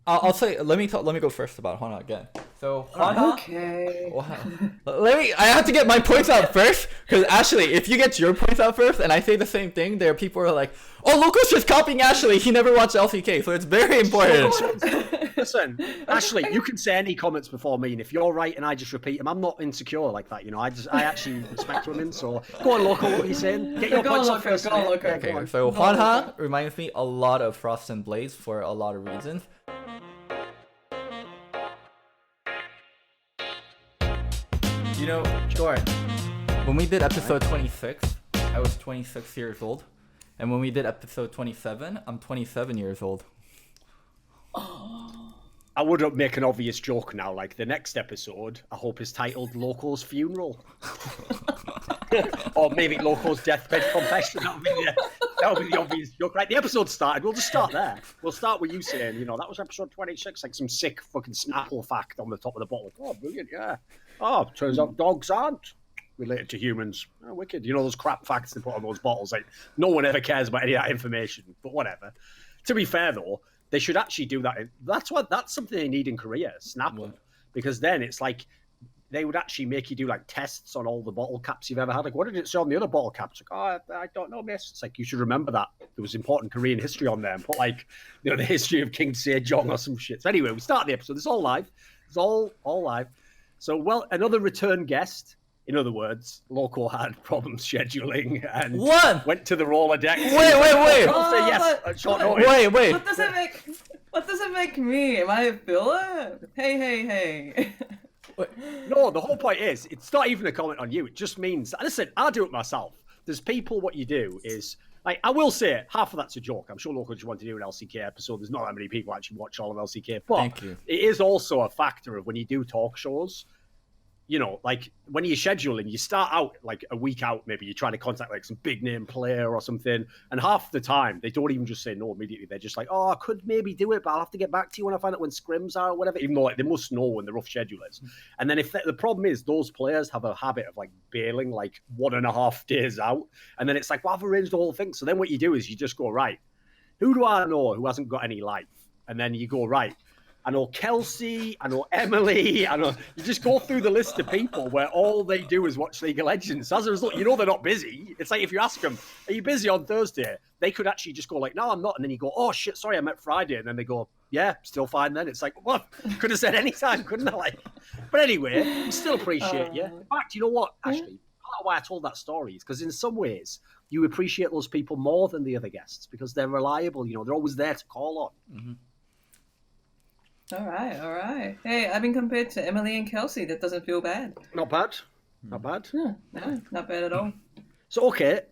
I'll say. Let me go first about Hana again. So Hana. Okay. I have to get my points out first, because Ashley, if you get your points out first and I say the same thing, there are people who are like, "Oh, Loco's just copying Ashley. He never watched LCK," so it's very important. Listen, Ashley, you can say any comments before me, and if you're right and I just repeat them, I'm not insecure like that. You know, I actually respect women. So go on, Loco. What are you saying? Get your points out first. Go on, Loco. Okay, so Hana reminds me a lot of Frost and Blaze for a lot of reasons. You know, Thorin, when we did episode 26, I was 26 years old. And when we did episode 27, I'm 27 years old. I would make an obvious joke now, like the next episode, I hope is titled Loco's Funeral. Or maybe Loco's Deathbed Confession. That would be the obvious joke. Right, the episode started, we'll just start there. We'll start with you saying, you know, that was episode 26, like some sick fucking Snapple fact on the top of the bottle. Oh, brilliant, yeah. Oh, turns out dogs aren't related to humans. Oh, wicked. You know those crap facts they put on those bottles? Like, no one ever cares about any of that information, but whatever. To be fair, though, they should actually do that. That's something they need in Korea, Snapple. Because then it's like, they would actually make you do like tests on all the bottle caps you've ever had. Like, what did it say on the other bottle caps? Like, oh, I don't know, miss. It's like, you should remember that. There was important Korean history on there and put like, you know, the history of King Sejong or some shit. So anyway, we start the episode. It's all live. It's all live. So, well, another return guest. In other words, Loco had problems scheduling and went to the Rolodex. Wait. I'll say yes at short notice. Wait. What does it make me? Am I a villain? Hey. No, the whole point is, it's not even a comment on you. It just means, listen, I do it myself. There's people, what you do is, like, I will say it, half of that's a joke. I'm sure Loco just wanted to do an LCK episode. There's not that many people actually watch all of LCK. But Thank you. It is also a factor of when you do talk shows, you know, like when you're scheduling, you start out like a week out, maybe you're trying to contact like some big name player or something. And half the time, they don't even just say no immediately. They're just like, oh, I could maybe do it, but I'll have to get back to you when I find out when scrims are or whatever, even though like they must know when the rough schedule is. And then if the problem is those players have a habit of like bailing like 1.5 days out. And then it's like, well, I've arranged the whole thing. So then what you do is you just go, right, who do I know who hasn't got any life? And then you go, right, I know Kelsey, I know Emily, you just go through the list of people where all they do is watch League of Legends. As a result, you know they're not busy. It's like if you ask them, are you busy on Thursday? They could actually just go like, no, I'm not. And then you go, oh shit, sorry, I meant Friday. And then they go, yeah, still fine then. It's like, well, could have said any time, couldn't I? Like, but anyway, we still appreciate you. In fact, you know what, Ashley? Part of why I told that story is because in some ways, you appreciate those people more than the other guests because they're reliable, you know, they're always there to call on. Mm-hmm. All right. Hey, I've been compared to Emily and Kelsey. That doesn't feel bad. Not bad. Not bad. No, not bad at all. So, okay,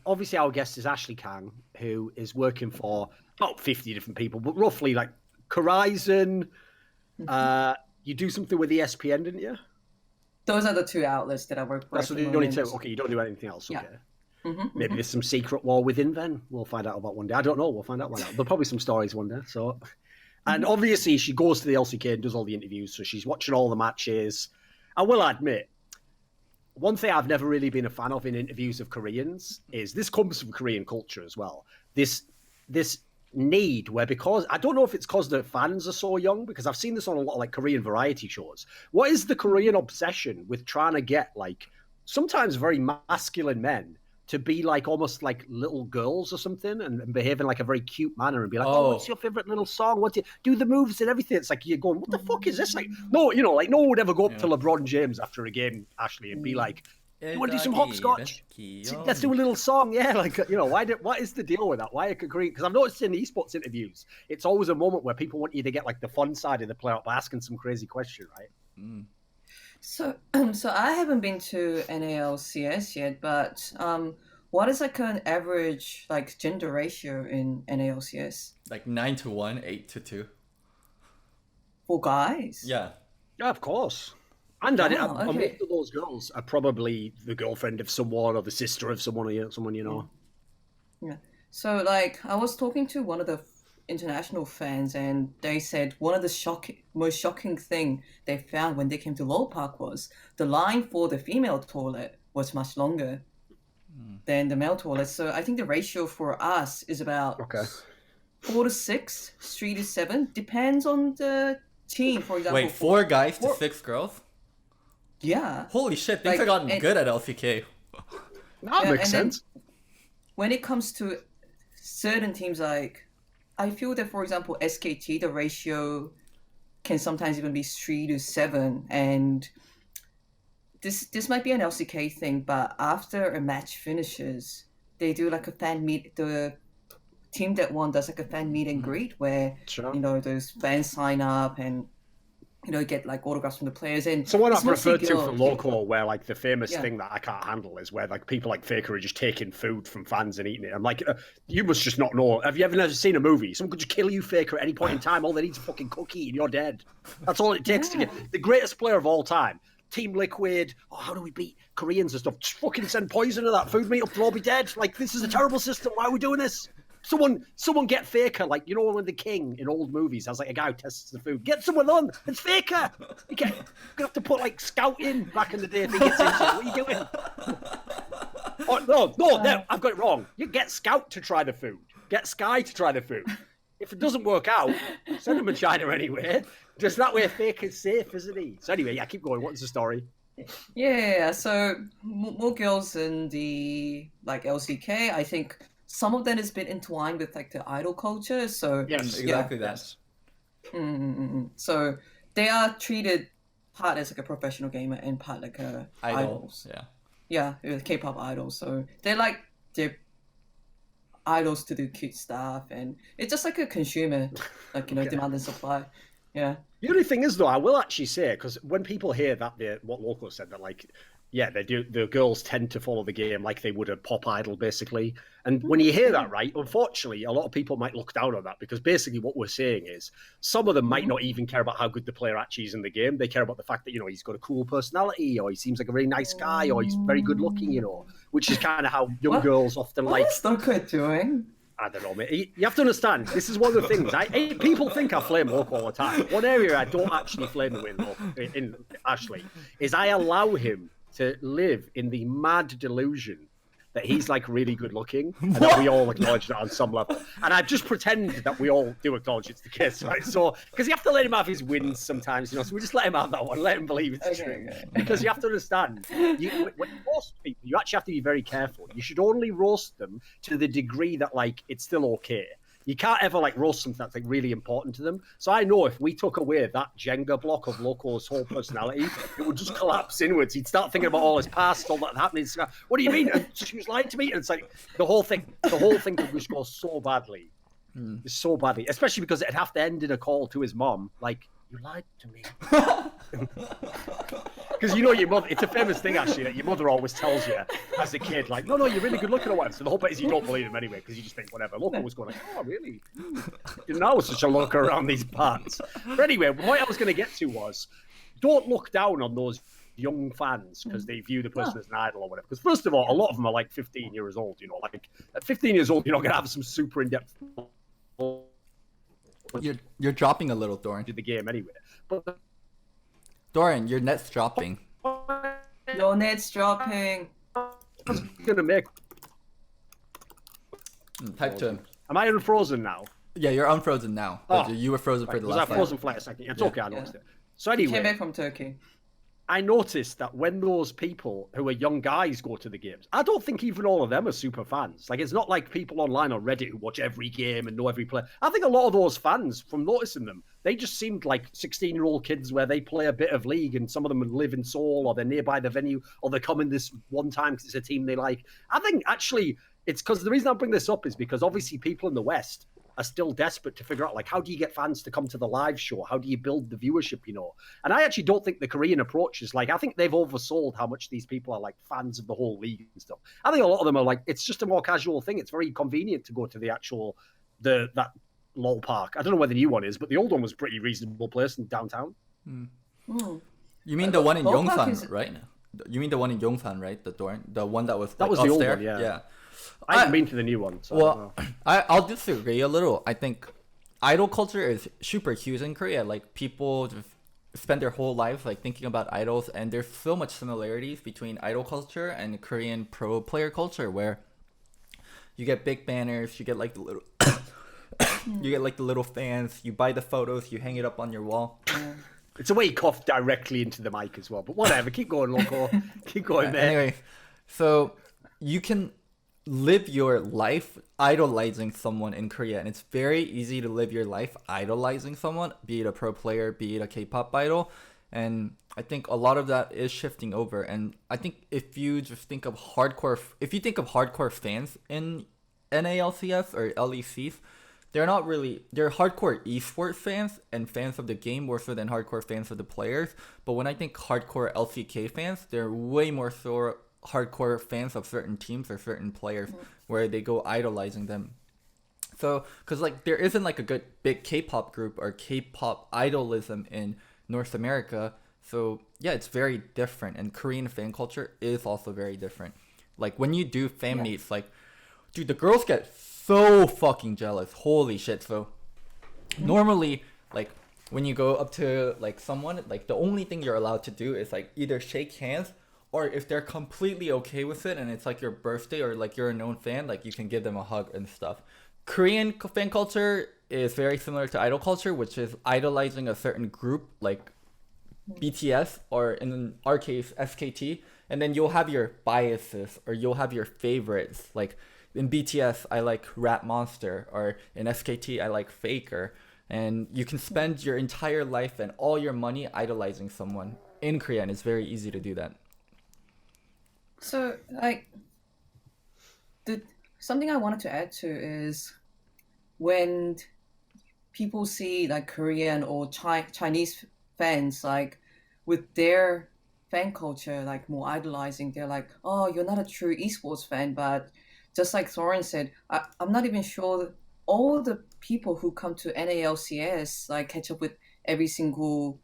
obviously our guest is Ashley Kang, who is working for about 50 different people, but roughly like Horizon. You do something with ESPN, didn't you? Those are the two outlets that I work for. That's the only two. Okay, you don't do anything else. Okay. Yeah. Maybe there's some secret war within then. We'll find out about one day. I don't know. We'll find out one day. There'll probably some stories one day. So... And obviously, she goes to the LCK and does all the interviews, so she's watching all the matches. I will admit, one thing I've never really been a fan of in interviews of Koreans is this comes from Korean culture as well. This need where, because I don't know if it's because the fans are so young, because I've seen this on a lot of like Korean variety shows. What is the Korean obsession with trying to get like sometimes very masculine men to be like almost like little girls or something and behave in like a very cute manner and be like, oh, what's your favorite little song? What do you do the moves and everything? It's like you're going, what the fuck is this? Like, no, you know, like no one would ever go up to LeBron James after a game, Ashley, and be like, you want to do some hopscotch? Let's do a little song. Yeah, like, you know, what is the deal with that? Why are Korean? Because I've noticed in esports interviews, it's always a moment where people want you to get like the fun side of the play out by asking some crazy question, right? So I haven't been to NALCS yet, but what is like an average like gender ratio in NALCS? Like 9-1, 8-2. For guys? Yeah, of course. And most of those girls are probably the girlfriend of someone or the sister of someone you know. Yeah. So like I was talking to one of the international fans, and they said one of the most shocking thing they found when they came to Lowell Park was the line for the female toilet was much longer than the male toilet. So I think the ratio for us is about 4 to 6, 3 to 7, depends on the team. For example, Wait, 4 guys to 6 girls? Yeah. Holy shit, things Like, have gotten and- good at LCK. That Yeah, makes and then- sense. When it comes to certain teams, like I feel that, for example, SKT, the ratio can sometimes even be 3 to 7, and this might be an LCK thing, but after a match finishes, they do like a fan meet. The team that won does like a fan meet and greet where Sure. those fans sign up and get like autographs from the players. And So what it's I've mostly referred to for girls. Loco, where like the famous Yeah. thing that I can't handle is where like people like Faker are just taking food from fans and eating it. I'm like, you must just not know. Have you ever never seen a movie? Someone could just kill you, Faker, at any point in time. All they need is a fucking cookie and you're dead. That's all it takes to get the greatest player of all time. Team Liquid. Oh, how do we beat Koreans and stuff? Just fucking send poison to that food, mate. Up to all be dead. Like, this is a terrible system. Why are we doing this? Someone get Faker, like, when the king in old movies has like a guy who tests the food. Get someone on. It's Faker. You're gonna have to put like Scout in back in the day if he gets injured. What are you doing? Oh, no, I've got it wrong. You get Scout to try the food. Get Sky to try the food. If it doesn't work out, send him to China anyway. Just that way Faker's safe, isn't he? So anyway, yeah, keep going. What's the story? Yeah, so more girls in the like LCK. I think some of that has been entwined with like the idol culture. So Yes, Exactly that. So they are treated part as like a professional gamer and part like a idols. Yeah. Yeah, K-pop idols. So they're idols to do cute stuff, and it's just like a consumer, like demand and supply. Yeah. The only thing is, though, I will actually say, because when people hear that, what Loco said, that like, yeah, they do. The girls tend to follow the game like they would a pop idol, basically. And when you hear that, right, unfortunately, a lot of people might look down on that because basically what we're saying is some of them might not even care about how good the player actually is in the game. They care about the fact that he's got a cool personality, or he seems like a really nice guy, or he's very good looking, which is kind of how young girls often like. What's Loco doing? I don't know, mate. You have to understand, this is one of the things. People think I flame Loco all the time. One area I don't actually flame him in Ashley is I allow him to live in the mad delusion that he's like really good looking and that we all acknowledge that on some level. And I just pretend that we all do acknowledge it's the case, right? So, because you have to let him have his wins sometimes, so we just let him have that one, let him believe it's true. Okay. Because you have to understand, when you roast people, you actually have to be very careful. You should only roast them to the degree that like it's still okay. You can't ever like roast something that's like really important to them. So I know if we took away that Jenga block of Loco's whole personality, it would just collapse inwards. He'd start thinking about all his past, all that happening. What do you mean? And she was lying to me, and it's like the whole thing could just go so badly, so badly. Especially because it'd have to end in a call to his mom, like, "You lied to me." Because your mother, it's a famous thing actually that your mother always tells you as a kid, like, no, you're really good looking or whatever. So the whole point is you don't believe him anyway because you just think whatever. Loco was going like, oh, really? You know, such a looker around these parts. But anyway, what I was going to get to was, don't look down on those young fans because they view the person as an idol or whatever. Because first of all, a lot of them are like 15 years old. Like at 15 years old, you're not going to have some super in-depth. You're dropping a little, Thorin. To the game anyway. But Thorin, your net's dropping. Your net's dropping. gonna make. Type to him. Am I unfrozen now? Yeah, you're unfrozen now. But you were frozen for the Was I last frozen for like a second? It's okay, I noticed it. So Came anyway, back from Turkey. I noticed that when those people who are young guys go to the games, I don't think even all of them are super fans. Like, it's not like people online on Reddit who watch every game and know every player. I think a lot of those fans, from noticing them, they just seemed like 16-year-old kids where they play a bit of League and some of them live in Seoul or they're nearby the venue or they come in this one time because it's a team they like. I think actually it's because the reason I bring this up is because obviously people in the West are still desperate to figure out, like, how do you get fans to come to the live show? How do you build the viewership, And I actually don't think the Korean approach is like, I think they've oversold how much these people are like fans of the whole league and stuff. I think a lot of them are like, it's just a more casual thing. It's very convenient to go to the actual, that LOL park. I don't know where the new one is, but the old one was a pretty reasonable place in downtown. You mean the one in LOL Park Yongsan, right? You mean the one in Yongsan, right? The Thorin, the one that was like, That was the old upstairs? one, yeah. Yeah. I haven't been to the new one. So I don't know. I'll disagree a little. I think idol culture is super huge in Korea. Like, people just spend their whole life like thinking about idols, and there's so much similarities between idol culture and Korean pro player culture, where you get big banners, you get like the little You get like the little fans. You buy the photos. You hang it up on your wall. Yeah. It's a way you cough directly into the mic as well. But whatever, keep going, Loco. Keep going, man. Anyway, so you can live your life idolizing someone in Korea, and it's very easy to live your life idolizing someone, be it a pro player, be it a K-pop idol, and I think a lot of that is shifting over. And I think if you think of hardcore fans in NALCS or LECs, they're hardcore esports fans and fans of the game more so than hardcore fans of the players. But when I think hardcore LCK fans, they're way more so hardcore fans of certain teams or certain players where they go idolizing them. So, because like there isn't like a good big K-pop group or K-pop idolism in North America. So yeah, it's very different, and Korean fan culture is also very different. Like when you do fan meets, like, dude, the girls get so fucking jealous. Holy shit. So normally, like when you go up to like someone, like the only thing you're allowed to do is like either shake hands, or if they're completely okay with it and it's like your birthday or like you're a known fan, like you can give them a hug and stuff. Korean fan culture is very similar to idol culture, which is idolizing a certain group like BTS or in our case SKT, and then you'll have your biases or you'll have your favorites. Like in BTS I like Rat Monster, or in SKT I like Faker, and you can spend your entire life and all your money idolizing someone in Korea, and it's very easy to do that. So, like, something I wanted to add to is when people see like Korean or Chinese fans like with their fan culture like more idolizing, they're like, oh, you're not a true esports fan. But just like Thorin said, I'm not even sure all the people who come to NALCS like catch up with every single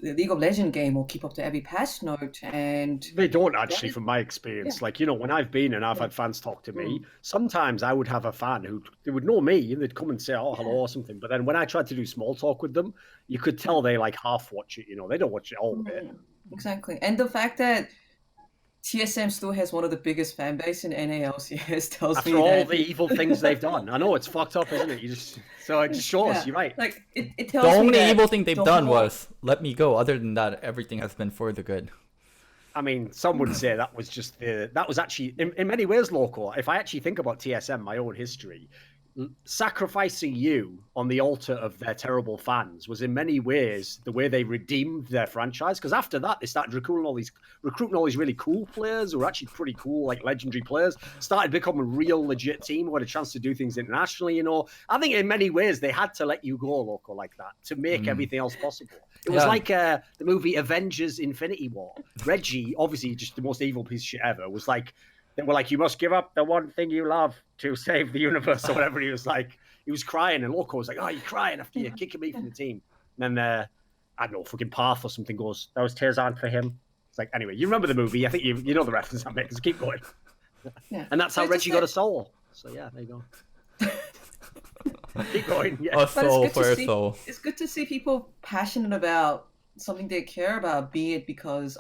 League of Legends game or keep up to every patch note, and they don't actually, from my experience. Like, you know, when I've been and I've had fans talk to me, sometimes I would have a fan who they would know me and they'd come and say, oh, hello or something. But then when I tried to do small talk with them, you could tell they like half watch it, you know, they don't watch it all of it. Exactly. And the fact that TSM still has one of the biggest fan base in NALCS tells After me all that the evil things they've done. I know, it's fucked up, isn't it? So it just shows, you're right. Like it tells The me only that evil thing they've the done whole- was let me go. Other than that, everything has been for the good. I mean, some would say that was just that was actually, in many ways, Loco. If I actually think about TSM, my own history, sacrificing you on the altar of their terrible fans was in many ways the way they redeemed their franchise. Because after that, they started recruiting all these really cool players who were actually pretty cool, like legendary players. Started becoming a real legit team who had a chance to do things internationally. You know, I think in many ways they had to let you go, Loco, like that to make everything else possible. It was like the movie Avengers: Infinity War. Reggie, obviously just the most evil piece of shit ever, was like. They were like, you must give up the one thing you love to save the universe, or whatever. He was crying, and Loco was like, oh, you're crying after you're kicking me from the team. And then, I don't know, fucking Path or something goes, that was tears on for him. It's like, anyway, you remember the movie. I think you know the reference I'm making, so keep going. Yeah. And that's how Reggie got a soul. So, yeah, there you go. Keep going, yeah. A soul for a see, soul. It's good to see people passionate about something they care about, be it because,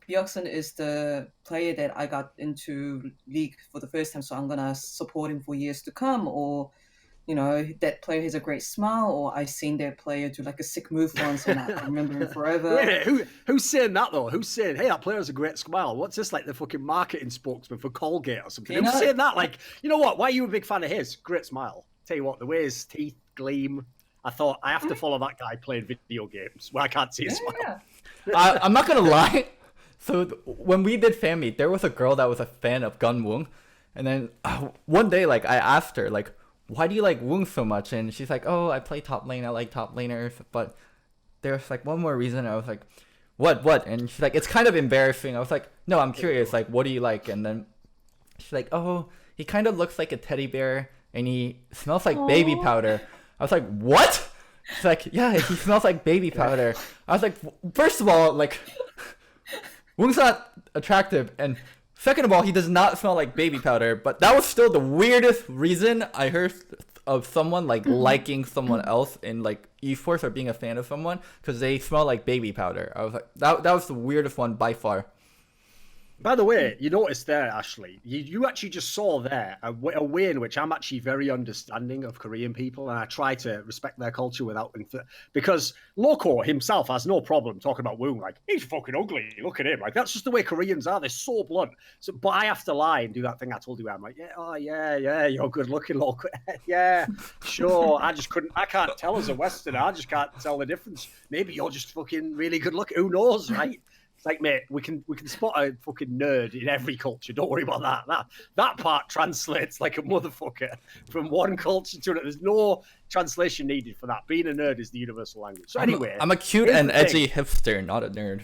Bjorkson is the player that I got into League for the first time, so I'm gonna support him for years to come. Or, you know, that player has a great smile, or I seen that player do like a sick move once and I remember him forever. Wait, who's saying that though? Who's saying, hey, that player has a great smile? What's this, like the fucking marketing spokesman for Colgate or something? Who's saying that? Like, you know what? Why are you a big fan of his? Great smile. Tell you what, the way his teeth gleam. I thought I have to follow that guy playing video games where I can't see his smile. Yeah. I'm not gonna lie. So when we did fan meet, there was a girl that was a fan of Gun Woong, and then one day, like I asked her, like, why do you like Woong so much? And she's like, oh, I play top lane, I like top laners. But there's like one more reason. I was like, what? And she's like, it's kind of embarrassing. I was like, no, I'm curious. Like, what do you like? And then she's like, oh, he kind of looks like a teddy bear, and he smells like baby powder. I was like, what? She's like, yeah, he smells like baby powder. I was like, first of all, like. Woong's not attractive, and second of all, he does not smell like baby powder. But that was still the weirdest reason I heard of someone like liking someone else in like esports or being a fan of someone because they smell like baby powder. I was like, that was the weirdest one by far. By the way, you noticed there, Ashley, you actually just saw there a way in which I'm actually very understanding of Korean people, and I try to respect their culture without, because Loco himself has no problem talking about Woong, like, he's fucking ugly, look at him. Like, that's just the way Koreans are, they're so blunt. So, but I have to lie and do that thing I told you, I'm like, yeah, you're good looking, Loco. Yeah, sure, I can't tell as a Westerner, I just can't tell the difference. Maybe you're just fucking really good looking, who knows, right? It's like, mate, we can spot a fucking nerd in every culture. Don't worry about that. That part translates like a motherfucker from one culture to another. There's no translation needed for that. Being a nerd is the universal language. So anyway, I'm a cute and edgy hipster, not a nerd.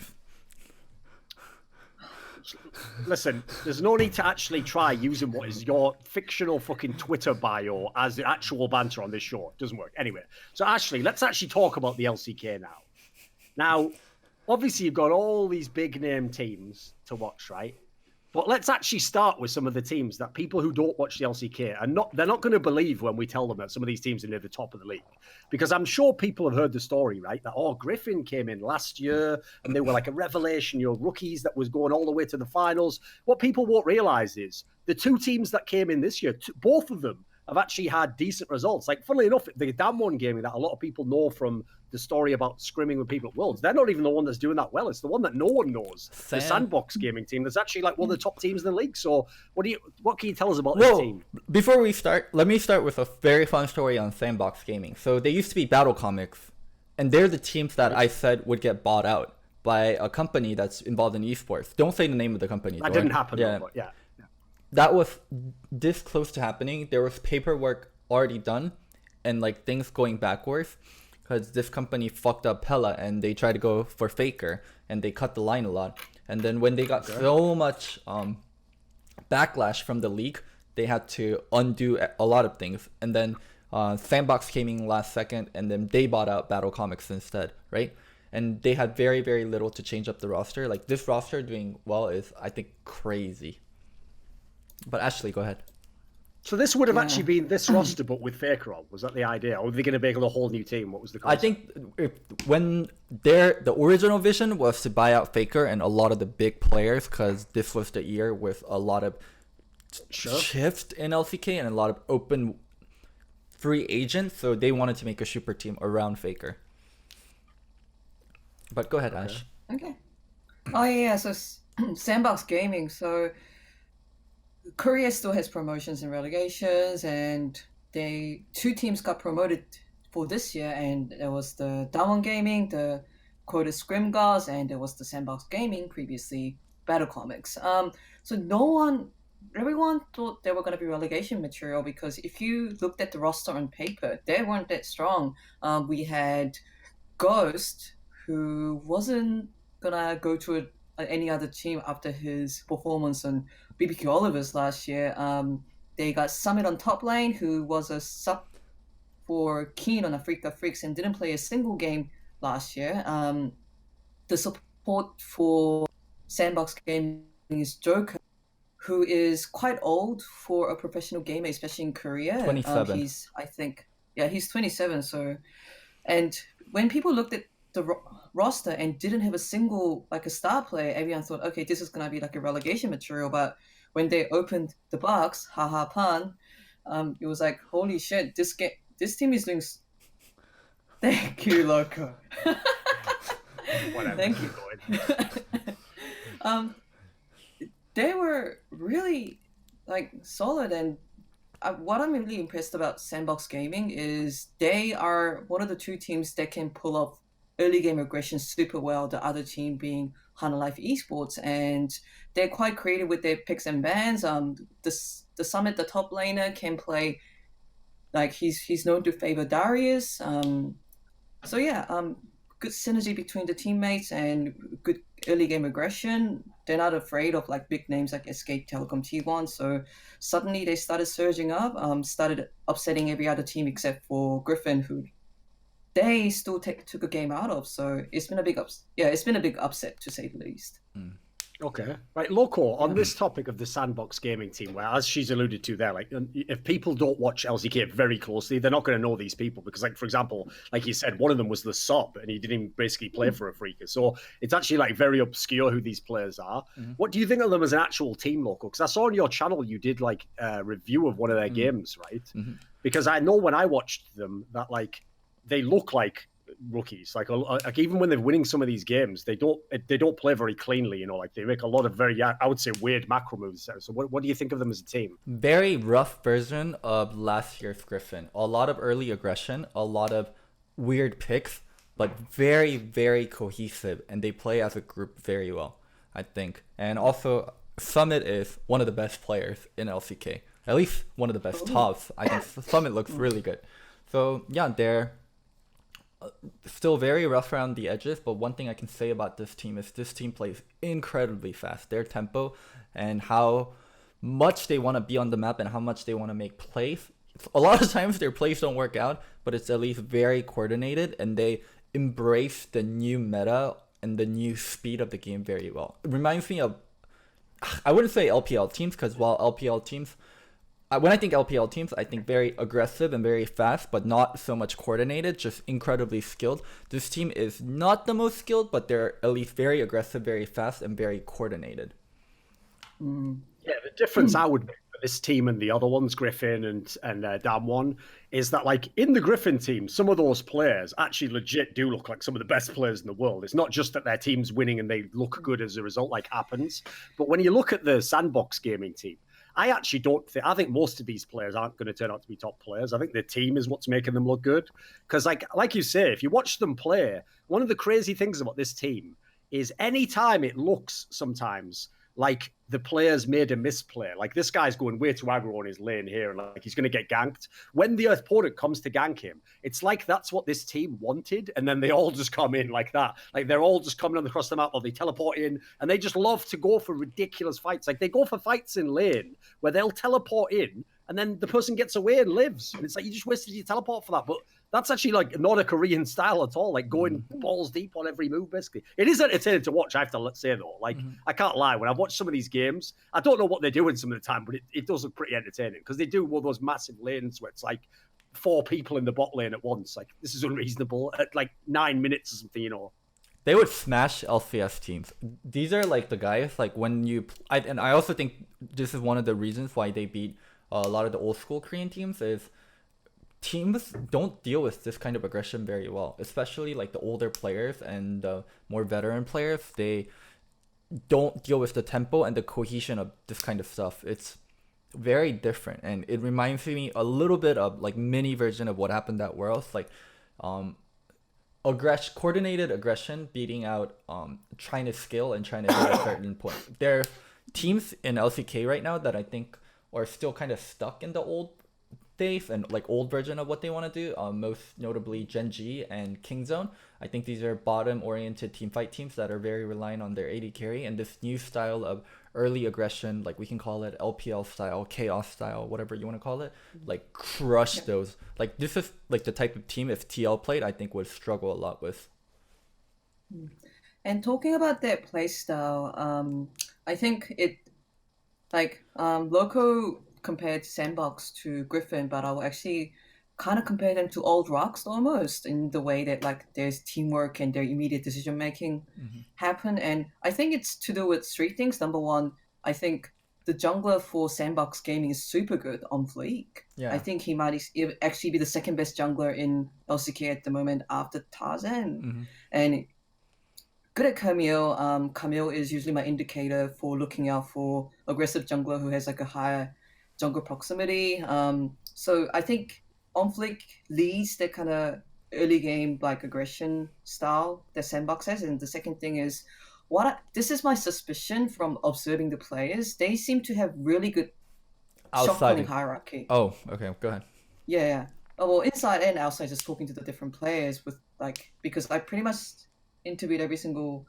Listen, there's no need to actually try using what is your fictional fucking Twitter bio as the actual banter on this show. It doesn't work. Anyway, so Ashley, let's actually talk about the LCK now. Now, obviously, you've got all these big name teams to watch, right? But let's actually start with some of the teams that people who don't watch the LCK they're not going to believe when we tell them that some of these teams are near the top of the league. Because I'm sure people have heard the story, right? That, Griffin came in last year and they were like a revelation, rookies that was going all the way to the finals. What people won't realize is the two teams that came in this year, both of them have actually had decent results. Like, funnily enough, the Damwon gaming that a lot of people know from the story about scrimming with people at Worlds, they're not even the one that's doing that well. It's the one that no one knows. The Sandbox Gaming team that's actually like one of the top teams in the league. So what can you tell us about this team? Before we start, let me start with a very fun story on Sandbox Gaming. So they used to be Battle Comics, and they're the teams that I said would get bought out by a company that's involved in esports. Don't say the name of the company. That didn't happen, though, but yeah. That was this close to happening. There was paperwork already done and like things going backwards because this company fucked up Pella and they tried to go for Faker and they cut the line a lot. And then when they got so much backlash from the league, they had to undo a lot of things. And then Sandbox came in last second and then they bought out Battle Comics instead, right? And they had very, very little to change up the roster. Like this roster doing well is, I think, crazy. But Ashley, go ahead. So this would have actually been this roster, but with Faker on. Was that the idea? Or were they going to make a whole new team? What was the concept? I think when the original vision was to buy out Faker and a lot of the big players, because this was the year with a lot of shift in LCK and a lot of open free agents. So they wanted to make a super team around Faker. But go ahead, Ash. Okay. Oh yeah, so Sandbox Gaming. So Korea still has promotions and relegations, and two teams got promoted for this year, and there was the Damwon Gaming, the Quota Scrim Guards, and there was the Sandbox Gaming, previously Battle Comics. So everyone thought they were going to be relegation material because if you looked at the roster on paper, they weren't that strong. We had Ghost, who wasn't gonna go to any other team after his performance on BBQ Oliver's last year. They got Summit on top lane, who was a sub for Keen on Africa Freaks and didn't play a single game last year. The support for Sandbox Gaming is Joker, who is quite old for a professional gamer, especially in Korea. 27. He's 27. So, and when people looked at the roster and didn't have a single a star player, everyone thought, okay, this is gonna be like a relegation material. But when they opened the box, haha pan, it was like, holy shit, this team is doing. Thank you, Loco. Whatever. Thank you. They were really solid, and what I'm really impressed about Sandbox Gaming is they are one of the two teams that can pull off early game aggression super well, the other team being Hana Life Esports, and they're quite creative with their picks and bans. The Summit, the top laner, can play he's known to favor Darius. Good synergy between the teammates and good early game aggression. They're not afraid of big names like Escape, Telecom, T1. So suddenly they started surging up, started upsetting every other team except for Griffin, who they still took a game out of. So it's been a big upset to say the least. Okay. Right, Loco, on this topic of the Sandbox Gaming team, where, as she's alluded to there, like, if people don't watch LCK very closely, they're not going to know these people because, like, for example, like you said, one of them was the sub and he didn't even basically play for a Freaker. So it's actually, like, very obscure who these players are. What do you think of them as an actual team, Loco? Because I saw on your channel you did, like, a review of one of their games, right? Because I know when I watched them that, like, they look like rookies. Like even when they're winning some of these games, they don't play very cleanly. You know, like they make a lot of very, I would say, weird macro moves. So what do you think of them as a team? Very rough version of last year's Griffin. A lot of early aggression, a lot of weird picks, but very, very cohesive, and they play as a group very well, I think. And also, Summit is one of the best players in LCK. At least one of the best tops. I think Summit looks really good. So yeah, they're still very rough around the edges, but one thing I can say about this team is this team plays incredibly fast. Their tempo and how much they want to be on the map and how much they want to make plays. A lot of times their plays don't work out, but it's at least very coordinated, and they embrace the new meta and the new speed of the game very well. It reminds me of, I wouldn't say LPL teams, because while LPL teams, when I think LPL teams, I think very aggressive and very fast, but not so much coordinated, just incredibly skilled. This team is not the most skilled, but they're at least very aggressive, very fast, and very coordinated. Yeah, the difference I would make for this team and the other ones, Griffin and Damwon, is that, like, in the Griffin team, some of those players actually legit do look like some of the best players in the world. It's not just that their team's winning and they look good as a result, like happens. But when you look at the Sandbox Gaming team, I actually don't think, I think most of these players aren't going to turn out to be top players. I think the team is what's making them look good. Because like you say, if you watch them play, one of the crazy things about this team is anytime it looks sometimes like the players made a misplay, like this guy's going way too aggro on his lane here and like he's going to get ganked. When the opponent comes to gank him, it's like that's what this team wanted, and then they all just come in like that. Like they're all just coming across the map, or they teleport in, and they just love to go for ridiculous fights. Like they go for fights in lane where they'll teleport in, and then the person gets away and lives. And it's like you just wasted your teleport for that. But that's actually like not a Korean style at all, like going balls deep on every move, basically. It is entertaining to watch, I have to say, though. Like, I can't lie. When I've watched some of these games, I don't know what they're doing some of the time, but it does look pretty entertaining because they do one of those massive lanes where it's like 4 people in the bot lane at once. Like, this is unreasonable at like 9 minutes or something, you know. They would smash LCS teams. These are like the guys, like when you... and I also think this is one of the reasons why they beat a lot of the old school Korean teams is teams don't deal with this kind of aggression very well, especially like the older players and the more veteran players. They don't deal with the tempo and the cohesion of this kind of stuff. It's very different, and it reminds me a little bit of like mini version of what happened at Worlds, like coordinated aggression beating out trying to scale and trying to hit a certain point. There are teams in LCK right now that I think are still kind of stuck in the old days and like old version of what they want to do, most notably Gen G and Kingzone. I think these are bottom oriented teamfight teams that are very reliant on their AD carry, and this new style of early aggression, like we can call it LPL style, chaos style, whatever you want to call it, like crush those. Like this is like the type of team if TL played, I think would struggle a lot with. And talking about their playstyle, I think it like Loco compared Sandbox to Griffin, but I will actually kind of compare them to old Rocks almost in the way that like there's teamwork and their immediate decision making happen. And I think it's to do with 3 things. Number one, I think the jungler for Sandbox Gaming is super good on Fleek. Yeah. I think he might actually be the second best jungler in LCK at the moment after Tarzan. And good at Camille. Camille is usually my indicator for looking out for aggressive jungler who has like a higher jungle proximity. So I think On Fleek leads the kind of early game like aggression style that Sandbox has. And the second thing is this is my suspicion from observing the players. They seem to have really good shot calling hierarchy. Oh, okay, go ahead. Yeah. Oh, well, inside and outside, just talking to the different players with like, because I pretty much interviewed every single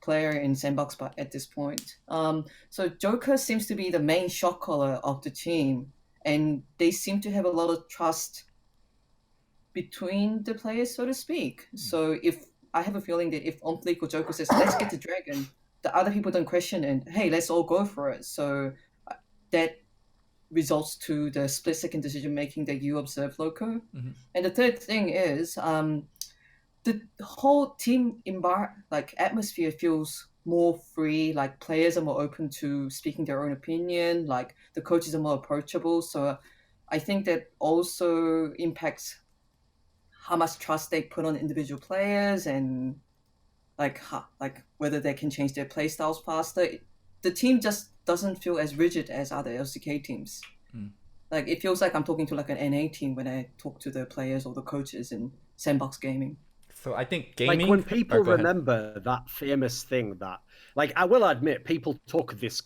player in Sandbox at this point. So Joker seems to be the main shot caller of the team, and they seem to have a lot of trust between the players, so to speak. So if I have a feeling that if Omfleek or Joker says, let's get the dragon, the other people don't question and hey, let's all go for it. So that results to the split second decision making that you observe, Loco. And the third thing is the whole team atmosphere feels more free. Like players are more open to speaking their own opinion. Like the coaches are more approachable. So I think that also impacts how much trust they put on individual players and like whether they can change their play styles faster. The team just doesn't feel as rigid as other LCK teams. Like it feels like I'm talking to like an NA team when I talk to the players or the coaches in Sandbox Gaming. So I think gaming. Like when people remember that famous thing that, like, I will admit, people took this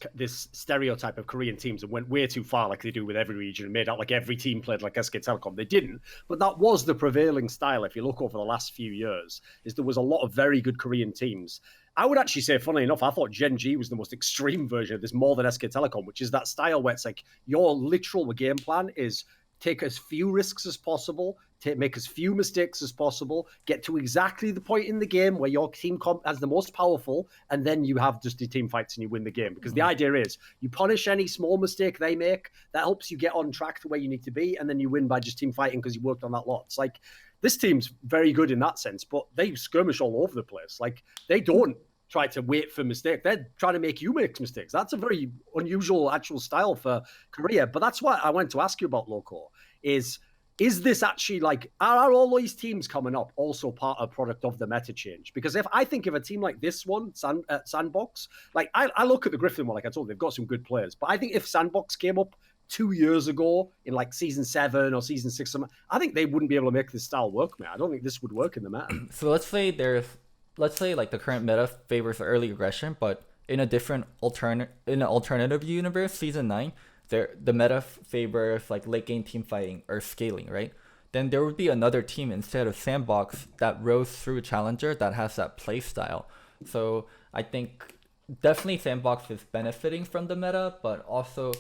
stereotype of Korean teams and went way too far, like they do with every region, and made out like every team played like SK Telecom. They didn't, but that was the prevailing style. If you look over the last few years, is there was a lot of very good Korean teams. I would actually say, funnily enough, I thought Gen G was the most extreme version of this, more than SK Telecom, which is that style where it's like your literal game plan is take as few risks as possible, make as few mistakes as possible, get to exactly the point in the game where your team has the most powerful, and then you have just the team fights and you win the game. Because the idea is you punish any small mistake they make, that helps you get on track to where you need to be, and then you win by just team fighting because you worked on that lot. It's like, this team's very good in that sense, but they skirmish all over the place. Like, they don't try to wait for mistakes. They're trying to make you make mistakes. That's a very unusual actual style for Korea. But that's what I wanted to ask you about, Loco, is this actually like, are all these teams coming up also part of product of the meta change? Because if I think of a team like this one, Sandbox, like I look at the Griffin one, like I told you, they've got some good players. But I think if Sandbox came up 2 years ago in like season 7 or season 6, I think they wouldn't be able to make this style work, man. I don't think this would work in the meta. So let's say like the current meta favors early aggression, but in a different alternative universe, season 9, the meta favors like late game team fighting or scaling, right? Then there would be another team instead of Sandbox that rose through Challenger that has that play style. So I think definitely Sandbox is benefiting from the meta, but also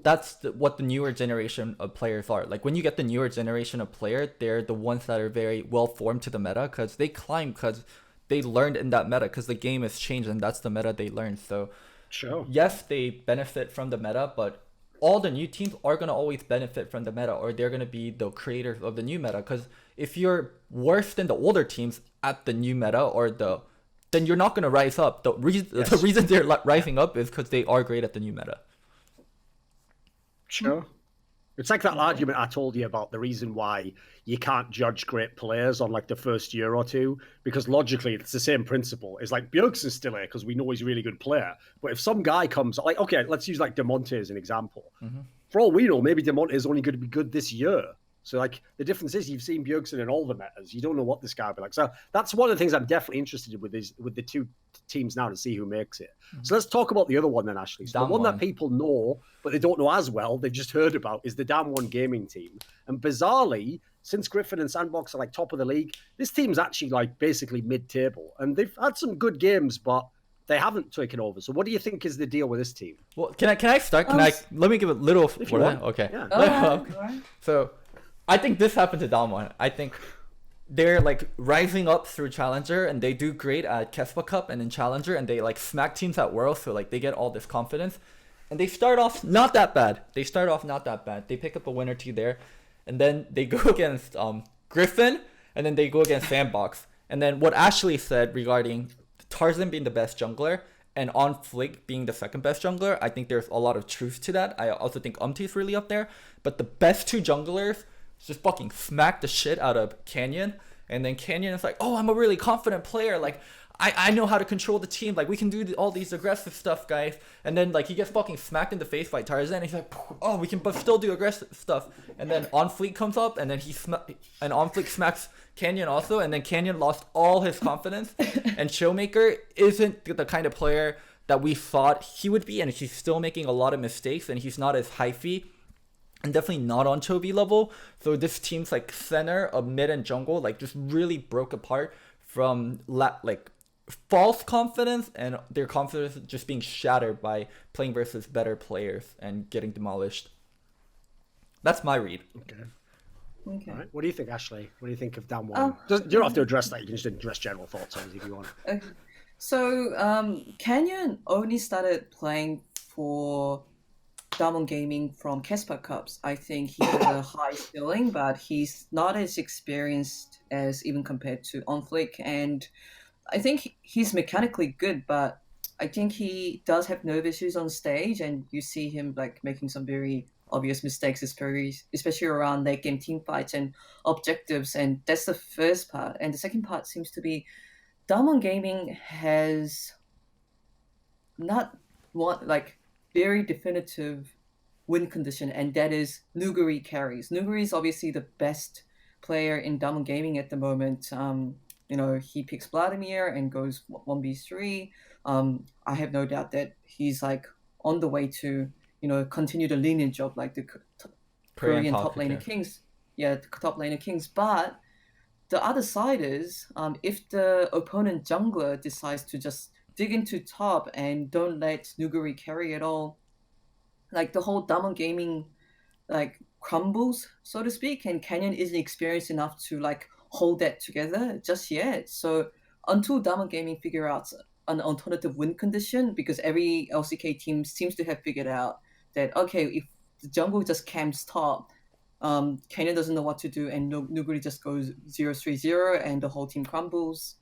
that's what the newer generation of players are. Like when you get the newer generation of player, they're the ones that are very well formed to the meta because they climb because they learned in that meta because the game has changed and that's the meta they learned. So sure, yes, they benefit from the meta, but all the new teams are going to always benefit from the meta, or they're going to be the creators of the new meta. Because if you're worse than the older teams at the new meta, then you're not going to rise up. The reason they're rising up is because they are great at the new meta. Sure. It's like that argument I told you about the reason why you can't judge great players on like the first year or two, because logically it's the same principle. It's like Bjergsen's still here because we know he's a really good player. But if some guy comes, like, okay, let's use like Demonte as an example. For all we know, maybe Demonte is only going to be good this year. So like the difference is you've seen Bjergsen in all the metas. You don't know what this guy will be like. So that's one of the things I'm definitely interested in with the two teams now to see who makes it. So let's talk about the other one then, Ashley. So the one that people know, but they don't know as well, they've just heard about, is the Damwon gaming team. And bizarrely, since Griffin and Sandbox are like top of the league, this team's actually like basically mid-table. And they've had some good games, but they haven't taken over. So what do you think is the deal with this team? Well, can I start? Let me give a little... If you want. Okay. Yeah. Alright. So I think this happened to Damwon. I think they're like rising up through Challenger and they do great at Kespa Cup and in Challenger and they like smack teams at Worlds, so like they get all this confidence. And they start off not that bad. They pick up a win or two there. And then they go against Griffin and then they go against Sandbox. And then what Ashley said regarding Tarzan being the best jungler and On Flick being the second best jungler, I think there's a lot of truth to that. I also think is really up there. But the best two junglers just fucking smack the shit out of Canyon. And then Canyon is like, oh, I'm a really confident player. Like, I know how to control the team. Like, we can do all these aggressive stuff, guys. And then, like, he gets fucking smacked in the face by Tarzan. And he's like, oh, we can but still do aggressive stuff. And then On Fleet comes up, and then and On Fleet smacks Canyon also. And then Canyon lost all his confidence. And Showmaker isn't the kind of player that we thought he would be. And he's still making a lot of mistakes. And he's not as hyphy. And definitely not on Chovy level. So this team's like center of mid and jungle like just really broke apart from like false confidence and their confidence just being shattered by playing versus better players and getting demolished. That's my read. Okay. All right. What do you think, Ashley? What do you think of Damwon? You don't have to address that. You can just address general thoughts on it if you want. So, Canyon only started playing for Diamond Gaming from Casper Cups. I think he has a high ceiling, but he's not as experienced as even compared to Onflick. And I think he's mechanically good, but I think he does have nerve issues on stage, and you see him like making some very obvious mistakes, especially around late game team fights and objectives. And that's the first part. And the second part seems to be Diamond Gaming has not one like very definitive win condition, and that is Nuguri carries. Nuguri is obviously the best player in Diamond Gaming at the moment. He picks Vladimir and goes 1v3. I have no doubt that he's like on the way to, continue the lineage of like the Korean top laner kings. Yeah, the top laner kings. But the other side is, if the opponent jungler decides to just dig into top and don't let Nuguri carry at all, like the whole Diamond Gaming like crumbles, so to speak, and Canyon isn't experienced enough to like hold that together just yet. So until Diamond Gaming figure out an alternative win condition, because every LCK team seems to have figured out that, okay, if the jungle just camps top, Canyon doesn't know what to do, and Nuguri just goes 0-3-0 and the whole team crumbles.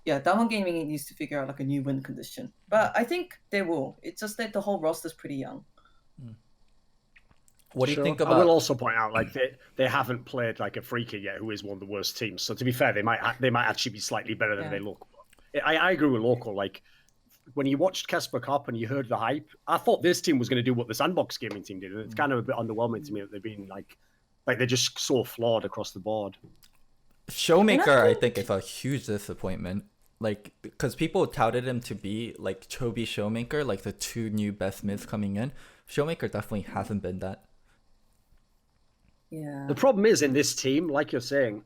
Yeah, Diamond Gaming needs to figure out like a new win condition. But I think they will. It's just that the whole roster's pretty young. What do you think about? I will also point out, like they haven't played like a Freaker yet, who is one of the worst teams. So to be fair, they might actually be slightly better than they look. I agree with Loco. Like when you watched Casper Cup and you heard the hype, I thought this team was going to do what the Sandbox Gaming team did, and it's kind of a bit underwhelming to me that they've been like they're just so flawed across the board. Showmaker, I think, is a huge disappointment. Like, because people touted him to be like Chobi Showmaker, like the two new best mids coming in. Showmaker definitely hasn't been that. Yeah. The problem is in this team, like you're saying,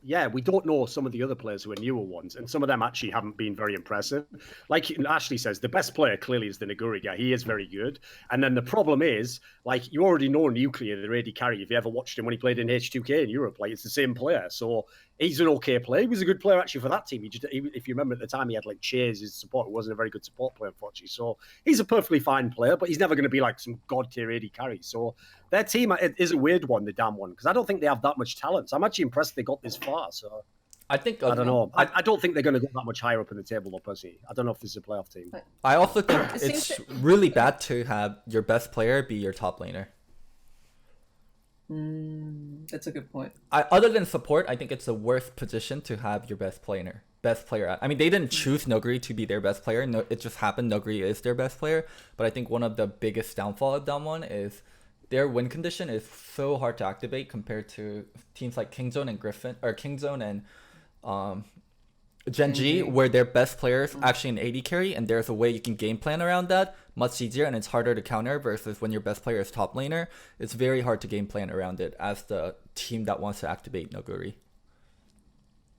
yeah, we don't know some of the other players who are newer ones, and some of them actually haven't been very impressive. Like Ashley says, the best player clearly is the Naguri guy. He is very good. And then the problem is, like, you already know Nuclear, the AD carry, if you ever watched him when he played in H2K in Europe. Like, it's the same player. So he's an okay player. He was a good player, actually, for that team. If you remember at the time, he had, like, Chase, his support. He wasn't a very good support player, unfortunately. So he's a perfectly fine player, but he's never going to be, like, some god-tier AD carry. So their team is a weird one, the damn one, because I don't think they have that much talent. So I'm actually impressed they got this far. So I think I don't know. I don't think they're going to go that much higher up in the table, though, personally. I don't know if this is a playoff team. I also think it's really bad to have your best player be your top laner. That's a good point. Other than support, I think it's the worst position to have your best player at. I mean, they didn't choose Noguri to be their best player. No, it just happened Noguri is their best player. But I think one of the biggest downfall of Damwon is their win condition is so hard to activate compared to teams like Kingzone and Griffin, or Kingzone and Gen.G, where their best players actually an AD carry, and there's a way you can game plan around that much easier, and it's harder to counter versus when your best player is top laner. It's very hard to game plan around it as the team that wants to activate Noguri.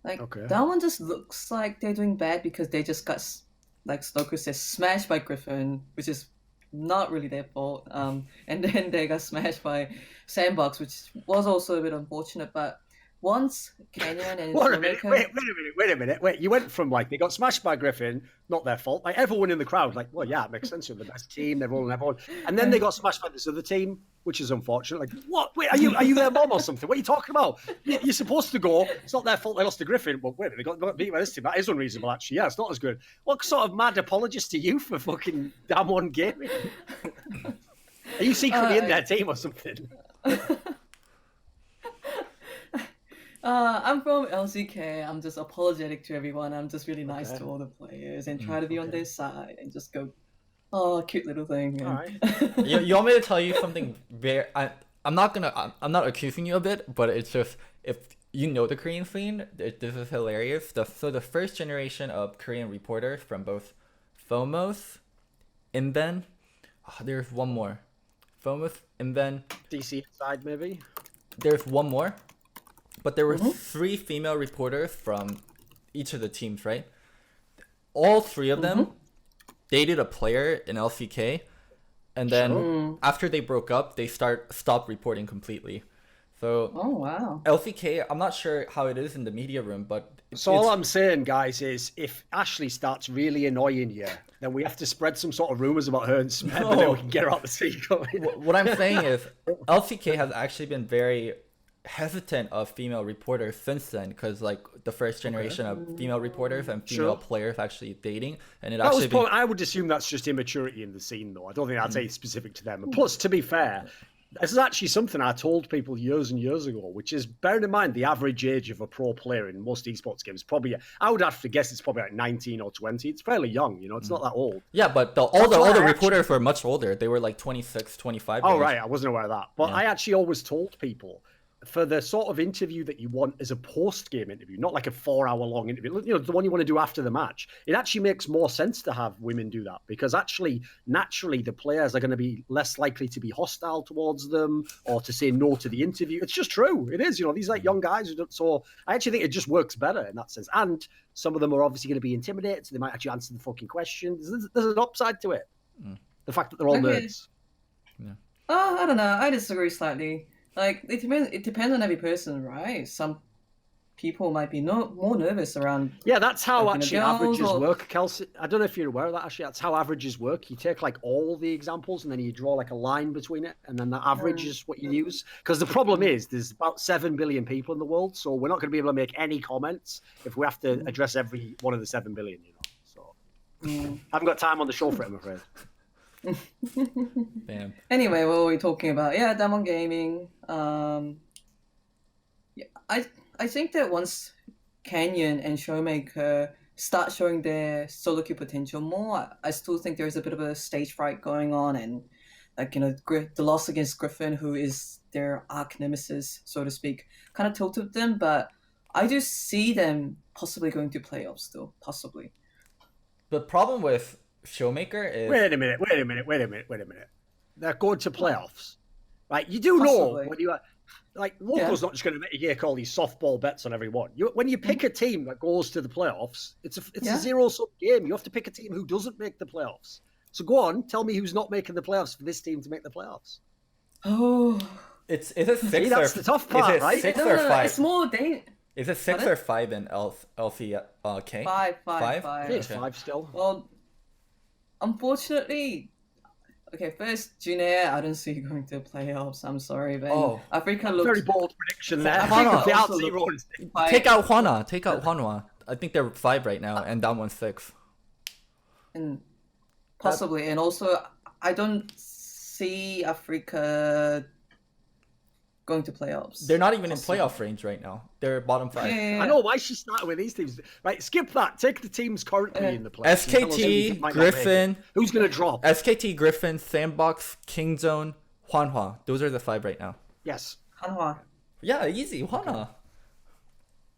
Like, that one just looks like they're doing bad because they just got, like Loco says, smashed by Griffin, which is not really their fault. And then they got smashed by Sandbox, which was also a bit unfortunate. But once Canyon and wait a minute. You went from like they got smashed by Griffin, not their fault. Like everyone in the crowd, like, well, yeah, it makes sense. You're the best team. They're rolling everyone, and then they got smashed by this other team, which is unfortunate. Like, what? Wait, are you their mom or something? What are you talking about? You're supposed to go. It's not their fault they lost to Griffin. Well, wait, they got beat by this team. That is unreasonable, actually. Yeah, it's not as good. What sort of mad apologist are you for fucking damn one gaming? Are you secretly in their team or something? I'm from LCK. I'm just apologetic to everyone. I'm just really nice to all the players and try to be on their side and just go, oh, cute little thing. And... All right. You want me to tell you something very... I'm not accusing you of it, but it's just, if you know the Korean scene, this is hilarious. So the first generation of Korean reporters from both Phomos, Inven, there's one more. Phomos, Inven... DC side, maybe? There's one more. But there were 3 female reporters from each of the teams, right? All 3 of them dated a player in LCK, and then after they broke up, they stopped reporting completely. So Oh wow. LCK, I'm not sure how it is in the media room, but So all I'm saying, guys, is if Ashley starts really annoying you, then we have to spread some sort of rumors about her and Smith, and then we can get her out the secret. what I'm saying is LCK has actually been very hesitant of female reporters since then, because like the first generation of female reporters and female players actually dating, and it actually I would assume that's just immaturity in the scene, though. I don't think that's anything specific to them. And plus, to be fair, this is actually something I told people years and years ago, which is, bearing in mind the average age of a pro player in most esports games, probably, I would have to guess it's probably like 19 or 20. It's fairly young, you know, it's not that old. Yeah, but all the reporters were much older. They were like 26, 25. Oh, right, I wasn't aware of that. But I actually always told people, for the sort of interview that you want as a post-game interview, not like a 4-hour-long interview, you know, the one you want to do after the match, it actually makes more sense to have women do that, because actually, naturally, the players are going to be less likely to be hostile towards them or to say no to the interview. It's just true. It is, you know, these like young guys. So I actually think it just works better in that sense. And some of them are obviously going to be intimidated, so they might actually answer the fucking questions. There's an upside to it. The fact that they're all nerds. Yeah. Oh, I don't know. I disagree slightly. Like, it depends on every person, right? Some people might be more nervous around. Yeah, that's how actually averages or... work, Kelsey. I don't know if you're aware of that, actually. That's how averages work. You take like all the examples and then you draw like a line between it, and then the average is what you use. Because the problem is there's about 7 billion people in the world, so we're not going to be able to make any comments if we have to address every one of the 7 billion, you know. So I haven't got time on the show for it, I'm afraid. Damn. Anyway, what were we talking about? Yeah, Diamond Gaming. Yeah, I think that once Canyon and Showmaker start showing their solo queue potential more, I still think there's a bit of a stage fright going on, and like, you know, the loss against Griffin, who is their arch nemesis, so to speak, kind of tilted them. But I do see them possibly going to playoffs still, possibly. The problem with Showmaker is... Wait a minute. They're going to playoffs, right? You do know when you are... Like, Loco's not just going to make all these softball bets on everyone. When you pick a team that goes to the playoffs, it's a zero-sum game. You have to pick a team who doesn't make the playoffs. So go on, tell me who's not making the playoffs for this team to make the playoffs. Oh, is it 6 or... That's the tough part, is it right? 6 or 5? It's more... Is it 6 or 5 in LCK? 5. I think it's 5 still. Well, unfortunately... Okay, first, Junior, I don't see you going to playoffs. I'm sorry, but Africa looks... Very bold prediction there. Take out Hwana. I think they're 5 right now, and down 1-6. And possibly, and also, I don't see Africa going to playoffs. They're not even in playoff range right now. They're bottom 5. Yeah. I know, why she started with these teams. Right, skip that. Take the teams currently in the playoffs. SKT, Griffin. Who's going to drop? SKT, Griffin, Sandbox, Kingzone, Hwanhwa. Those are the 5 right now. Yes. Hanwha. Yeah, easy. Hwana.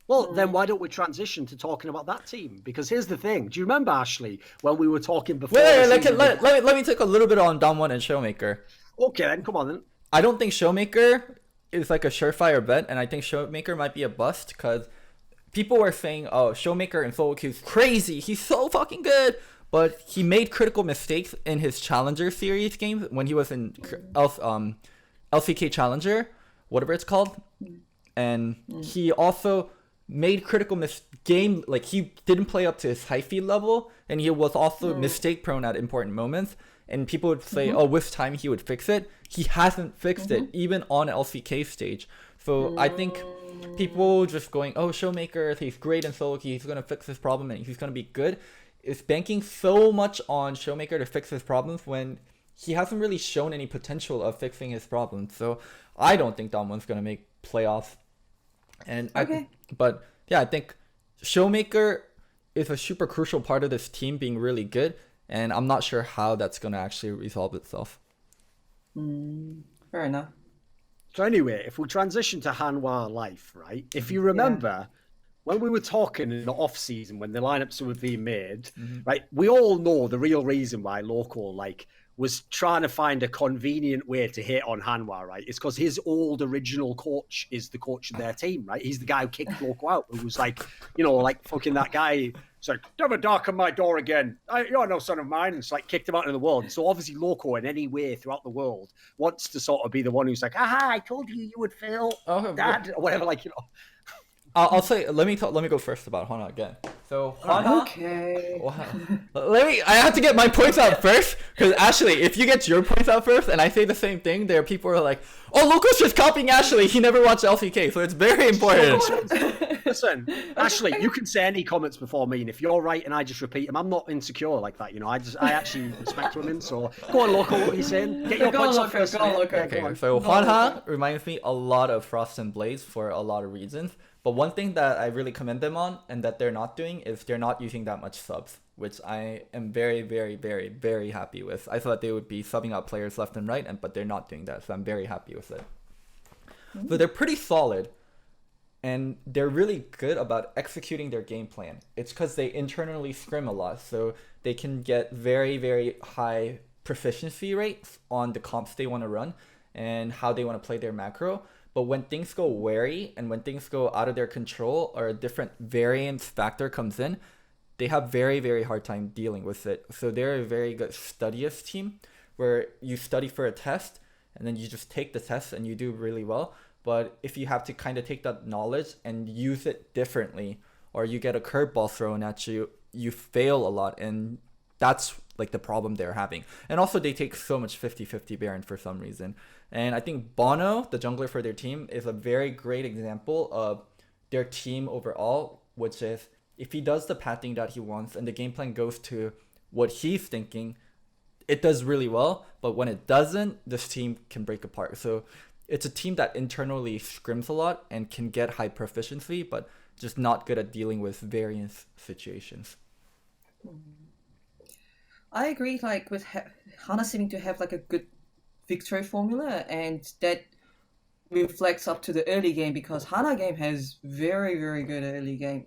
Well, then why don't we transition to talking about that team? Because here's the thing. Do you remember, Ashley, when we were talking before? Let me take a little bit on Dom1 and Showmaker. Okay, then. Come on, then. I don't think Showmaker is like a surefire bet, and I think Showmaker might be a bust, because people were saying, oh, Showmaker in solo queue is crazy. He's so fucking good. But he made critical mistakes in his Challenger series games when he was in LCK Challenger, whatever it's called. And he also made critical like he didn't play up to his high feed level, and he was also mistake prone at important moments. And people would say, oh, with time he would fix it. He hasn't fixed it, even on LCK stage. So I think people just going, oh, Showmaker, he's great in solo queue, he's going to fix this problem and he's going to be good, is banking so much on Showmaker to fix his problems when he hasn't really shown any potential of fixing his problems. So I don't think Dom1's going to make playoffs. And but yeah, I think Showmaker is a super crucial part of this team being really good. And I'm not sure how that's going to actually resolve itself. Fair enough. So anyway, if we transition to Hanwha Life, right? If you remember, when we were talking in the off-season, when the lineups were being made, right? We all know the real reason why Loco, like, was trying to find a convenient way to hit on Hanwha, right? It's because his old original coach is the coach of their team, right? He's the guy who kicked Loco out, who was like, like fucking that guy. It's like, never darken my door again. You're no son of mine. And it's like kicked him out into the world. So obviously Loco in any way throughout the world wants to sort of be the one who's like, aha, I told you would fail, Dad, or whatever, I'll say, let me go first about Hana again. So Hana, Okay. I have to get my points out first, because Ashley, if you get your points out first and I say the same thing, there are people who are like, oh, Loco's just copying Ashley, he never watched LCK, so it's very important. Listen, Ashley, you can say any comments before me, and if you're right and I just repeat them, I'm not insecure like that, I actually respect women, so go on, Loco, what are you saying? Get your points out first. Okay, so Hana reminds me a lot of Frost and Blaze for a lot of reasons. But one thing that I really commend them on and that they're not doing is they're not using that much subs, which I am very, very, very, very happy with. I thought they would be subbing out players left and right, but they're not doing that, so I'm very happy with it. So they're pretty solid, and they're really good about executing their game plan. It's because they internally scrim a lot, so they can get very, very high proficiency rates on the comps they want to run and how they want to play their macro. But when things go wary and when things go out of their control or a different variance factor comes in, they have very, very hard time dealing with it. So they're a very good studious team where you study for a test and then you just take the test and you do really well. But if you have to kind of take that knowledge and use it differently, or you get a curveball thrown at you, you fail a lot. And that's like the problem they're having. And also they take so much 50-50 Baron for some reason. And I think Bono, the jungler for their team, is a very great example of their team overall, which is if he does the pathing that he wants and the game plan goes to what he's thinking, it does really well. But when it doesn't, this team can break apart. So it's a team that internally scrims a lot and can get high proficiency, but just not good at dealing with various situations. I agree, like with Hana seeming to have like a good victory formula, and that reflects up to the early game because Hana game has very, very good early game.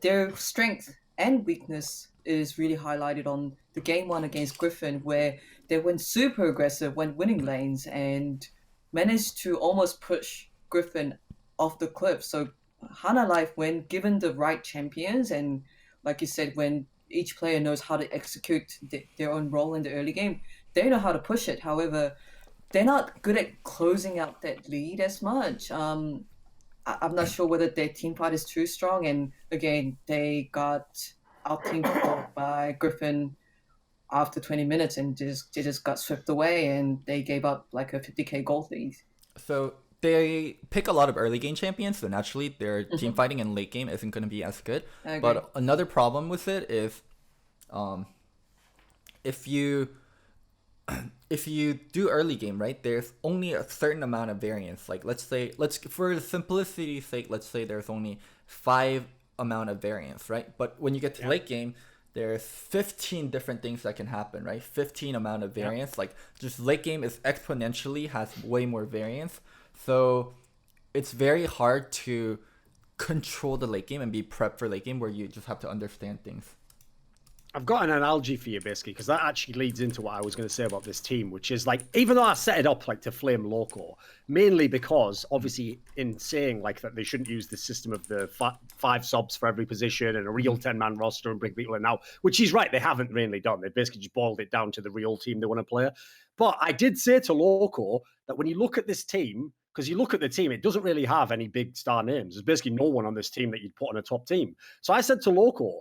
Their strength and weakness is really highlighted on the game one against Griffin, where they went super aggressive, went winning lanes, and managed to almost push Griffin off the cliff. So Hana Life, when given the right champions, and like you said, when each player knows how to execute their own role in the early game, they know how to push it. However, they're not good at closing out that lead as much. I'm not sure whether their team fight is too strong. And again, they got out-teamed by Griffin after 20 minutes and they just got swept away, and they gave up like a 50k gold lead. So they pick a lot of early game champions, so naturally their team fighting in late game isn't going to be as good. But another problem with it is if you do early game, right, there's only a certain amount of variance. Like let's for simplicity's sake, let's say there's only 5 amount of variance, right? But when you get to late game, there's 15 different things that can happen, right? 15 amount of variance. Like just late game is exponentially has way more variance. So it's very hard to control the late game and be prepped for late game where you just have to understand things. I've got an analogy for you, basically, because that actually leads into what I was going to say about this team, which is like, even though I set it up like to flame Loco, mainly because obviously in saying like that they shouldn't use the system of the 5 subs for every position and a real 10-man roster and bring people in now, which he's right, they haven't really done. They basically just boiled it down to the real team they want to play. But I did say to Loco that when you look at this team, because you look at the team, it doesn't really have any big star names. There's basically no one on this team that you'd put on a top team. So I said to Loco,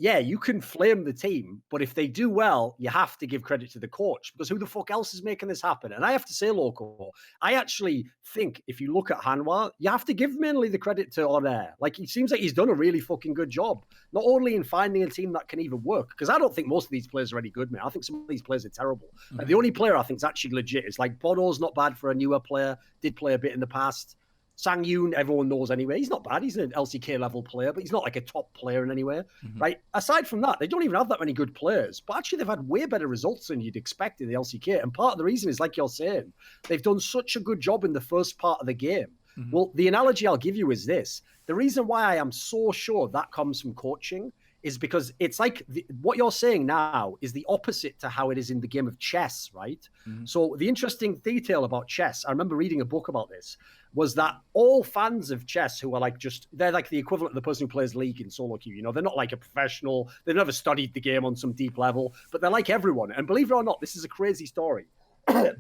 yeah, you can flame the team, but if they do well, you have to give credit to the coach, because who the fuck else is making this happen? And I have to say, Loco, I actually think if you look at Hanwha, you have to give mainly the credit to Onair. Like, it seems like he's done a really fucking good job, not only in finding a team that can even work, because I don't think most of these players are any good, man. I think some of these players are terrible. Like, the only player I think is actually legit is like Bono's not bad for a newer player, did play a bit in the past. Sang Yoon, everyone knows anyway. He's not bad. He's an LCK level player, but he's not like a top player in any way, right? Aside from that, they don't even have that many good players. But actually, they've had way better results than you'd expect in the LCK. And part of the reason is, like you're saying, they've done such a good job in the first part of the game. Well, the analogy I'll give you is this. The reason why I am so sure that comes from coaching is because it's like what you're saying now is the opposite to how it is in the game of chess, right? So the interesting detail about chess, I remember reading a book about this, was that all fans of chess who are like they're like the equivalent of the person who plays League in solo queue. You know, they're not like a professional. They've never studied the game on some deep level, but they're like everyone. And believe it or not, this is a crazy story.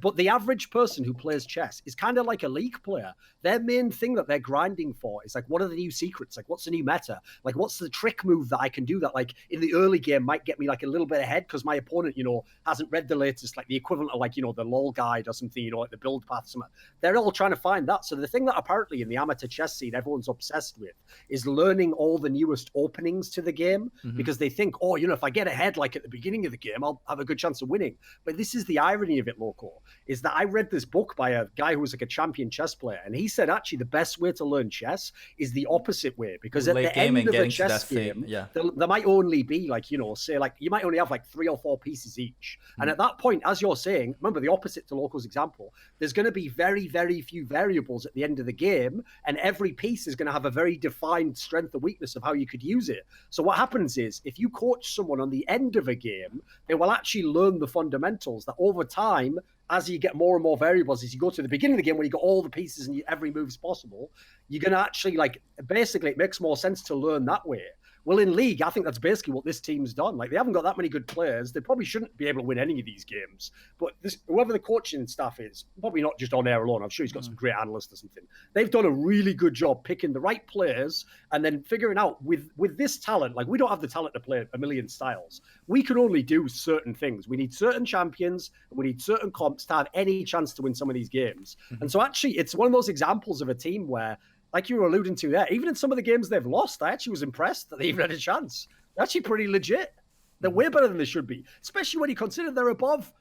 But the average person who plays chess is kind of like a League player. Their main thing that they're grinding for is like, what are the new secrets? Like, what's the new meta? Like, what's the trick move that I can do that, like, in the early game might get me like a little bit ahead because my opponent, you know, hasn't read the latest, like the equivalent of like, you know, the LOL guide or something, you know, like the build path. Something. They're all trying to find that. So the thing that apparently in the amateur chess scene everyone's obsessed with is learning all the newest openings to the game because they think, oh, you know, if I get ahead like at the beginning of the game, I'll have a good chance of winning. But this is the irony of it, Loco, is that I read this book by a guy who was like a champion chess player, and he said actually the best way to learn chess is the opposite way, because at the end of a chess game, there might only be like, you know, say like you might only have like 3 or 4 pieces each. And at that point, as you're saying, remember the opposite to Loco's example, there's going to be very, very few variables at the end of the game, and every piece is going to have a very defined strength and weakness of how you could use it. So what happens is if you coach someone on the end of a game, they will actually learn the fundamentals that over time, as you get more and more variables, as you go to the beginning of the game where you got all the pieces and every move's possible, you're going to actually, like, basically it makes more sense to learn that way. Well, in League, I think that's basically what this team's done. Like, they haven't got that many good players. They probably shouldn't be able to win any of these games. But whoever the coaching staff is, probably not just on air alone, I'm sure he's got some great analysts or something. They've done a really good job picking the right players and then figuring out with this talent, like, we don't have the talent to play a million styles. We can only do certain things. We need certain champions, and we need certain comps to have any chance to win some of these games. And so actually, it's one of those examples of a team where, like you were alluding to there, even in some of the games they've lost, I actually was impressed that they even had a chance. They're actually pretty legit. They're way better than they should be, especially when you consider they're above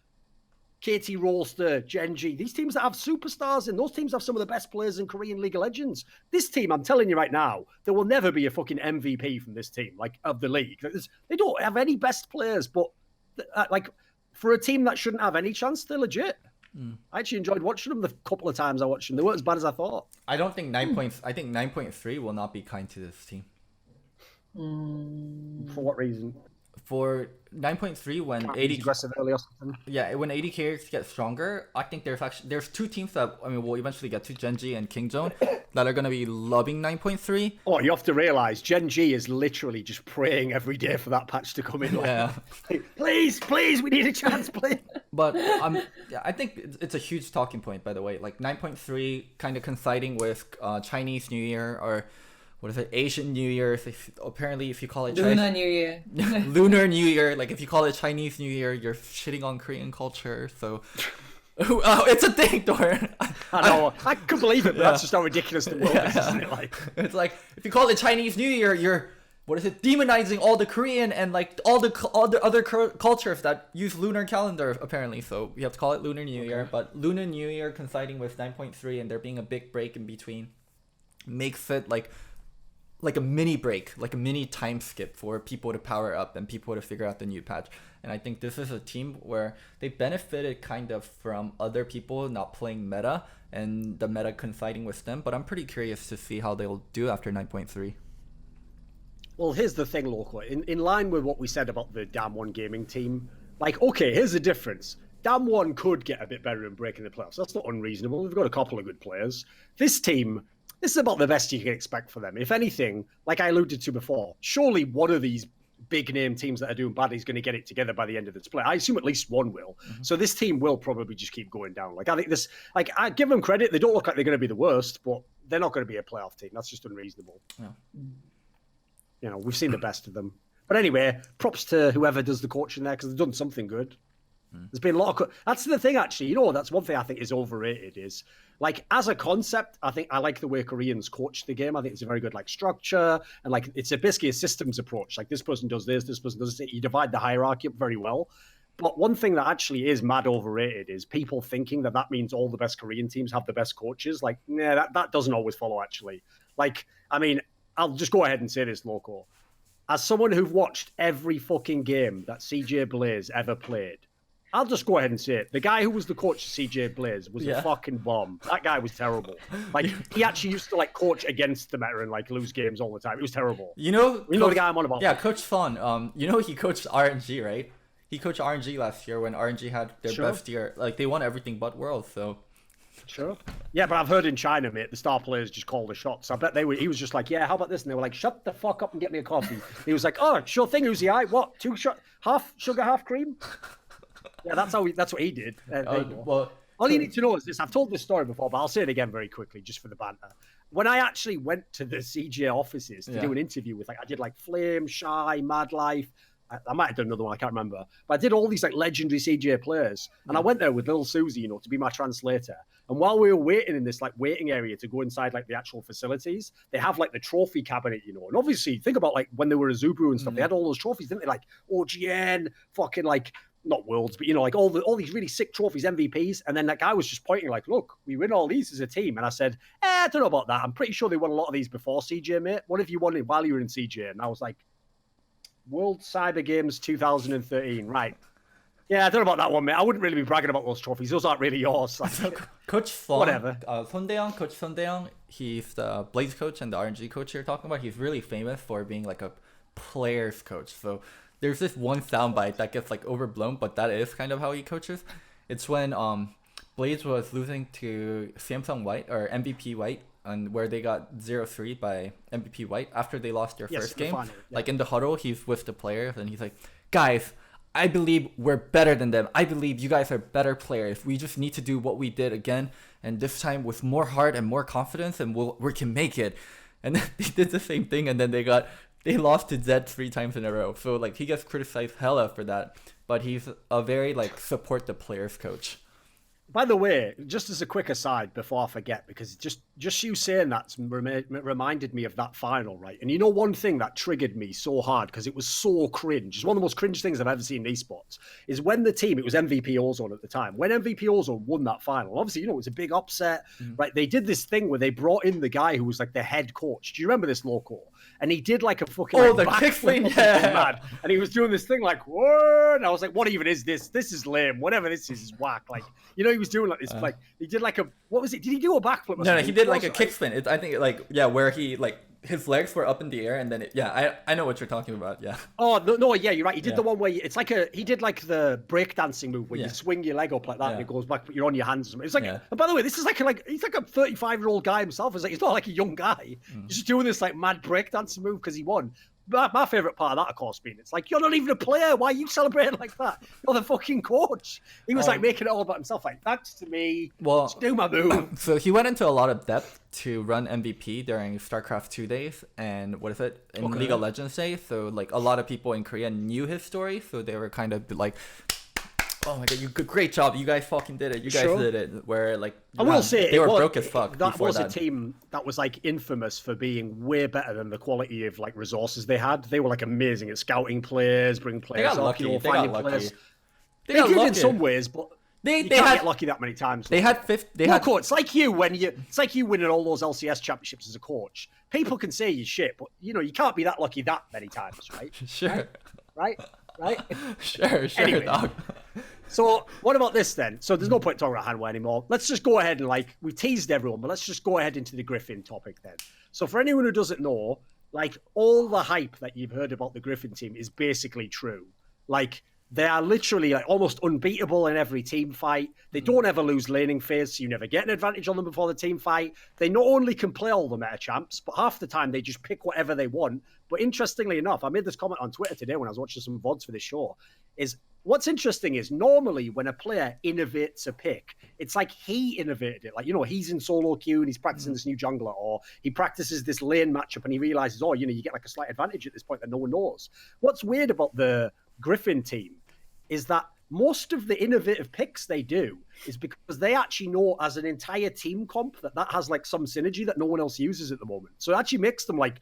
KT Rolster, Genji. These teams that have superstars, and those teams have some of the best players in Korean League of Legends. This team, I'm telling you right now, there will never be a fucking MVP from this team, like, of the league. They don't have any best players, but like, for a team that shouldn't have any chance, they're legit. I actually enjoyed watching them the couple of times I watched them. They weren't as bad as I thought. I don't think 9 points. I think 9.3 will not be kind to this team. For what reason? For 9.3, when 80 aggressive early or something. Yeah, when 80 carries get stronger, I think there's 2 teams that we'll eventually get to, Genji and Kingzone, that are gonna be loving 9.3. Oh, you have to realize Genji is literally just praying every day for that patch to come in. Like, Yeah. please, we need a chance, please. But I think it's a huge talking point, by the way. Like 9.3 kind of coinciding with Chinese New Year, or what is it, Asian New Year. Apparently, if you call it Lunar New Year. Lunar New Year, like if you call it Chinese New Year, you're shitting on Korean culture. So oh, it's a thing, Thorin. I know. I couldn't believe it, but that's just how ridiculous the world is, isn't it? Like, it's like if you call it Chinese New Year, you're demonizing all the Korean and like all the other cultures that use lunar calendar, apparently. So we have to call it Lunar New Year. But Lunar New Year coinciding with 9.3 and there being a big break in between makes it like a mini break, like a mini time skip for people to power up and people to figure out the new patch. And I think this is a team where they benefited kind of from other people not playing meta and the meta coinciding with them. But I'm pretty curious to see how they'll do after 9.3. well, here's the thing, Loco. In line with what we said about the Damwon gaming team, like, okay, here's the difference. Damwon could get a bit better in breaking the playoffs. That's not unreasonable. They've got a couple of good players. This team, this is about the best you can expect for them. If anything, like I alluded to before, surely one of these big name teams that are doing badly is going to get it together by the end of the split. I assume at least one will. So this team will probably just keep going down. Like, I think this, like, I give them credit. They don't look like they're going to be the worst, but they're not going to be a playoff team. That's just unreasonable. Yeah. You know, we've seen the best of them. But anyway, props to whoever does the coaching there, because they've done something good. There's been a lot of... That's the thing, actually. You know, that's one thing I think is overrated is, like, as a concept, I think I like the way Koreans coach the game. I think it's a very good, like, structure. And, like, it's basically a systems approach. Like, this person does this person does this. You divide the hierarchy up very well. But one thing that actually is mad overrated is people thinking that that means all the best Korean teams have the best coaches. Like, nah, that doesn't always follow, actually. Like, I mean, I'll just go ahead and say this, Loco. As someone who've watched every fucking game that CJ Blaze ever played, I'll just go ahead and say it. The guy who was the coach of CJ Blaze was a fucking bomb. That guy was terrible. Like, he actually used to like coach against the meta and like lose games all the time. It was terrible. You know the guy I'm on about. Yeah, Coach Fawn. You know he coached RNG, right? He coached RNG last year when RNG had their best year. Like, they won everything but World, so. Sure. Yeah, but I've heard in China, mate, the star players just called the shots. I bet he was just like, yeah, how about this? And they were like, shut the fuck up and get me a coffee. He was like, oh, sure thing, Uzi. What? 2 shot, half sugar, half cream? Yeah, that's what he did. Well, all you need to know is this. I've told this story before, but I'll say it again very quickly, just for the banter. When I actually went to the CJ offices to do an interview with, like, I did like Flame, Shy, Mad Life. I might have done another one, I can't remember. But I did all these like legendary CJ players. And I went there with little Susie, you know, to be my translator. And while we were waiting in this like waiting area to go inside like the actual facilities, they have like the trophy cabinet, you know. And obviously, think about like when they were a Zubu and stuff, they had all those trophies, didn't they? Like OGN, fucking like, not worlds, but you know, like all these really sick trophies, MVPs. And then that guy was just pointing like, look, we win all these as a team. And I said, I don't know about that. I'm pretty sure they won a lot of these before CJ, mate. What if you won it while you were in CJ? And I was like, World Cyber Games 2013, right? Yeah, I don't know about that one, mate. I wouldn't really be bragging about those trophies. Those aren't really yours. Like, Coach Fong, whatever. Coach Sondeong, he's the Blaze coach and the RNG coach you're talking about. He's really famous for being like a player's coach. So there's this one soundbite that gets like overblown, but that is kind of how he coaches. It's when Blaze was losing to Samsung White or MVP White, and where they got 0-3 by MVP White after they lost their first game. Final, Like in the huddle, he's with the players and he's like, guys, I believe we're better than them. I believe you guys are better players. We just need to do what we did again, and this time with more heart and more confidence, and we can make it. And then they did the same thing, and then they lost to Zed 3 times in a row. So like he gets criticized hella for that, but he's a very like support the players coach. By the way, just as a quick aside before I forget, because just you saying that's reminded me of that final, right? And you know one thing that triggered me so hard because it was so cringe. It's one of the most cringe things I've ever seen in esports. Is when the team, it was MVP Ozone at the time, when MVP Ozone won that final. Obviously, you know, it was a big upset, right? They did this thing where they brought in the guy who was like the head coach. Do you remember this, Loco? And he did like a fucking the kickflip, mad. And he was doing this thing like, whoa! And I was like, what even is this? This is lame. Whatever this is whack. Like, you know, he was doing like this, like he did like a, what was it? Did he do a backflip? No, he did like a kickspin. I think like, yeah, where he like his legs were up in the air and then I know what you're talking about. Yeah. Oh no, yeah, you're right. He did the one where it's like he did like the breakdancing move where you swing your leg up like that and it goes back, but you're on your hands. It's like, and by the way, this is like he's like a 35-year-old guy himself. It's like he's not like a young guy. He's just doing this like mad breakdancing move because he won. My favorite part of that, of course, being it's like, you're not even a player. Why are you celebrating like that? You're the fucking coach. He was like making it all about himself. Like, that's to me. Well, do my move. So he went into a lot of depth to run MVP during StarCraft 2 days and what is it in League of Legends days. So like a lot of people in Korea knew his story, so they were kind of like, oh my god, great job, you guys fucking did it, you guys did it. Where like I will say they were broke as fuck. That was a team that was like infamous for being way better than the quality of like resources they had. They were like amazing at scouting players, bringing players up, lucky. They got lucky. Players. They did in some ways, but they can't get lucky that many times. They had fifth. It's like you winning all those LCS championships as a coach. People can say you shit, but you know you can't be that lucky that many times, right? Sure. Right. Sure, anyway, dog. So what about this then? So there's no point talking about Hanwha anymore. Let's just go ahead and like, we've teased everyone, but let's just go ahead into the Griffin topic then. So for anyone who doesn't know, like all the hype that you've heard about the Griffin team is basically true. Like they are literally like almost unbeatable in every team fight. They don't ever lose laning phase, so you never get an advantage on them before the team fight. They not only can play all the meta champs, but half the time they just pick whatever they want. But interestingly enough, I made this comment on Twitter today when I was watching some VODs for this show, is what's interesting is normally when a player innovates a pick, it's like he innovated it. Like, you know, he's in solo queue and he's practicing this new jungler, or he practices this lane matchup and he realizes, oh, you know, you get like a slight advantage at this point that no one knows. What's weird about the Griffin team is that most of the innovative picks they do is because they actually know as an entire team comp that has like some synergy that no one else uses at the moment. So it actually makes them like,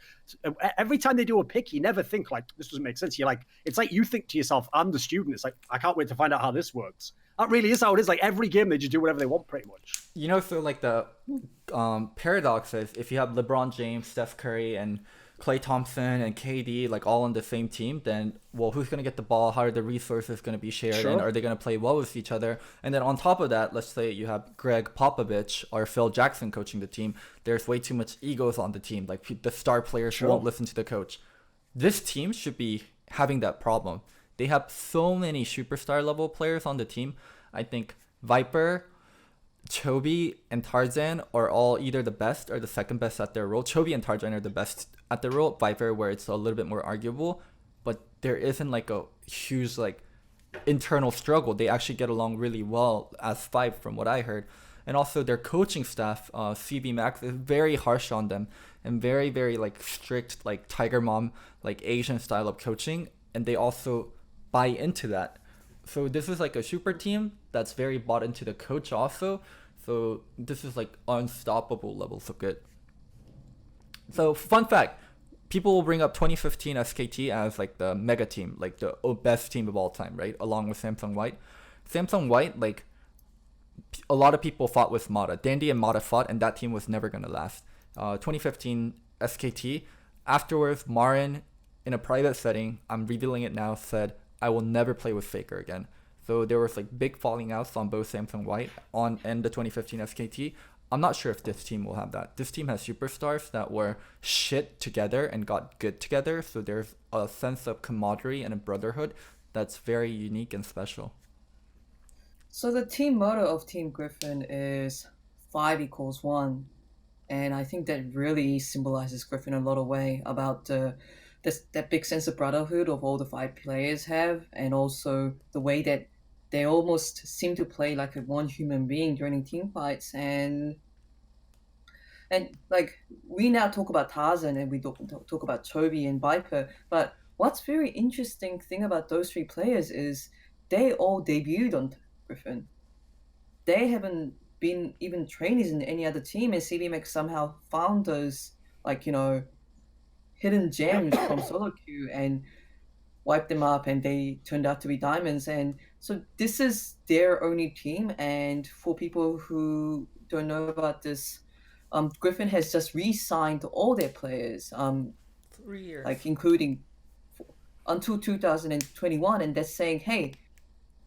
every time they do a pick, you never think like, this doesn't make sense. You're like, it's like you think to yourself, I'm the student. It's like, I can't wait to find out how this works. That really is how it is. Like every game, they just do whatever they want pretty much. You know, so like the paradox is if you have LeBron James, Steph Curry, and Klay Thompson and KD like all on the same team, then well, who's gonna get the ball? How are the resources gonna be shared? Sure. And are they gonna play well with each other? And then on top of that, let's say you have Greg Popovich or Phil Jackson coaching the team. There's way too much egos on the team. Like the star players won't listen to the coach. This team should be having that problem. They have so many superstar level players on the team. I think Viper, Chobi, and Tarzan are all either the best or the second best at their role. Chobi and Tarzan are the best at their role. Viper, where it's a little bit more arguable, but there isn't like a huge like internal struggle. They actually get along really well as five, from what I heard. And also their coaching staff, CB Max, is very harsh on them and very, very like strict, like Tiger Mom, like Asian style of coaching. And they also buy into that. So this is like a super team that's very bought into the coach also. So this is like unstoppable levels of good. So fun fact, people will bring up 2015 SKT as like the mega team, like the best team of all time, right? Along with Samsung White. Samsung White, like a lot of people fought with Mata. Dandy and Mata fought, and that team was never going to last. 2015 SKT, afterwards, Marin, in a private setting, I'm revealing it now, said, I will never play with Faker again. So there was like big falling outs on both Samsung White and the 2015 SKT. I'm not sure if this team will have that. This team has superstars that were shit together and got good together. So there's a sense of camaraderie and a brotherhood that's very unique and special. So the team motto of Team Griffin is 5 equals 1. And I think that really symbolizes Griffin in a lot of way about that big sense of brotherhood of all the 5 players have, and also the way that they almost seem to play like a one human being during team fights. And like we now talk about Tarzan and we talk about Toby and Viper, but what's very interesting thing about those 3 players is they all debuted on Griffin. They haven't been even trainees in any other team, and CBMX somehow found those, like, you know, hidden gems from solo queue and wiped them up, and they turned out to be diamonds. And so this is their only team. And for people who don't know about this, Griffin has just re-signed all their players, 3 years, like including until 2021, and that's saying, hey,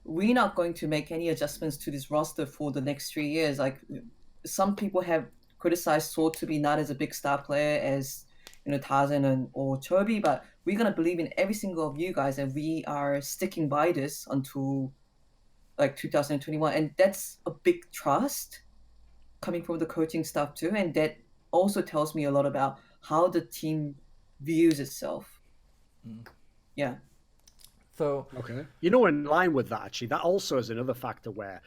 we're not going to make any adjustments to this roster for the next 3 years. Like, some people have criticized Sword to be not as a big star player as, you know, Tarzan or Chobi, but we're gonna believe in every single of you guys, and we are sticking by this until like 2021. And that's a big trust coming from the coaching staff too, and that also tells me a lot about how the team views itself. Yeah. So okay, you know, in line with that, actually, that also is another factor where,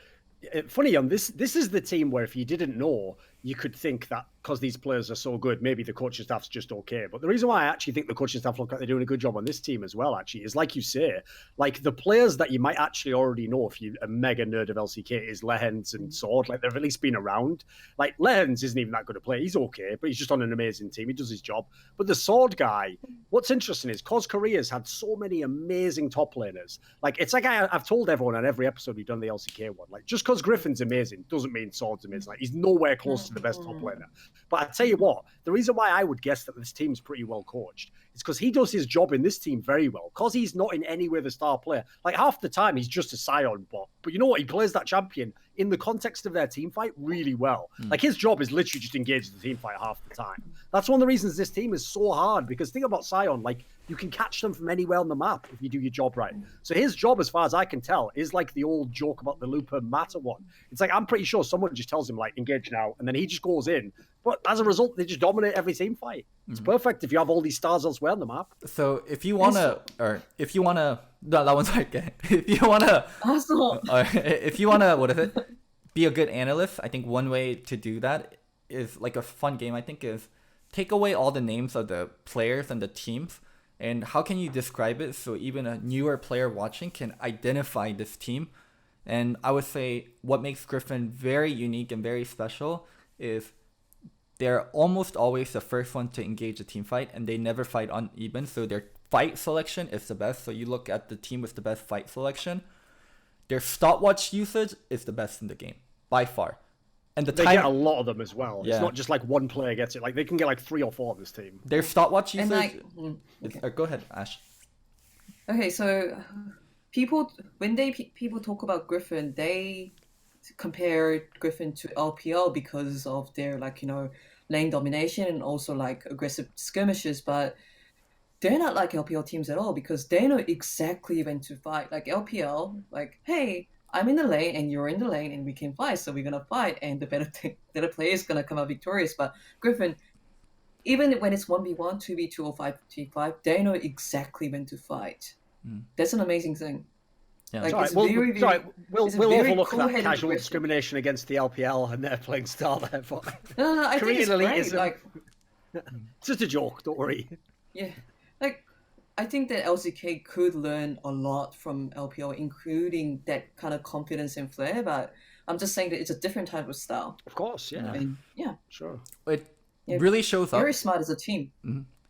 funny, on this is the team where if you didn't know, you could think that because these players are so good, maybe the coaching staff's just okay. But the reason why I actually think the coaching staff look like they're doing a good job on this team as well, actually, is like you say, like the players that you might actually already know if you're a mega nerd of LCK is Lehens and Sword. Like, they've at least been around. Like, Lehens isn't even that good a player. He's okay, but he's just on an amazing team. He does his job. But the Sword guy, what's interesting is Cos Korea's had so many amazing top laners. Like, it's like I've told everyone on every episode we've done the LCK one, like, just because Griffin's amazing doesn't mean Sword's amazing. Like, he's nowhere close to the best top laner. But I tell you what, the reason why I would guess that this team's pretty well coached is because he does his job in this team very well. Because he's not in any way the star player. Like, half the time he's just a Sion bot. But you know what? He plays that champion in the context of their team fight really well. Like, his job is literally just engage the team fight half the time. That's one of the reasons this team is so hard, because think about Sion, like, you can catch them from anywhere on the map if you do your job right. So his job, as far as I can tell, is like the old joke about the Looper Matter one. It's like, I'm pretty sure someone just tells him, like, engage now, and then he just goes in. But as a result, they just dominate every team fight. It's perfect if you have all these stars elsewhere on the map. So if you wanna, no, that one's okay. If you wanna, if you wanna, what is it? Be a good analyst. I think one way to do that is like a fun game. I think is take away all the names of the players and the teams, and how can you describe it so even a newer player watching can identify this team. And I would say what makes Griffin very unique and very special is they're almost always the first one to engage a team fight, and they never fight uneven. So their fight selection is the best. So you look at the team with the best fight selection. Their stopwatch usage is the best in the game, by far. And the They time get a lot of them as well. Yeah. It's not just like one player gets it. Like they can get like 3 or 4 of this team. their stopwatch And usage. okay. Go ahead, Ash. Okay, so people when people talk about Griffin, they compare Griffin to LPL because of their lane domination and also like aggressive skirmishes, but they're not like LPL teams at all because they know exactly when to fight. Like LPL, like, hey, I'm in the lane and you're in the lane and we can fight, so we're gonna fight and the better player is gonna come out victorious. But Griffin, even when it's 1v1, 2v2 or 5v5, they know exactly when to fight. That's an amazing thing. Yeah. Like, Sorry, it's very, very, we'll it's a very overlook that cool-headed casual Griffin. discrimination against the LPL and they're playing Star there. No, I think it's Korean great. elitism. Like, It's just a joke, don't worry. yeah, like I think that LCK could learn a lot from LPL, including that kind of confidence and flair. But I'm just saying that it's a different type of style. Of course, yeah. And yeah, Sure. It Yeah, really shows up. very smart as a team.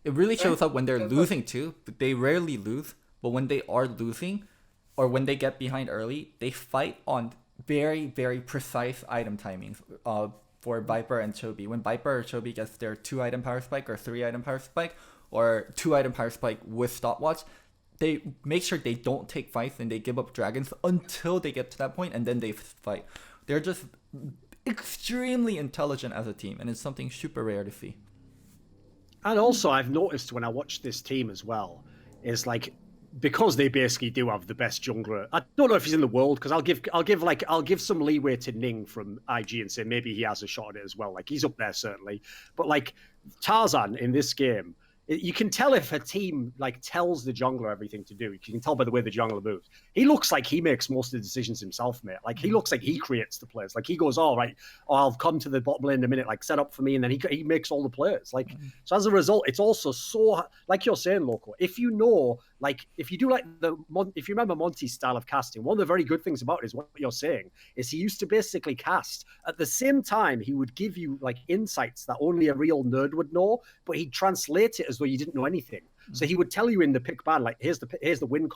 It really shows up when they're Go for it. losing too. But they rarely lose, but when they are losing, or when they get behind early, they fight on very, very precise item timings. For Viper and Chobi, when Viper or Chobi gets their 2-item power spike or 3-item power spike or 2-item power spike with stopwatch, they make sure they don't take fights and they give up dragons until they get to that point, and then they fight. They're just extremely intelligent as a team, and it's something super rare to see. And also, I've noticed when I watch this team as well, is like because they basically do have the best jungler. I don't know if he's in the world because I'll give some leeway to Ning from IG and say maybe he has a shot at it as well. Like he's up there certainly, but like Tarzan in this game, you can tell if a team like tells the jungler everything to do. You can tell by the way the jungler moves. He looks like he makes most of the decisions himself, mate. Like he looks like he creates the plays. Like he goes, "All right, I'll come to the bottom lane in a minute. Like set up for me," and then he makes all the plays. Like so as a result, it's also so like you're saying, Loco. If you know, like if you do like if you remember Monty's style of casting, one of the very good things about it is what you're saying is he used to basically cast at the same time he would give you like insights that only a real nerd would know, but he'd translate it as though you didn't know anything. So he would tell you in the pick ban, like here's the win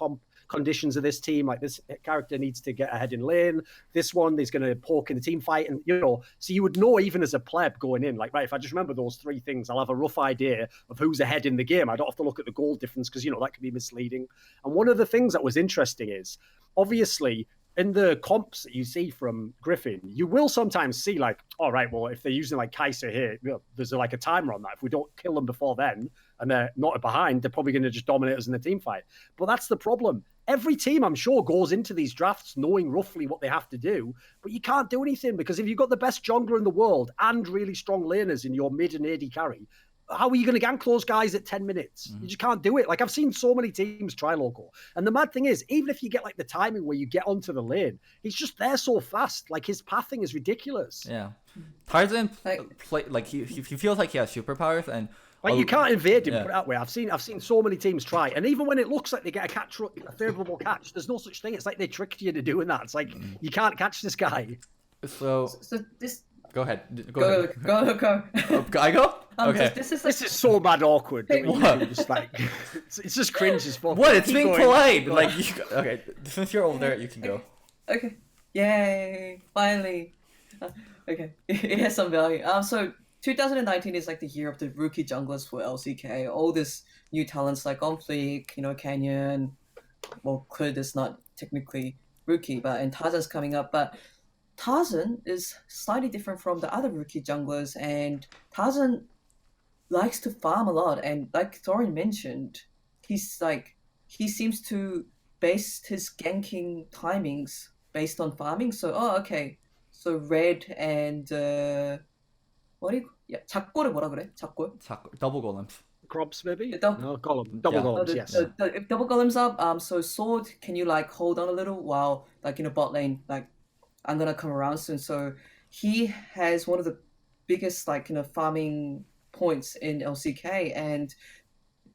conditions of this team. Like this character needs to get ahead in lane. This one is going to poke in the team fight, and so you would know even as a pleb going in, like right, if I just remember those 3 things, I'll have a rough idea of who's ahead in the game. I don't have to look at the goal difference because that can be misleading. And one of the things that was interesting is obviously in the comps that you see from Griffin, you will sometimes see like, all right, well, if they're using like Kaiser here, there's like a timer on that. If we don't kill them before then and they're not behind, they're probably going to just dominate us in the team fight. But that's the problem. Every team, I'm sure, goes into these drafts knowing roughly what they have to do, but you can't do anything because if you've got the best jungler in the world and really strong laners in your mid and AD carry, how are you going to gank those guys at 10 minutes? You just can't do it. Like I've seen so many teams try Loco. And the mad thing is, even if you get like the timing where you get onto the lane, he's just there so fast. Like his pathing is ridiculous. Yeah. Tarzan he feels like he has superpowers, and like you can't invade him, put it that way. I've seen so many teams try, and even when it looks like they get a favorable catch, there's no such thing. It's like they tricked you into doing that. It's like you can't catch this guy. So this. Go ahead. Go. I go. Okay. This is so mad awkward. What? Just like it's just cringe as fuck. What? It's Keep being going. polite. Like okay. Since you're over there, you can go. Okay. Yay! Finally. Okay. It has some value. So 2019 is like the year of the rookie junglers for LCK. All these new talents like On Fleek, Canyon. Well, Crid is not technically rookie, and Tarzan's coming up. But Tarzan is slightly different from the other rookie junglers, and Tarzan likes to farm a lot. And like Thorin mentioned, he seems to base his ganking timings based on farming. So so red and 작골을 뭐라 그래? 작골? Double golems. Grobs maybe? Double golems, yes. If double golems up, so sword, can you like hold on a little while bot lane, like I'm gonna come around soon. So he has one of the biggest farming points in LCK, and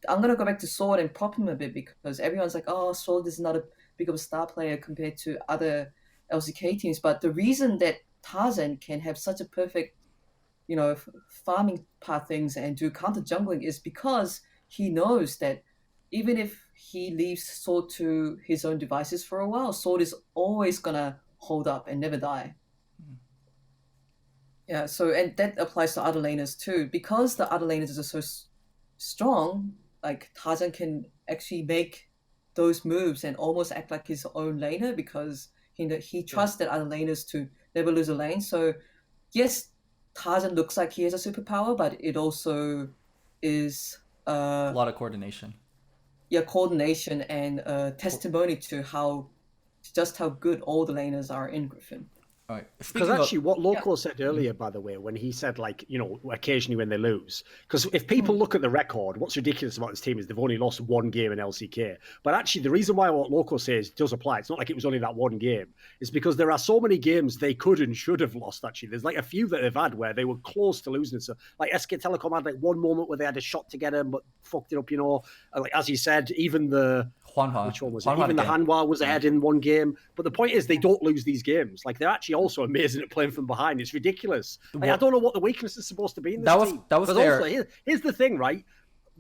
I'm gonna go back to Sword and prop him a bit because everyone's like, oh, Sword is not a big of a star player compared to other LCK teams. But the reason that Tarzan can have such a perfect, farming path things and do counter jungling is because he knows that even if he leaves Sword to his own devices for a while, Sword is always gonna hold up and never die. Yeah, so and that applies to other laners too. Because the other laners are so strong, like Tarzan can actually make those moves and almost act like his own laner because he trusts that other laners to never lose a lane. So yes, Tarzan looks like he has a superpower, but it also is A lot of coordination. coordination and testimony to how good all the laners are in Griffin. All right. Because actually, what Loco said earlier, by the way, when he said, like, you know, occasionally when they lose, because if people look at the record, what's ridiculous about this team is they've only lost one game in LCK. But actually, the reason why what Loco says does apply, it's not like it was only that one game, is because there are so many games they could and should have lost, actually. There's like a few that they've had where they were close to losing. So, like, SK Telecom had like one moment where they had a shot to get him, but fucked it up, you know. Like, as you said, even the... Juanha. Which one was it? Even the Hanwha was ahead in one game. But the point is, they don't lose these games. Like, they're actually also amazing at playing from behind. It's ridiculous. Like, I don't know what the weakness is supposed to be in this team. That was their... Also, here's the thing, right?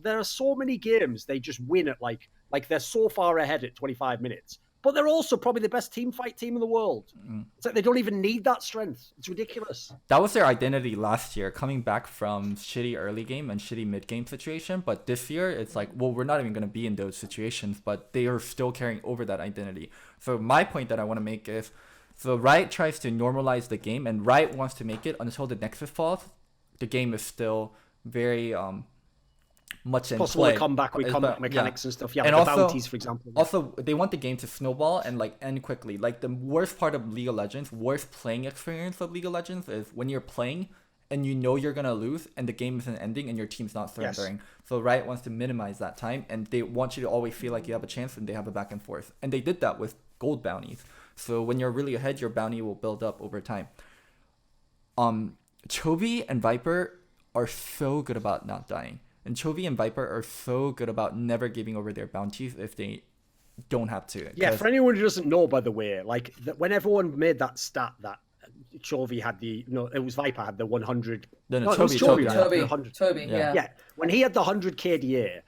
There are so many games they just win at, like they're so far ahead at 25 minutes. But they're also probably the best team fight team in the world. It's like they don't even need that strength. It's ridiculous. That was their identity last year, coming back from shitty early game and shitty mid game situation. But this year, it's like, well, we're not even going to be in those situations, but they are still carrying over that identity. So my point that I want to make is, so Riot tries to normalize the game, and Riot wants to make it until the Nexus falls. The game is still very much in possible play. To come back with comeback mechanics and stuff. Yeah, and like the bounties, for example. Also, they want the game to snowball and like end quickly. Like the worst part of League of Legends, worst playing experience of League of Legends is when you're playing and you know you're gonna lose and the game isn't ending and your team's not surrendering. Yes. So Riot wants to minimize that time, and they want you to always feel like you have a chance, and they have a back and forth. And they did that with gold bounties. So when you're really ahead, your bounty will build up over time. Chovy and Viper are so good about not dying. And Chovy and Viper are so good about never giving over their bounties if they don't have to. Yeah, for anyone who doesn't know, by the way, like when everyone made that stat that Chovy had it was Viper had the 100. No, Chovy. Yeah. When he had the 100 KDA,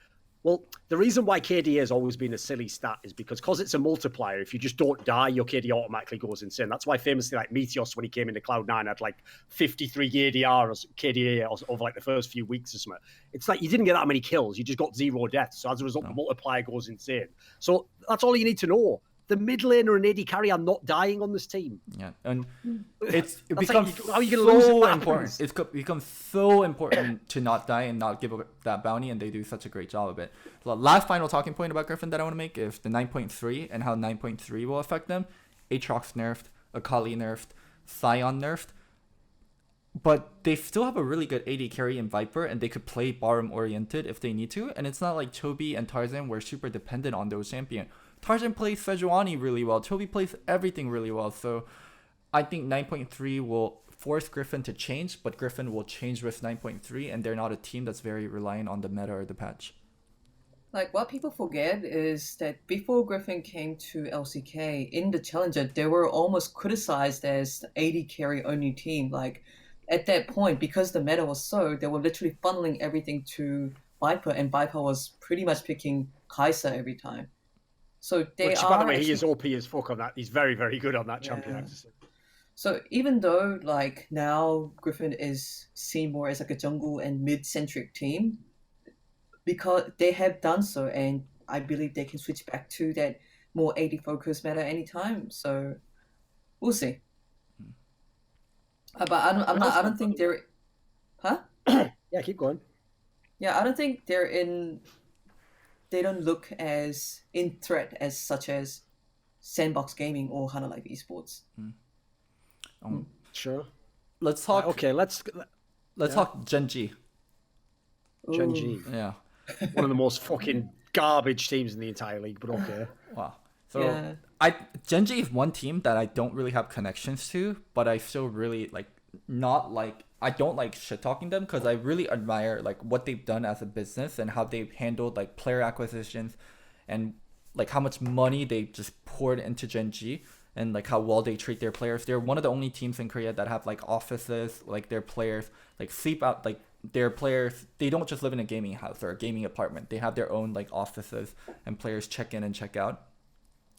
well, the reason why KDA has always been a silly stat is because it's a multiplier. If you just don't die, your KDA automatically goes insane. That's why famously, like Meteos, when he came into Cloud9, had like 53 KDA over like the first few weeks or something. It's like you didn't get that many kills. You just got 0 deaths. So as a result, the multiplier goes insane. So that's all you need to know. The mid laner and AD carry are not dying on this team. Yeah, and it becomes how are you gonna lose so important. It becomes so important to not die and not give up that bounty, and they do such a great job of it. The last final talking point about Griffin that I want to make is the 9.3 and how 9.3 will affect them. Aatrox nerfed, Akali nerfed, Sion nerfed, but they still have a really good AD carry in Viper, and they could play bottom oriented if they need to. And it's not like Chovy and Tarzan were super dependent on those champions. Tarzan plays Sejuani really well. Chovy plays everything really well. So I think 9.3 will force Griffin to change, but Griffin will change with 9.3, and they're not a team that's very reliant on the meta or the patch. Like, what people forget is that before Griffin came to LCK, in the Challenger, they were almost criticized as AD carry only team. Like, at that point, because the meta was so, they were literally funneling everything to Viper, and Viper was pretty much picking Kai'Sa every time. So by the way, he is OP as fuck on that. He's very, very good on that champion. I have to say. So even though like now Griffin is seen more as like a jungle and mid-centric team, because they have done so, and I believe they can switch back to that more AD focused meta anytime. So we'll see. But I don't think they're, huh? Yeah, keep going. Yeah, I don't think they're in. They don't look as in threat as such as Sandbox Gaming or Hana Life Esports. Sure. Let's talk. Okay, let's talk Gen.G. Gen.G. Yeah. One of the most fucking garbage teams in the entire league, but okay. Wow. So Gen.G is one team that I don't really have connections to, but I still really I don't like shit talking them because I really admire like what they've done as a business and how they've handled like player acquisitions and like how much money they just poured into Gen.G and like how well they treat their players. They're one of the only teams in Korea that have like offices, like their players like sleep out, like their players, they don't just live in a gaming house or a gaming apartment. They have their own like offices, and players check in and check out.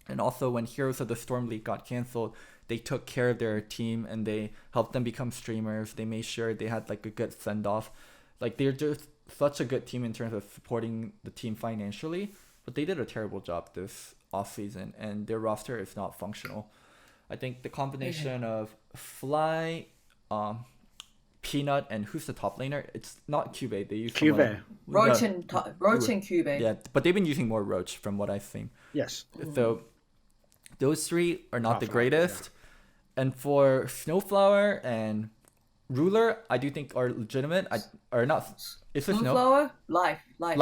And also when Heroes of the Storm League got canceled, they took care of their team and they helped them become streamers. They made sure they had like a good send off. Like they're just such a good team in terms of supporting the team financially, but they did a terrible job this off season and their roster is not functional. I think the combination of Fly, Peanut, and who's the top laner? It's not Cube. They use Cube. Roach and Cube. Yeah, but they've been using more Roach from what I've seen. Yes. So those three are not the Half-Life, greatest. And for Snowflower and Ruler, I do think are legitimate. Or not. Is it Snow? Sunflower? Life. My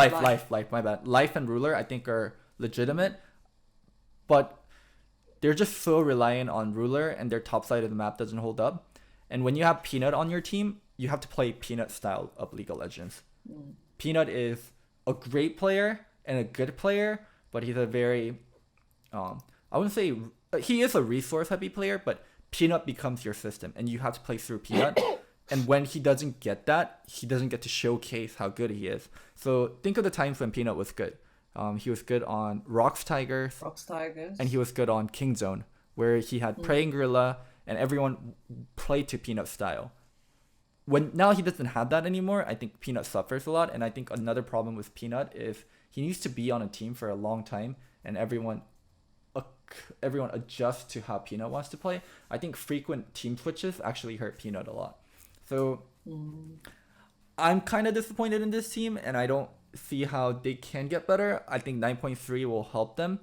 bad. Life and Ruler, I think are legitimate. But they're just so reliant on Ruler and their top side of the map doesn't hold up. And when you have Peanut on your team, you have to play Peanut style of League of Legends. Peanut is a great player and a good player, but he's a very, I wouldn't say, he is a resource heavy player, but Peanut becomes your system and you have to play through Peanut. And when he doesn't get that, he doesn't get to showcase how good he is. So think of the times when Peanut was good. He was good on Rocks Tigers. And he was good on Kingzone, where he had Praying Gorilla and everyone played to Peanut style. When now he doesn't have that anymore, I think Peanut suffers a lot. And I think another problem with Peanut is he needs to be on a team for a long time and everyone adjusts to how Peanut wants to play. I think frequent team switches actually hurt Peanut a lot. So I'm kind of disappointed in this team and I don't see how they can get better. I think 9.3 will help them.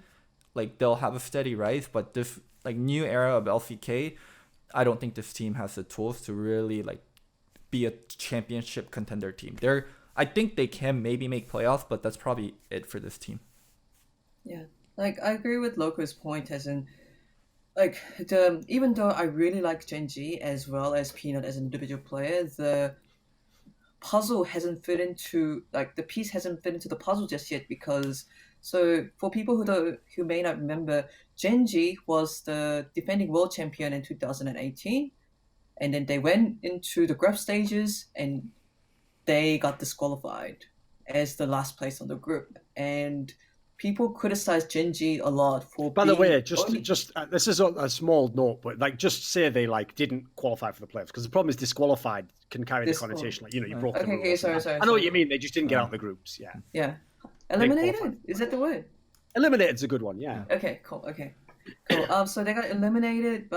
Like they'll have a steady rise, but this like new era of LCK, I don't think this team has the tools to really like be a championship contender team. I think they can maybe make playoffs, but that's probably it for this team. Yeah, like I agree with Loco's point, as in, like even though I really like Genji as well as Peanut as an individual player, the puzzle hasn't fit into the piece hasn't fit into the puzzle just yet. Because so for people who may not remember, Genji was the defending world champion in 2018, and then they went into the group stages and they got disqualified as the last place on the group. And people criticized Genji a lot for. By the way, just this is a small note, but like just say they like didn't qualify for the playoffs, because the problem is disqualified can carry the connotation like, you know, you broke the rules. Okay, sorry. I know what you mean. They just didn't get out of the groups. Yeah. Yeah. Eliminated? Is that the word? Eliminated's a good one. Yeah. Okay. Cool. So they got eliminated,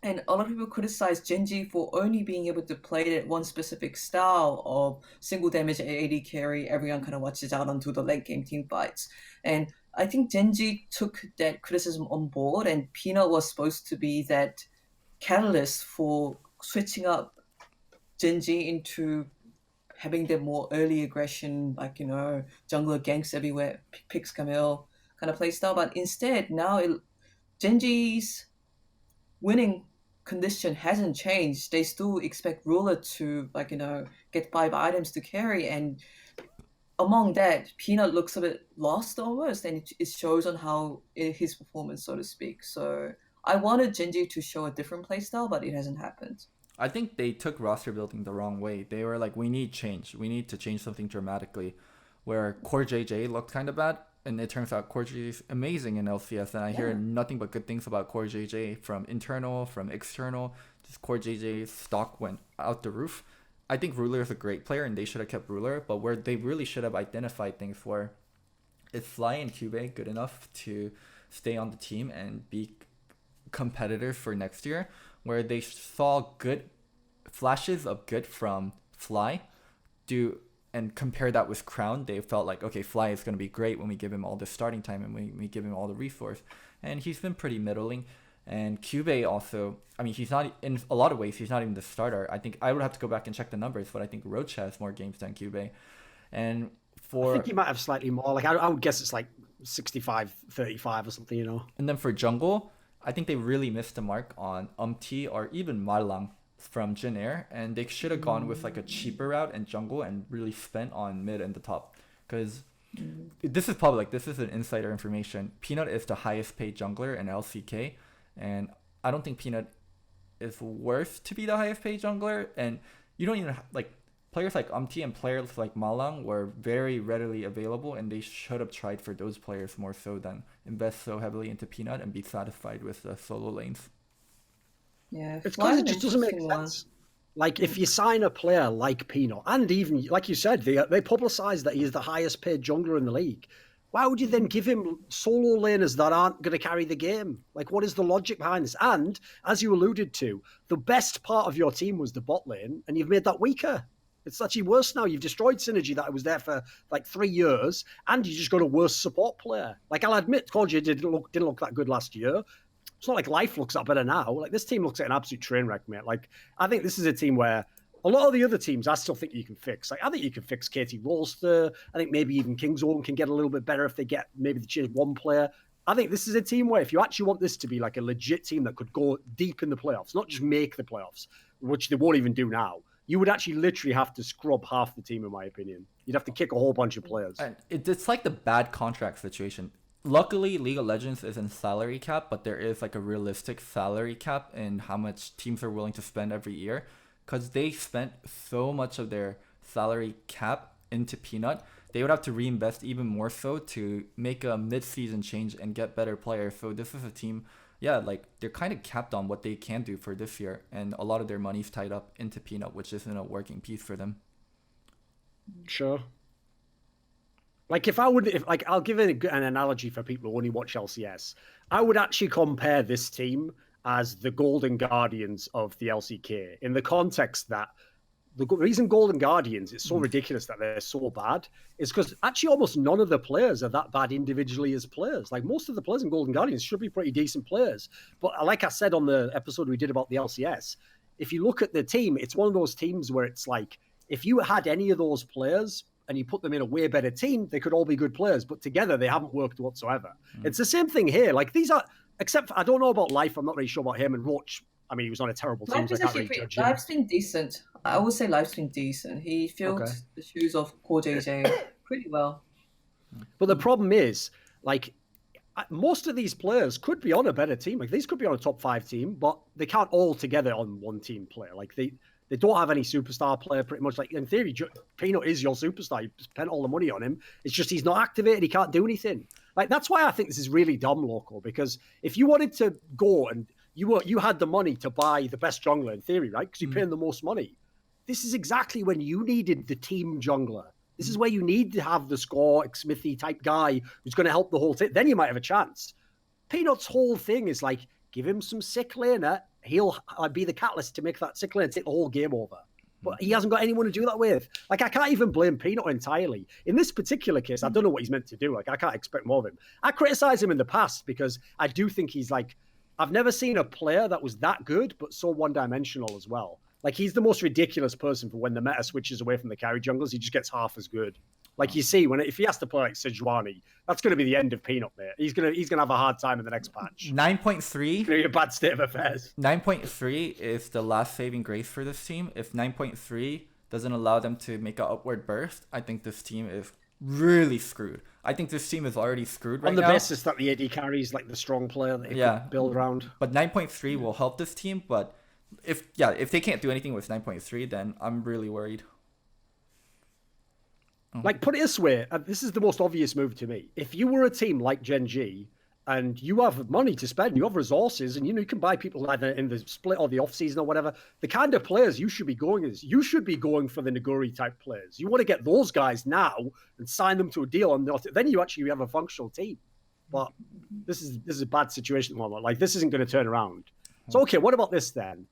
and a lot of people criticized Genji for only being able to play that one specific style of single damage AD carry. Everyone kind of watches out onto the late game team fights. And I think Genji took that criticism on board, and Peanut was supposed to be that catalyst for switching up Genji into having the more early aggression, like, you know, jungler ganks everywhere, picks Camille kind of play style. But instead, now Genji's winning condition hasn't changed. They still expect Ruler to, like, you know, get 5 items to carry, and among that, Peanut looks a bit lost almost, and it shows on how his performance, so to speak. So I wanted Genji to show a different playstyle, but it hasn't happened. I think they took roster building the wrong way. They were like, we need change. We need to change something dramatically. Where Core JJ looked kind of bad, and it turns out Core JJ is amazing in LCS, and I hear nothing but good things about Core JJ from internal, from external. Just Core JJ's stock went out the roof. I think Ruler is a great player, and they should have kept Ruler, but where they really should have identified things were, is Fly and Cube good enough to stay on the team and be competitors for next year? Where they saw good flashes of good from Fly, and compare that with Crown, they felt like, okay, Fly is going to be great when we give him all the starting time and we give him all the resource. And he's been pretty middling. And Cube also, I mean, he's not, in a lot of ways, he's not even the starter. I think I would have to go back and check the numbers, but I think Roach has more games than Cube. And I think he might have slightly more. Like, I would guess it's like 65-35 or something, you know. And then for jungle, I think they really missed the mark on Umti or even Marlang from Jin Air, and they should have gone with like a cheaper route and jungle and really spent on mid and the top. Because this is public, this is an insider information. Peanut is the highest paid jungler in LCK, and I don't think Peanut is worth to be the highest paid jungler. And you don't even like players like Umti and players like Malang were very readily available, and they should have tried for those players more so than invest so heavily into Peanut and be satisfied with the solo lanes. Yeah, It's Fly's because it an just doesn't make interesting one. sense. Like, if you sign a player like Peanut, and even, like you said, they publicise that he's the highest paid jungler in the league, why would you then give him solo laners that aren't going to carry the game? Like, what is the logic behind this? And, as you alluded to, the best part of your team was the bot lane, and you've made that weaker. It's actually worse now. You've destroyed synergy that was there for like 3 years, and you just got a worse support player. Like, I'll admit, Cordia didn't look that good last year. It's not like life looks that better now. Like, this team looks like an absolute train wreck, mate. Like, I think this is a team where a lot of the other teams, I still think you can fix. Like, I think you can fix KT Rolster. I think maybe even Kingzone can get a little bit better if they get, maybe they change one player. I think this is a team where if you actually want this to be like a legit team that could go deep in the playoffs, not just make the playoffs, which they won't even do now, you would actually literally have to scrub half the team, in my opinion. You'd have to kick a whole bunch of players. And it's like the bad contract situation. Luckily, League of Legends is in salary cap, but there is like a realistic salary cap in how much teams are willing to spend every year. Because they spent so much of their salary cap into Peanut, they would have to reinvest even more so to make a mid-season change and get better players. So this is a team, yeah, like they're kind of capped on what they can do for this year, and a lot of their money's tied up into Peanut, which isn't a working piece for them. Sure. Like, if I'll give an analogy for people who only watch LCS. I would actually compare this team as the Golden Guardians of the LCK, in the context that the reason Golden Guardians is so ridiculous that they're so bad is because actually almost none of the players are that bad individually as players. Like, most of the players in Golden Guardians should be pretty decent players. But like I said on the episode we did about the LCS, if you look at the team, it's one of those teams where it's like, if you had any of those players and you put them in a way better team, they could all be good players. But together, they haven't worked whatsoever. It's the same thing here. Like, these are, except for, I don't know about Life. I'm not really sure about him. And Roach, I mean, he was on a terrible team. Life So I is can't actually really pretty, judge him. Life's been decent. I would say Life's been decent. He filled Okay. the shoes of Core JJ pretty well. But the problem is, like, most of these players could be on a better team. Like, these could be on a top 5 team, but they can't all together on one team play. Like, they don't have any superstar player pretty much. Like, in theory, Peanut is your superstar. You spent all the money on him. It's just he's not activated. He can't do anything. Like, that's why I think this is really dumb, Loco, because if you wanted to go and you had the money to buy the best jungler in theory, right? Because you pay him the most money. This is exactly when you needed the team jungler. This is where you need to have the score Smithy type guy who's going to help the whole team. Then you might have a chance. Peanut's whole thing is like, give him some sick laner. He'll be the catalyst to make that sick laner take the whole game over. But he hasn't got anyone to do that with. Like, I can't even blame Peanut entirely. In this particular case, I don't know what he's meant to do. Like, I can't expect more of him. I criticize him in the past because I do think he's like, I've never seen a player that was that good, but so one-dimensional as well. Like, he's the most ridiculous person for when the meta switches away from the carry junglers. He just gets half as good. Like, you see, if he has to play like Sejuani, that's going to be the end of Peanut, mate. He's gonna have a hard time in the next patch. 9.3. It's going to be a bad state of affairs. 9.3 is the last saving grace for this team. If 9.3 doesn't allow them to make an upward burst, I think this team is really screwed. I think this team is already screwed right now. On the basis that the AD carries like the strong player that he could build around. But 9.3 will help this team, but if they can't do anything with 9.3, then I'm really worried. Like, put it this way, this is the most obvious move to me. If you were a team like Gen G and you have money to spend, you have resources, and you can buy people either in the split or the off season or whatever, the kind of players you should be going for the Naguri type players. You want to get those guys now and sign them to a deal, and then you actually have a functional team. But this is a bad situation at the moment. Like, this isn't going to turn around. So, okay, what about this then?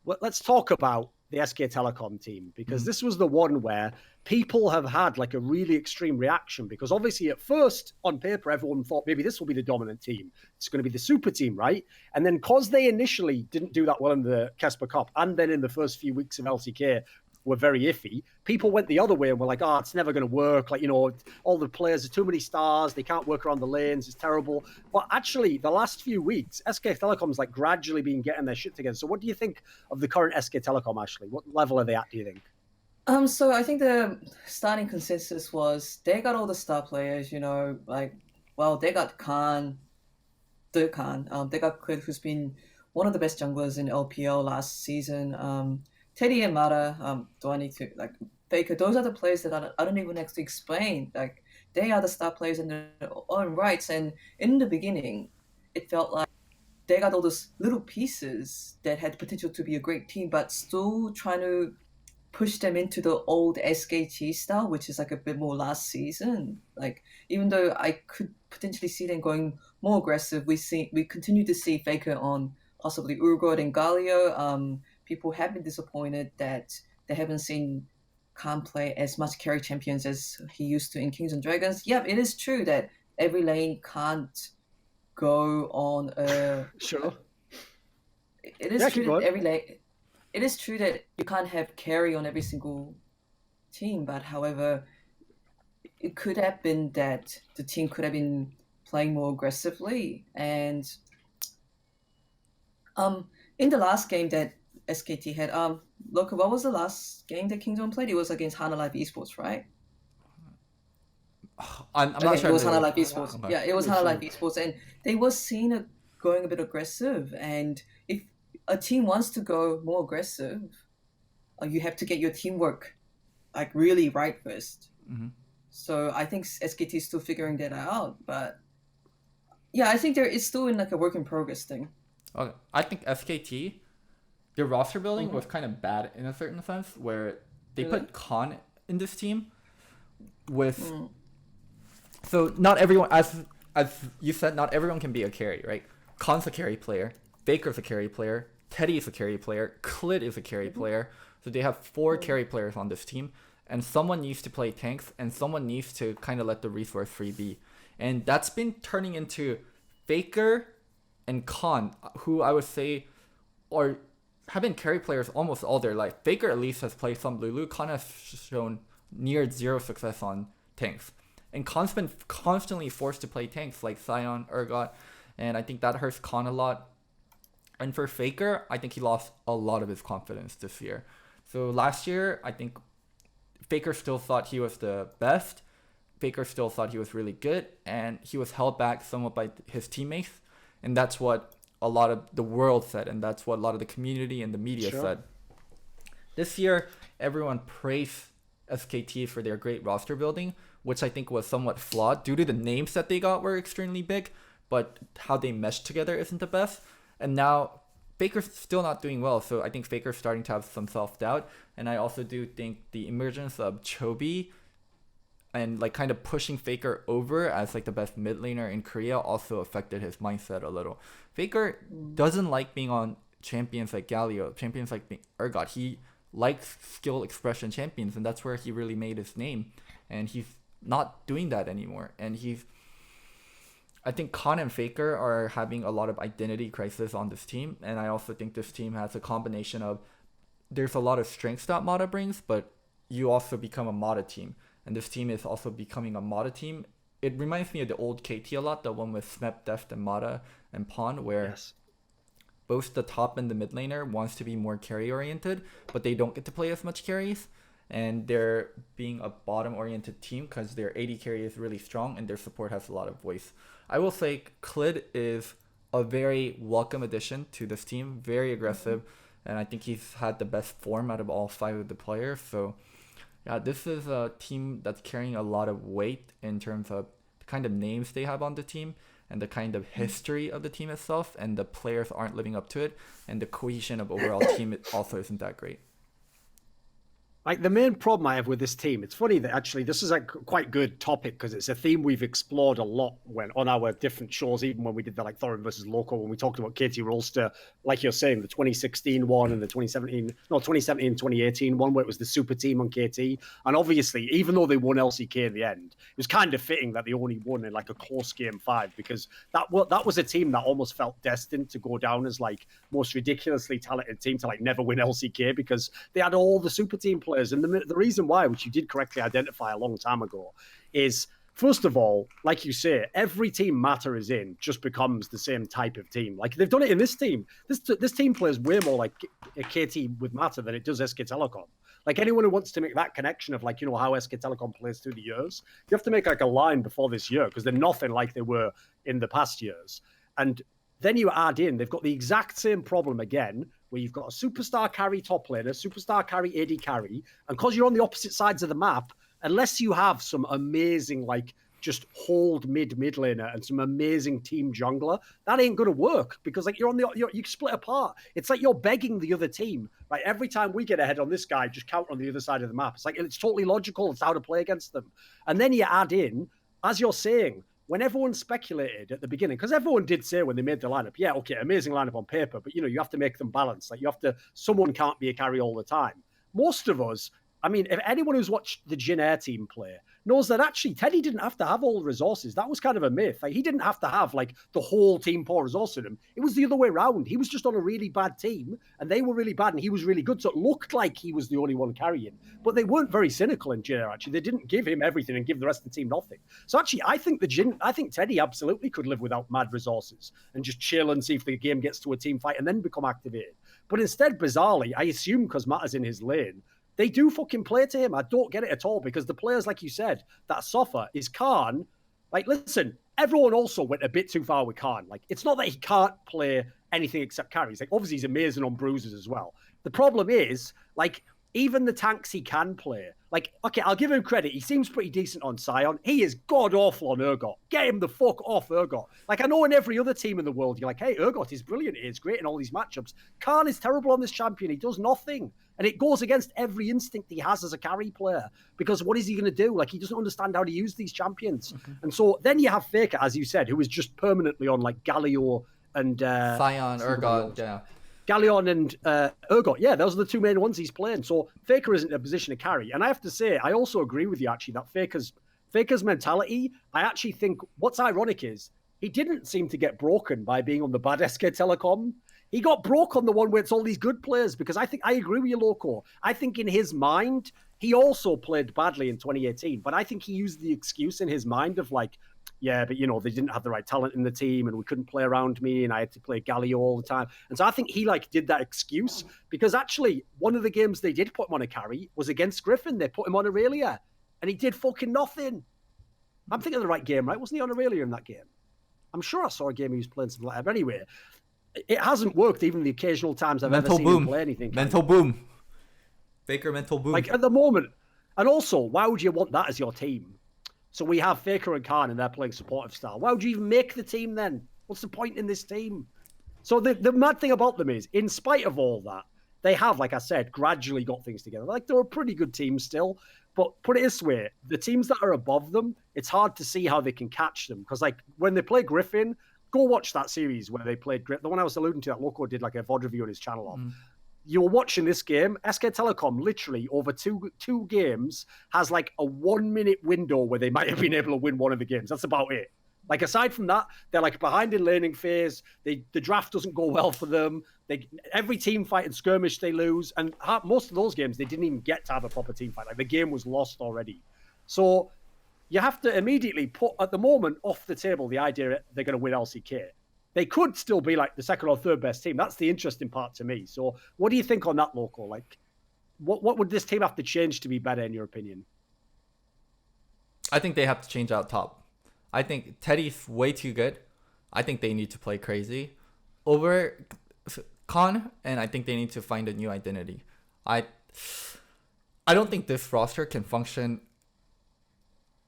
Well, let's talk about the SK Telecom team, because this was the one where people have had like a really extreme reaction, because obviously at first on paper everyone thought maybe this will be the dominant team, it's going to be the super team, right? And then because they initially didn't do that well in the Kesper Cup and then in the first few weeks of LCK were very iffy, people went the other way and were like, oh, it's never going to work. Like, all the players are too many stars. They can't work around the lanes. It's terrible. But actually, the last few weeks, SK Telecom's like gradually been getting their shit together. So what do you think of the current SK Telecom, Ashley? What level are they at, do you think? So I think the starting consensus was they got all the star players, they got Khan, they got Quid, who's been one of the best junglers in LPL last season. Teddy and Mata, do I need to like Faker? Those are the players that I don't even have to explain. Like they are the star players in their own rights. And in the beginning, it felt like they got all those little pieces that had potential to be a great team, but still trying to push them into the old SKT style, which is like a bit more last season. Like even though I could potentially see them going more aggressive, we continue to see Faker on possibly Urgot and Galio. People have been disappointed that they haven't seen Khan play as much carry champions as he used to in Kingzone Dragons. Yeah, it is true that every lane can't go on a. Sure. It is true that every lane. It is true that you can't have carry on every single team, but however, it could have been that the team could have been playing more aggressively. And in the last game that SKT had, Loco, what was the last game that Kingdom played? It was against Hana Live Esports, right? I'm not sure. It was Hana Live Esports. Okay. Yeah, it was Hana Live Esports, and they were seen going a bit aggressive. And if a team wants to go more aggressive, you have to get your teamwork like really right 1st. Mm-hmm. So I think SKT is still figuring that out, but yeah, I think there is still in like a work in progress thing. Okay. I think SKT, their roster building was kind of bad in a certain sense, where they put Khan in this team with. So not everyone, as you said, not everyone can be a carry, right? Khan's a carry player, Baker's a carry player, Teddy is a carry player, Clit is a carry player. So they have 4 carry players on this team, and someone needs to play tanks, and someone needs to kind of let the resource free be. And that's been turning into Faker and Khan, who I would say have been carry players almost all their life. Faker at least has played some Lulu. Khan has shown near 0 success on tanks. And Khan's been constantly forced to play tanks like Sion, Urgot, and I think that hurts Khan a lot. And for Faker, I think he lost a lot of his confidence this year. So last year, I think Faker still thought he was the best. Faker still thought he was really good, and he was held back somewhat by his teammates. And that's what a lot of the world said, and that's what a lot of the community and the media said. This year, everyone praised SKT for their great roster building, which I think was somewhat flawed due to the names that they got were extremely big, but how they meshed together isn't the best. And now Faker's still not doing well, so I think Faker's starting to have some self-doubt. And I also do think the emergence of Chobi and like kind of pushing Faker over as like the best mid laner in Korea also affected his mindset a little. Faker doesn't like being on champions like Galio, champions like Urgot. He likes skill expression champions, and that's where he really made his name. And he's not doing that anymore. And I think Khan and Faker are having a lot of identity crisis on this team. And I also think this team has a combination of, there's a lot of strengths that Mata brings, but you also become a Mata team. And this team is also becoming a Mata team. It reminds me of the old KT a lot, the one with Smep, Deft, and Mata and Pawn, where both the top and the mid laner wants to be more carry oriented, but they don't get to play as much carries. And they're being a bottom oriented team because their AD carry is really strong and their support has a lot of voice. I will say Clid is a very welcome addition to this team, very aggressive, and I think he's had the best form out of all 5 of the players. So yeah, this is a team that's carrying a lot of weight in terms of the kind of names they have on the team and the kind of history of the team itself, and the players aren't living up to it, and the cohesion of overall team also isn't that great. Like the main problem I have with this team, it's funny that actually this is a quite good topic because it's a theme we've explored a lot when on our different shows, even when we did the like Thorin versus Loco, when we talked about KT Rolster, like you're saying, the 2016 one and the 2018 one where it was the super team on KT. And obviously, even though they won LCK in the end, it was kind of fitting that they only won in like a close game 5 because that was a team that almost felt destined to go down as like most ridiculously talented team to like never win LCK because they had all the super team players. And the reason why, which you did correctly identify a long time ago, is first of all, like you say, every team Mata is in just becomes the same type of team. Like they've done it in this team. This team plays way more like a KT with Mata than it does SK Telecom. Like anyone who wants to make that connection of like, you know, how SK Telecom plays through the years, you have to make like a line before this year because they're nothing like they were in the past years. And then you add in, they've got the exact same problem again where you've got a superstar carry top laner, superstar carry AD carry, and because you're on the opposite sides of the map, unless you have some amazing, like, just hold mid laner and some amazing team jungler, that ain't gonna work because like you split apart. It's like you're begging the other team, right? Every time we get ahead on this guy, just counter on the other side of the map. It's like it's totally logical. It's how to play against them. And then you add in, as you're saying, when everyone speculated at the beginning, because everyone did say when they made the lineup, yeah, okay, amazing lineup on paper, but you have to make them balanced. Like someone can't be a carry all the time. Most of us, I mean, if anyone who's watched the Jin Air team play knows that actually Teddy didn't have to have all the resources. That was kind of a myth. Like he didn't have to have like the whole team pour resource in him. It was the other way around. He was just on a really bad team and they were really bad and he was really good. So it looked like he was the only one carrying. But they weren't very cynical in Jin Air, actually. They didn't give him everything and give the rest of the team nothing. So actually, I think Teddy absolutely could live without mad resources and just chill and see if the game gets to a team fight and then become activated. But instead, bizarrely, I assume because Matt is in his lane, they do fucking play to him. I don't get it at all because the players, like you said, that suffer is Khan. Like, listen, everyone also went a bit too far with Khan. Like, it's not that he can't play anything except carries. Like, obviously, he's amazing on bruises as well. The problem is, like, even the tanks he can play. Like, okay, I'll give him credit. He seems pretty decent on Sion. He is god-awful on Urgot. Get him the fuck off Urgot. Like, I know in every other team in the world, you're like, hey, Urgot is brilliant. He's great in all these matchups. Khan is terrible on this champion. He does nothing. And it goes against every instinct he has as a carry player. Because what is he going to do? Like, he doesn't understand how to use these champions. Mm-hmm. And so then you have Faker, as you said, who is just permanently on, like, Galio and... Sion, Urgot, yeah. Galleon and Urgot, yeah, those are the two main ones he's playing. So Faker isn't in a position to carry. And I have to say, I also agree with you, actually, that Faker's mentality, I actually think what's ironic is he didn't seem to get broken by being on the bad SK Telecom. He got broke on the one where it's all these good players because I agree with you, Loco. I think in his mind, he also played badly in 2018, but I think he used the excuse in his mind of like, yeah, but they didn't have the right talent in the team and we couldn't play around me and I had to play Galio all the time. And so I think he like did that excuse because actually one of the games they did put him on a carry was against Griffin. They put him on Aurelia and he did fucking nothing. I'm thinking of the right game, right? Wasn't he on Aurelia in that game? I'm sure I saw a game he was playing something like that. But anyway, it hasn't worked even the occasional times I've ever seen him play anything. Mental boom. Faker mental boom. Like at the moment. And also, why would you want that as your team? So we have Faker and Khan and they're playing supportive style. Why would you even make the team then? What's the point in this team? So the mad thing about them is, in spite of all that, they have, like I said, gradually got things together. Like they're a pretty good team still. But put it this way, the teams that are above them, it's hard to see how they can catch them. Because like when they play Griffin, go watch that series where they played Griffin. The one I was alluding to that Loco did like a VOD review on his channel of. You were watching this game, SK Telecom literally over two games has like a 1 minute window where they might have been able to win one of the games. That's about it. Like aside from that, they're like behind in laning phase. The draft doesn't go well for them. Every team fight and skirmish they lose. And most of those games, they didn't even get to have a proper team fight. Like the game was lost already. So you have to immediately put at the moment off the table the idea they're going to win LCK. They could still be like the second or third best team. That's the interesting part to me. So what do you think on that, Loco? Like, what would this team have to change to be better, in your opinion? I think they have to change out top. I think Teddy's way too good. I think they need to play crazy over Khan, and I think they need to find a new identity. I don't think this roster can function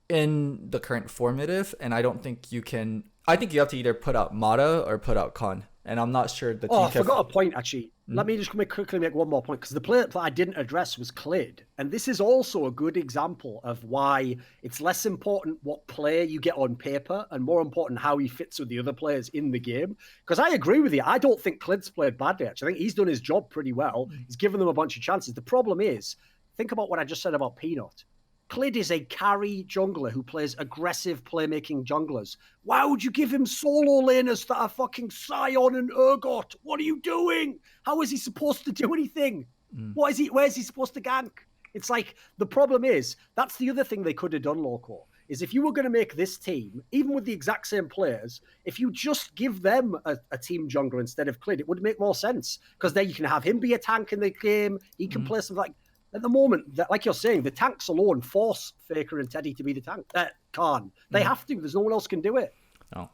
in the current formative, and I don't think you can... I think you have to either put out Mata or put out Khan, and I'm not sure the team... I forgot a point, actually. Let me just quickly make one more point, because the player that I didn't address was Clid, and this is also a good example of why it's less important what player you get on paper, and more important how he fits with the other players in the game. Because I agree with you, I don't think Clid's played badly, actually. I think he's done his job pretty well. He's given them a bunch of chances. The problem is, think about what I just said about Peanut. Clid is a carry jungler who plays aggressive playmaking junglers. Why would you give him solo laners that are fucking Sion and Urgot? What are you doing? How is he supposed to do anything? Where's he supposed to gank? It's like, the problem is, that's the other thing they could have done, Loco, is if you were going to make this team, even with the exact same players, if you just give them a team jungler instead of Clid, it would make more sense. Because then you can have him be a tank in the game, he can play something like... At the moment, like you're saying, the tanks alone force Faker and Teddy to be the tank. Khan. They have to. There's no one else can do it. No.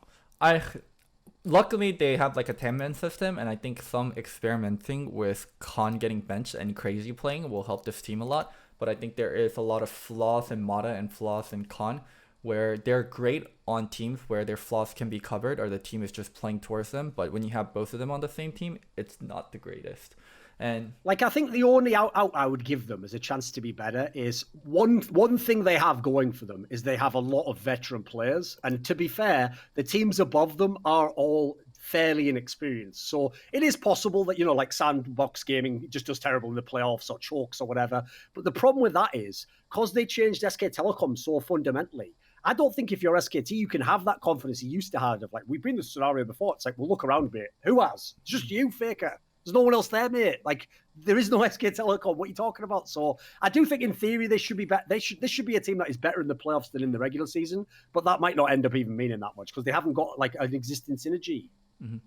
luckily they have like a 10-man system, and I think some experimenting with Khan getting benched and Crazy playing will help this team a lot. But I think there is a lot of flaws in Mata and flaws in Khan, where they're great on teams where their flaws can be covered or the team is just playing towards them. But when you have both of them on the same team, it's not the greatest. And like, I think the only out I would give them as a chance to be better is one thing they have going for them is they have a lot of veteran players. And to be fair, the teams above them are all fairly inexperienced. So it is possible that, you know, like Sandbox Gaming just does terrible in the playoffs or chokes or whatever. But the problem with that is, because they changed SK Telecom so fundamentally, I don't think if you're SKT, you can have that confidence you used to have of like, we've been in this scenario before. It's like, well, look around a bit. Who has? It's just you, Faker. There's no one else there, mate. Like, there is no SK Telecom. What are you talking about? So I do think in theory they should be better. This should be a team that is better in the playoffs than in the regular season. But that might not end up even meaning that much because they haven't got like an existing synergy. Mm-hmm.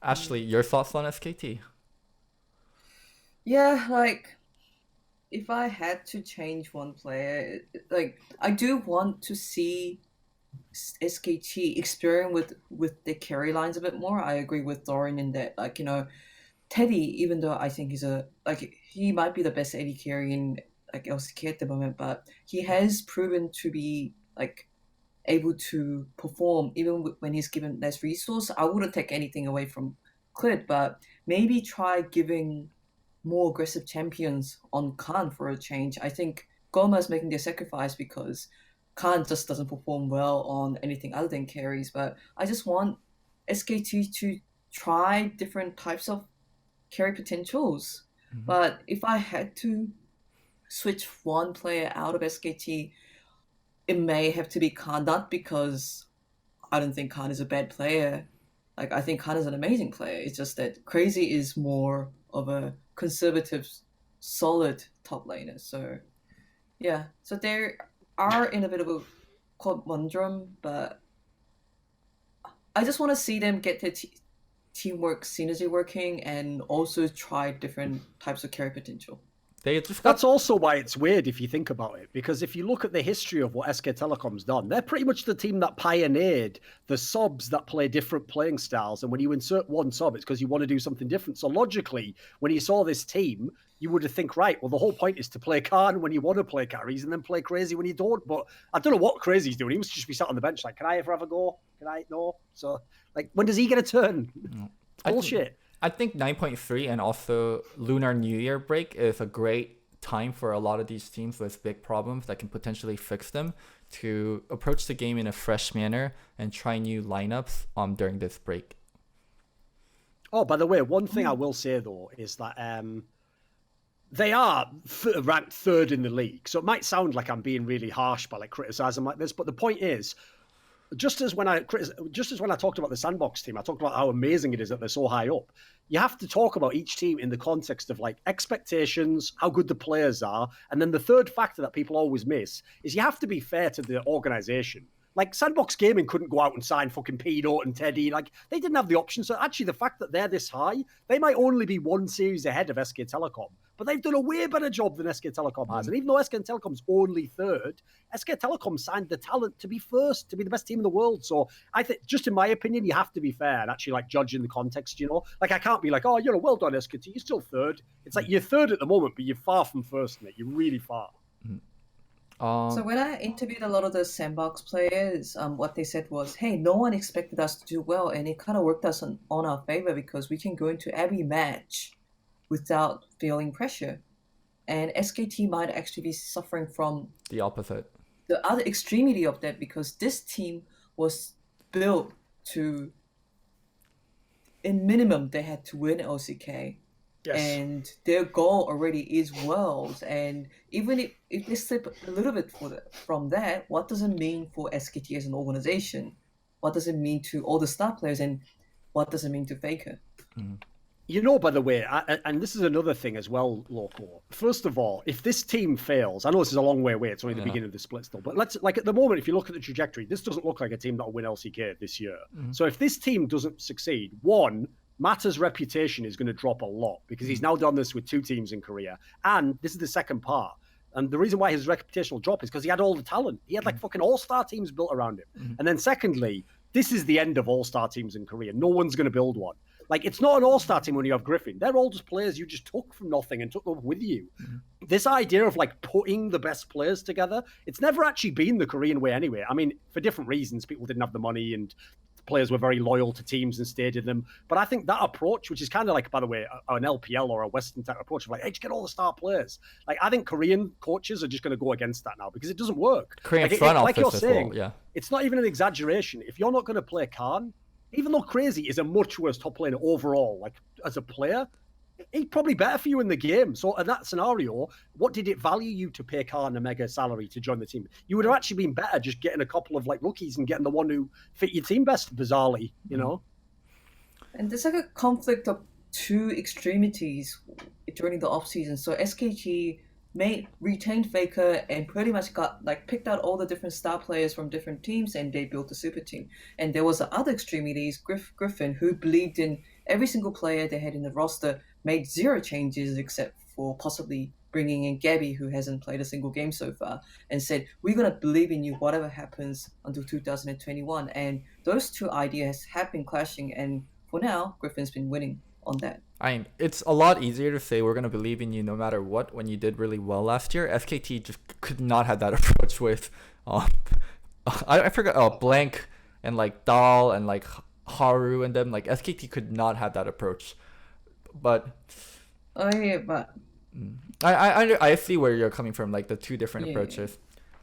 Ashley, your thoughts on SKT? Yeah, like if I had to change one player, like I do want to see SKT experiment with the carry lines a bit more. I agree with Thorin in that, like, you know, Teddy, even though I think he might be the best AD carry in like LCK at the moment, but he has proven to be like able to perform even when he's given less resource. I wouldn't take anything away from Clit, but maybe try giving more aggressive champions on Khan for a change. I think Goma is making their sacrifice because Khan just doesn't perform well on anything other than carries. But I just want SKT to try different types of carry potentials. Mm-hmm. But if I had to switch one player out of SKT, it may have to be Khan, not because I don't think Khan is a bad player. Like, I think Khan is an amazing player. It's just that Crazy is more of a conservative, solid top laner. So, yeah. So they are in a bit of a conundrum, but I just want to see them get their teamwork synergy working and also try different types of carry potential. That's also why it's weird if you think about it, because if you look at the history of what SK Telecom's done, they're pretty much the team that pioneered the subs that play different playing styles. And when you insert one sub, it's because you want to do something different. So logically, when you saw this team, you would have think, right, well, the whole point is to play Khan when you want to play carries and then play Crazy when you don't. But I don't know what Crazy's doing. He must just be sat on the bench like, can I ever have a go? Can I? No. So, like, when does he get a turn? Bullshit. I think 9.3 and also Lunar New Year break is a great time for a lot of these teams with big problems that can potentially fix them to approach the game in a fresh manner and try new lineups during this break. Oh, by the way, one thing I will say, though, is that they are ranked third in the league. So it might sound like I'm being really harsh by like criticizing like this, but the point is, just as when I talked about the Sandbox team, I talked about how amazing it is that they're so high up. You have to talk about each team in the context of like expectations, how good the players are, and then the third factor that people always miss is you have to be fair to the organization. Like, Sandbox Gaming couldn't go out and sign fucking Pedo and Teddy. Like, they didn't have the option. So actually, the fact that they're this high, they might only be one series ahead of SK Telecom. But they've done a way better job than SK Telecom has. And even though SK Telecom's only third, SK Telecom signed the talent to be first, to be the best team in the world. So I think, just in my opinion, you have to be fair and actually, like, judge in the context, you know? Like, I can't be like, oh, well done, SKT. You're still third. It's like, you're third at the moment, but you're far from first, mate. You're really far. Mm-hmm. So when I interviewed a lot of the Sandbox players, what they said was, hey, no one expected us to do well, and it kind of worked us on our favor because we can go into every match without feeling pressure. And SKT might actually be suffering from the opposite, the other extremity of that, because this team was built to, in minimum, they had to win LCK. Yes. And their goal already is Worlds. And even if they slip a little bit from that, what does it mean for SKT as an organization? What does it mean to all the star players? And what does it mean to Faker? Mm-hmm. You know, by the way, and this is another thing as well, Loco. First of all, if this team fails, I know this is a long way away. It's only the beginning of the split still. But let's, like, at the moment, if you look at the trajectory, this doesn't look like a team that will win LCK this year. Mm-hmm. So if this team doesn't succeed, one, Mata's reputation is going to drop a lot because he's now done this with two teams in Korea. And this is the second part. And the reason why his reputation will drop is because he had all the talent. He had like fucking all-star teams built around him. Mm-hmm. And then secondly, this is the end of all-star teams in Korea. No one's going to build one. Like, it's not an all-star team when you have Griffin. They're all just players you just took from nothing and took them with you. Mm-hmm. This idea of, like, putting the best players together, it's never actually been the Korean way anyway. I mean, for different reasons, people didn't have the money and players were very loyal to teams and stayed in them. But I think that approach, which is kind of like, by the way, an LPL or a Western type approach of like, hey, just get all the star players. Like, I think Korean coaches are just going to go against that now because it doesn't work. Korean front office, like you're saying, yeah. It's not even an exaggeration. If you're not going to play Khan, even though Crazy is a much worse top laner overall, like as a player, he's probably better for you in the game. So in that scenario, what did it value you to pay Khan a mega salary to join the team? You would have actually been better just getting a couple of like rookies and getting the one who fit your team best, bizarrely, you know? And there's like a conflict of two extremities during the off season. So SKT retained Faker and pretty much got like picked out all the different star players from different teams and they built a super team. And there was the other extremities, Griffin, who believed in every single player they had in the roster, made zero changes except for possibly bringing in Gabby, who hasn't played a single game so far, and said, we're going to believe in you whatever happens until 2021. And those two ideas have been clashing, and for now, Griffin's been winning on that. It's a lot easier to say we're going to believe in you no matter what when you did really well last year. SKT just could not have that approach with I forgot Blank and like Dahl and like Haru and them. Like SKT could not have that approach. But I see where you're coming from, like the two different approaches.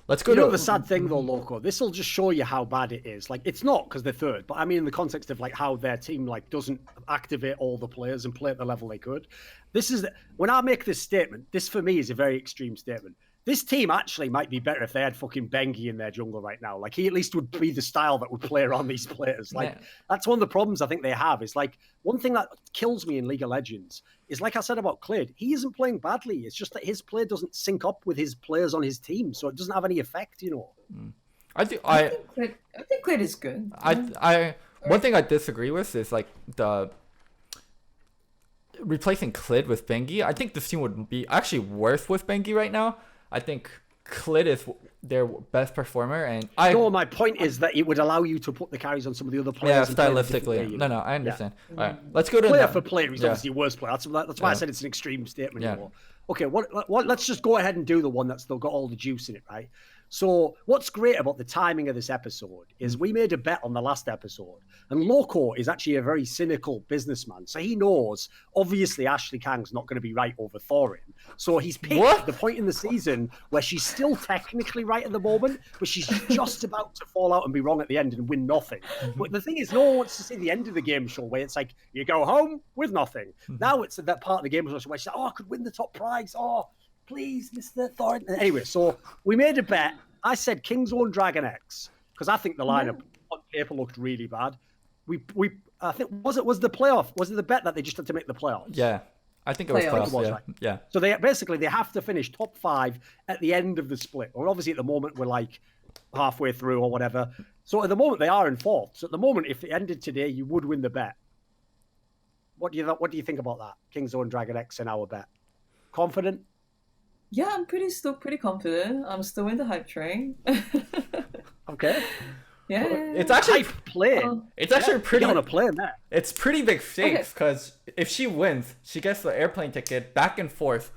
Let's go to the sad thing though, Loco. This will just show you how bad it is. Like, it's not because they're third, but I mean in the context of like how their team like doesn't activate all the players and play at the level they could. This is when I make this statement. This for me is a very extreme statement. This team actually might be better if they had fucking Bengi in their jungle right now. Like, he at least would be the style that would play around these players. Like, that's one of the problems I think they have. Is like, one thing that kills me in League of Legends is, like I said about Clade, he isn't playing badly. It's just that his play doesn't sync up with his players on his team, so it doesn't have any effect, you know. I think Clade is good. One thing I disagree with is like the replacing Clid with Bengi. I think this team would be actually worse with Bengi right now. I think Clid is their best performer, and my point is that it would allow you to put the carries on some of the other players. Yeah, stylistically. No, I understand. Yeah. All right, let's go to player for player. He's obviously a worse player. That's why I said it's an extreme statement. Yeah. Okay, let's just go ahead and do the one that's still got all the juice in it, right? So what's great about the timing of this episode is we made a bet on the last episode, and Loco is actually a very cynical businessman. So he knows, obviously, Ashley Kang's not going to be right over Thorin. So he's picked the point in the season where she's still technically right at the moment, but she's just about to fall out and be wrong at the end and win nothing. But the thing is, no one wants to see the end of the game show where it's like, you go home with nothing. Now it's that part of the game show where she's like, oh, I could win the top prize. Oh, please, Mr. Thorin. Anyway, so we made a bet. I said Kingzone DragonX because I think the lineup on paper looked really bad. I think was it the bet that they just had to make the playoffs? Yeah, I think it was playoffs. Yeah. So they have to finish top 5 at the end of the split. Or obviously at the moment we're like halfway through or whatever. So at the moment they are in 4th. So at the moment, if it ended today, you would win the bet. What do you think about that? Kingzone DragonX in our bet. Confident? Yeah, I'm still pretty confident. I'm still in the hype train. Okay. Yeah. It's actually plane. It's actually pretty on a plane there. It's pretty big stakes because if she wins, she gets the airplane ticket back and forth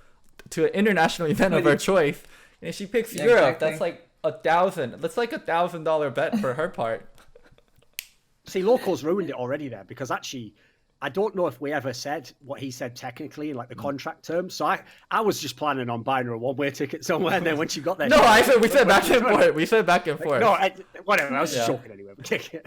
to an international event of her choice. And if she picks Europe, exactly. That's like $1,000. That's like $1,000 bet for her part. See, Loco's ruined it already there because actually, I don't know if we ever said what he said technically in like the contract terms. So I was just planning on buying her a one-way ticket somewhere. And then when she got there, we said back and forth. We said back and forth. No, whatever. I was just joking anyway. Okay.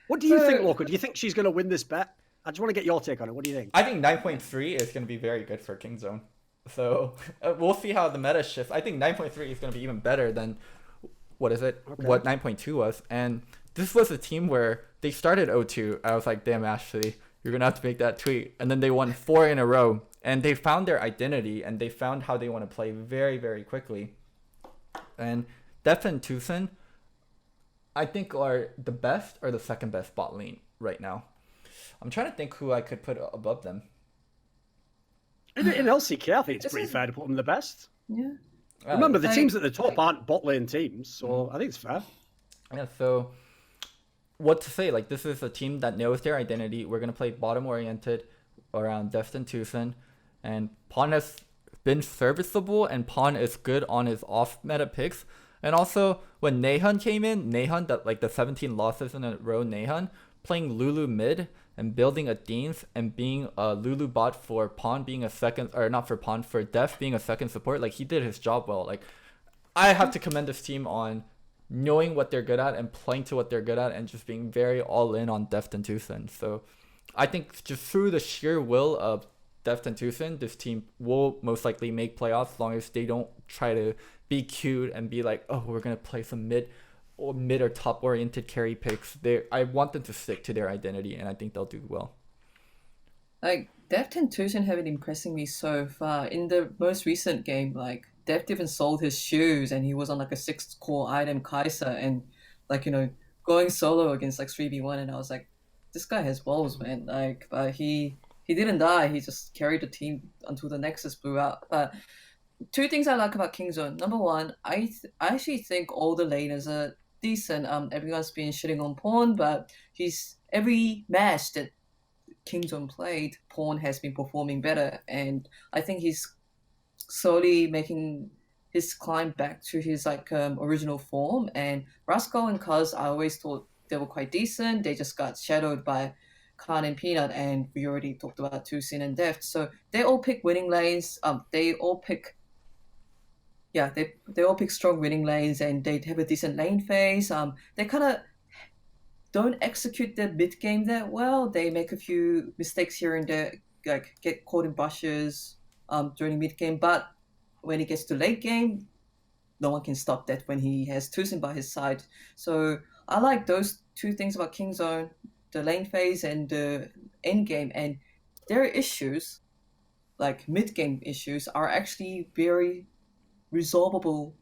What do you think, Loco? Do you think she's going to win this bet? I just want to get your take on it. What do you think? I think 9.3 is going to be very good for Kingzone. So we'll see how the meta shifts. I think 9.3 is going to be even better than what 9.2 was. And this was a team where they started 0-2. I was like, damn, Ashley, you're going to have to make that tweet. And then they won 4 in a row. And they found their identity, and they found how they want to play very, very quickly. And Def and Tucson, I think, are the best or the second best bot lane right now. I'm trying to think who I could put above them. In LCK, I think it's pretty fair to put them the best. Yeah. Remember, the teams at the top aren't bot lane teams, so I think it's fair. Yeah, so what to say? Like, this is a team that knows their identity. We're gonna play bottom oriented around Destin Tucson, and Pawn has been serviceable, and Pawn is good on his off meta picks. And also when Nahun came in, Nahun, that like the 17 losses in a row, Nahun playing Lulu mid and building a Deans and being a Lulu bot for Pawn being a second, or not for Pawn, for Def being a second support, like he did his job well. Like, I have to commend this team on knowing what they're good at and playing to what they're good at and just being very all in on Deft and Tucson. So I think just through the sheer will of Deft and Tucson, this team will most likely make playoffs as long as they don't try to be cute and be like, oh, we're going to play some mid or top oriented carry picks. I want them to stick to their identity, and I think they'll do well. Like, Deft and Tucson have been impressing me so far. In the most recent game, like, Deft even sold his shoes and he was on like a 6th core item Kaiser and like, going solo against like 3v1, and I was like, this guy has balls, man. Like, he didn't die. He just carried the team until the Nexus blew out. Two things I like about Kingzone. Number one, I actually think all the laners are decent. Everyone's been shitting on Pawn, but every match that Kingzone played, Pawn has been performing better, and I think he's slowly making his climb back to his like original form. And Rascal and Cuz, I always thought they were quite decent. They just got shadowed by Khan and Peanut, and we already talked about Tucson and Deft. So they all pick winning lanes. They all pick strong winning lanes, and they have a decent lane phase. They kind of don't execute their mid game that well. They make a few mistakes here and there, like get caught in bushes during mid game. But when he gets to late game, no one can stop that when he has Tucson by his side. So I like those two things about Kingzone, the lane phase and the end game. And their issues, like mid game issues, are actually very resolvable.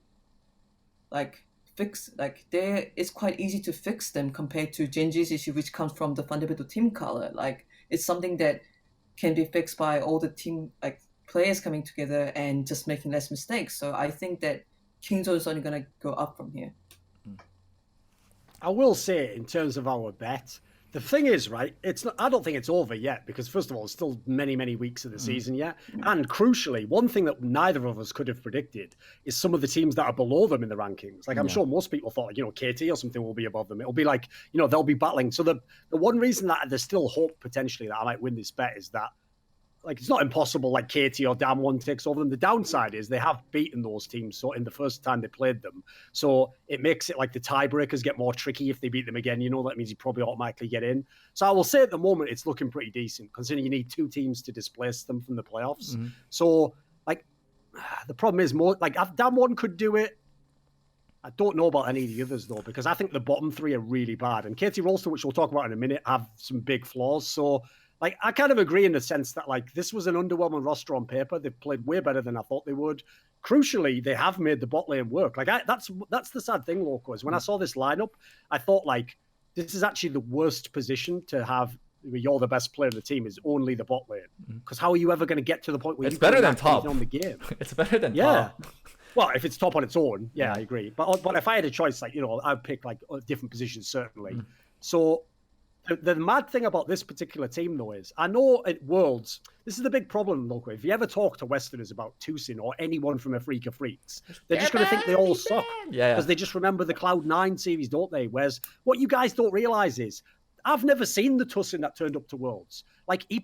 It's quite easy to fix them compared to Genji's issue, which comes from the fundamental team color. Like, it's something that can be fixed by all the team, like players coming together and just making less mistakes. So I think that Kingzone is only going to go up from here. I will say, in terms of our bet, the thing is, right, I don't think it's over yet, because first of all, it's still many, many weeks of the season yet. And crucially, one thing that neither of us could have predicted is some of the teams that are below them in the rankings. Like, I'm sure most people thought, KT or something will be above them. It'll be like, they'll be battling. So the one reason that there's still hope potentially that I might win this bet is that, like, it's not impossible, like KT or Damwon takes over them. The downside is they have beaten those teams so in the first time they played them. So it makes it like the tiebreakers get more tricky if they beat them again. That means you probably automatically get in. So I will say at the moment it's looking pretty decent, considering you need 2 teams to displace them from the playoffs. So, like, the problem is more like Damwon could do it. I don't know about any of the others though, because I think the bottom 3 are really bad, and KT Rolster, which we'll talk about in a minute, have some big flaws. So, like, I kind of agree in the sense that, like, this was an underwhelming roster on paper. They've played way better than I thought they would. Crucially, they have made the bot lane work. Like, that's the sad thing, Loco, is when I saw this lineup, I thought, like, this is actually the worst position to have. You're the best player of the team is only the bot lane. Because how are you ever going to get to the point where it's better than top on the game? It's better than top. Well, if it's top on its own, I agree. But if I had a choice, like, I'd pick like different positions certainly. So. The mad thing about this particular team, though, is I know at Worlds, this is the big problem, Loco. If you ever talk to Westerners about Tucson or anyone from Afrika Freaks, they're just going to think they all suck. Because they just remember the Cloud9 series, don't they? Whereas what you guys don't realize is I've never seen the Tucson that turned up to Worlds. Like, he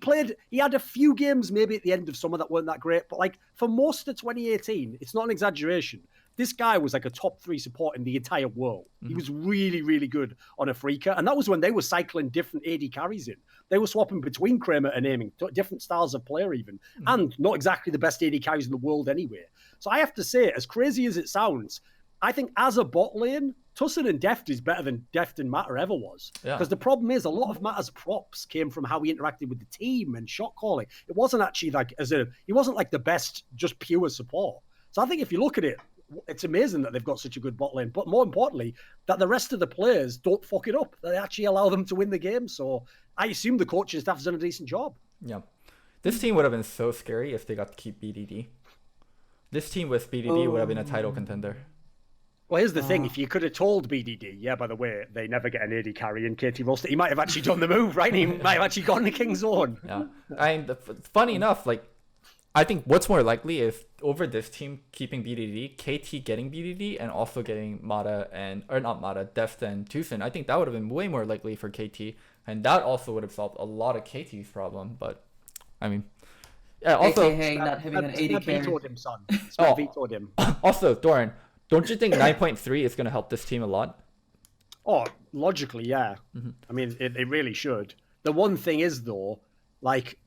had a few games maybe at the end of summer that weren't that great, but like for most of 2018, it's not an exaggeration. This guy was like a top 3 support in the entire world. He was really, really good on Afrika. And that was when they were cycling different AD carries in. They were swapping between Kramer and aiming, different styles of player even. And not exactly the best AD carries in the world anyway. So I have to say, as crazy as it sounds, I think as a bot lane, Tucson and Deft is better than Deft and Matter ever was. Because the problem is a lot of Matter's props came from how he interacted with the team and shot calling. It wasn't actually like he wasn't like the best, just pure support. So I think if you look at it, it's amazing that they've got such a good bot lane, but more importantly, that the rest of the players don't fuck it up. They actually allow them to win the game. So I assume the coaching staff has done a decent job. Yeah. This team would have been so scary if they got to keep BDD. This team with BDD would have been a title contender. Well, here's the thing. If you could have told BDD, yeah, by the way, they never get an AD carry in KT roster, he might have actually done the move, right? He might have actually gone to Kingzone. Yeah. Funny enough, like, I think what's more likely is over this team keeping BDD, KT getting BDD, and also getting Mata or not Mata, Deft and Tucson. I think that would have been way more likely for KT, and that also would have solved a lot of KT's problem. But, I mean, yeah, also... AKA not having an AD carry. Vetoed him, son. Vetoed him. Also, Thorin, don't you think 9.3 is going to help this team a lot? Oh, logically, yeah. I mean, it really should. The one thing is, though, like...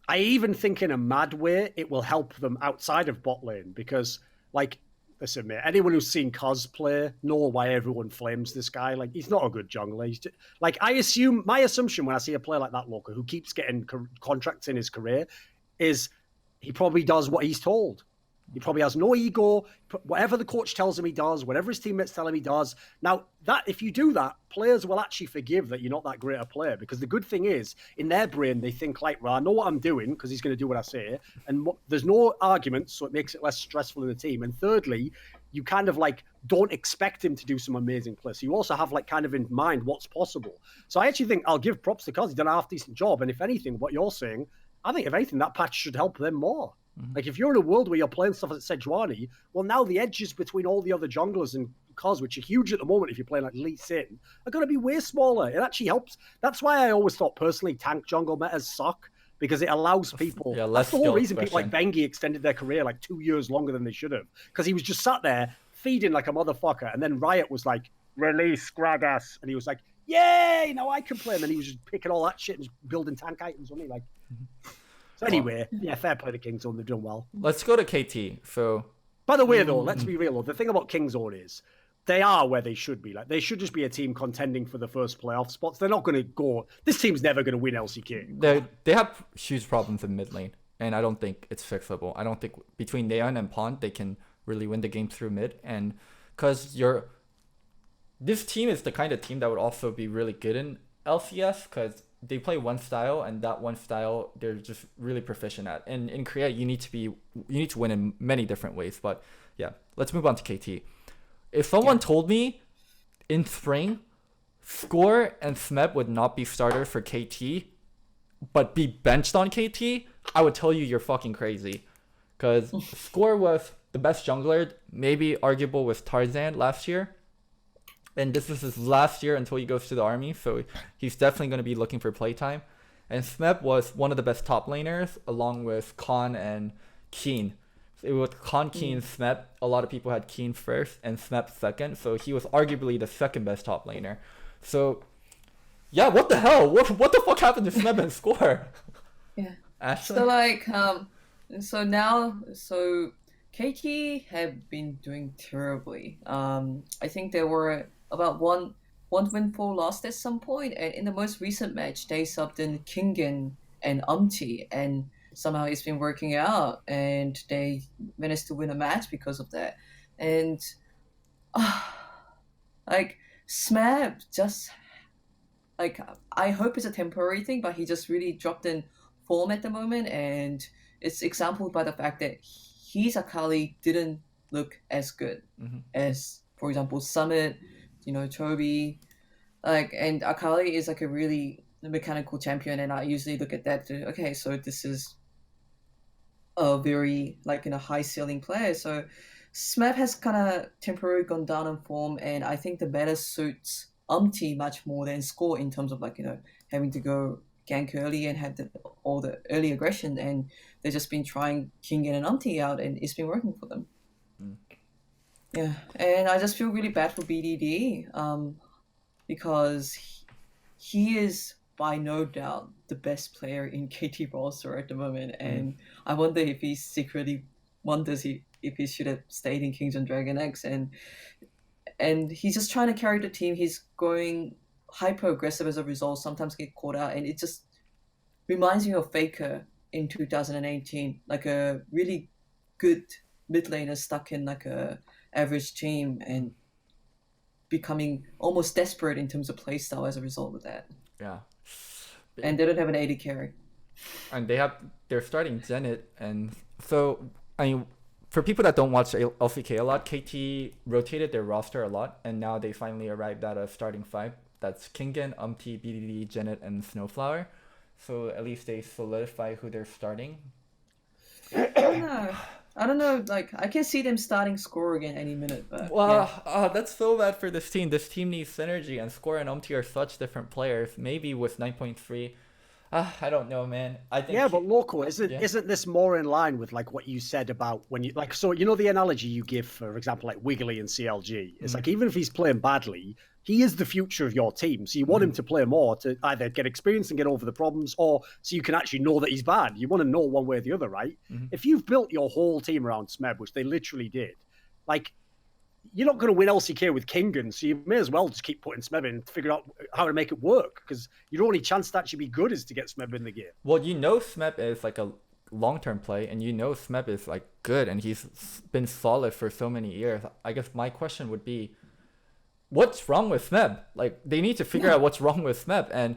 I even think in a mad way, it will help them outside of bot lane because, like, listen, mate, anyone who's seen Cos play know why everyone flames this guy. Like, he's not a good jungler. Like, my assumption when I see a player like that, Loco, who keeps getting contracts in his career, is he probably does what he's told. He probably has no ego. Whatever the coach tells him he does, whatever his teammates tell him he does. Now, that if you do that, players will actually forgive that you're not that great a player. Because the good thing is, in their brain, they think like, well, I know what I'm doing because he's going to do what I say. And there's no arguments, so it makes it less stressful in the team. And thirdly, you kind of like don't expect him to do some amazing play. So you also have like kind of in mind what's possible. So I actually think I'll give props to Cos. He's done a half-decent job. And if anything, what you're saying, I think if anything, that patch should help them more. Like, if you're in a world where you're playing stuff at Sejuani, well, now the edges between all the other junglers and Cos, which are huge at the moment if you're playing like Lee Sin, are going to be way smaller. It actually helps. That's why I always thought, personally, tank jungle metas suck, because it allows people... Yeah, that's the whole reason people like Bengi extended their career like 2 years longer than they should have, because he was just sat there feeding like a motherfucker, and then Riot was like, release Gragas, and he was like, yay, now I can play, and then he was just picking all that shit and just building tank items, wasn't he? Like... So anyway, yeah, fair play to Kingzone. They've done well. Let's go to KT. So, by the way, though, let's be real. Though. The thing about Kingzone is they are where they should be. Like, they should just be a team contending for the first playoff spots. They're not going to go. This team's never going to win LCK. They have huge problems in mid lane, and I don't think it's fixable. I don't think between Neon and Pond they can really win the game through mid, and because this team is the kind of team that would also be really good in LCS because they play one style, and that one style they're just really proficient at. And in Korea, you need to win in many different ways. But yeah, let's move on to KT. If someone told me in spring, Score and Smeb would not be starters for KT, but be benched on KT, I would tell you you're fucking crazy. Because Score was the best jungler, maybe arguable with Tarzan last year. And this is his last year until he goes to the army, so he's definitely going to be looking for playtime. And Smeb was one of the best top laners, along with Khan and Keen. It was Khan, Keen, Smeb. A lot of people had Keen first and Smeb second, so he was arguably the second best top laner. So, yeah, what the hell? What the fuck happened to Smeb and Score? Yeah. Ashley? So like, so KT have been doing terribly. I think there were about one win, 4 lost at some point, and in the most recent match, they subbed in Kingen and and somehow it's been working out, and they managed to win a match because of that. And like Smab just like I hope it's a temporary thing, but he just really dropped in form at the moment, and it's exampled by the fact that his Akali didn't look as good as, for example, Summit, Chobi, and Akali is like a really mechanical champion, and I usually look at that to, okay, so this is a very high ceiling player. So Smap has kind of temporarily gone down in form, and I think the meta suits much more than Score in terms of having to go gank early and have all the early aggression, and they've just been trying King and out, and it's been working for them. Yeah, and I just feel really bad for BDD because he is by no doubt the best player in KT roster at the moment, and I wonder if he secretly wonders if he should have stayed in Kingzone DragonX, and he's just trying to carry the team. He's going hyper aggressive as a result, sometimes get caught out, and it just reminds me of Faker in 2018, like a really good mid laner stuck in like a average team and becoming almost desperate in terms of playstyle as a result of that. Yeah. And they don't have an AD carry. And they're starting Zenit, and so for people that don't watch LCK a lot, KT rotated their roster a lot, and now they finally arrived at a starting five. That's Kingen, BDD, Janet, and Snowflower. So at least they solidify who they're starting. I don't know. Like, I can see them starting Score again any minute. But That's so bad for this team. This team needs synergy, and Score and are such different players. Maybe with 9.3. I don't know, man. I think. Yeah, but Loco, isn't this more in line with like what you said about when you like? So you know the analogy you give, for example, like Wiggly and CLG. It's like even if he's playing badly, he is the future of your team. So you want him to play more to either get experience and get over the problems, or so you can actually know that he's bad. You want to know one way or the other, right? If you've built your whole team around Smeb, which they literally did, like. You're not going to win LCK with Kingen, so you may as well just keep putting Smeb in to figure out how to make it work, because your only chance to actually be good is to get Smeb in the game. Well, Smeb is like a long-term play, and Smeb is like good, and he's been solid for so many years. I guess my question would be, what's wrong with Smeb? Like, they need to figure out what's wrong with Smeb, and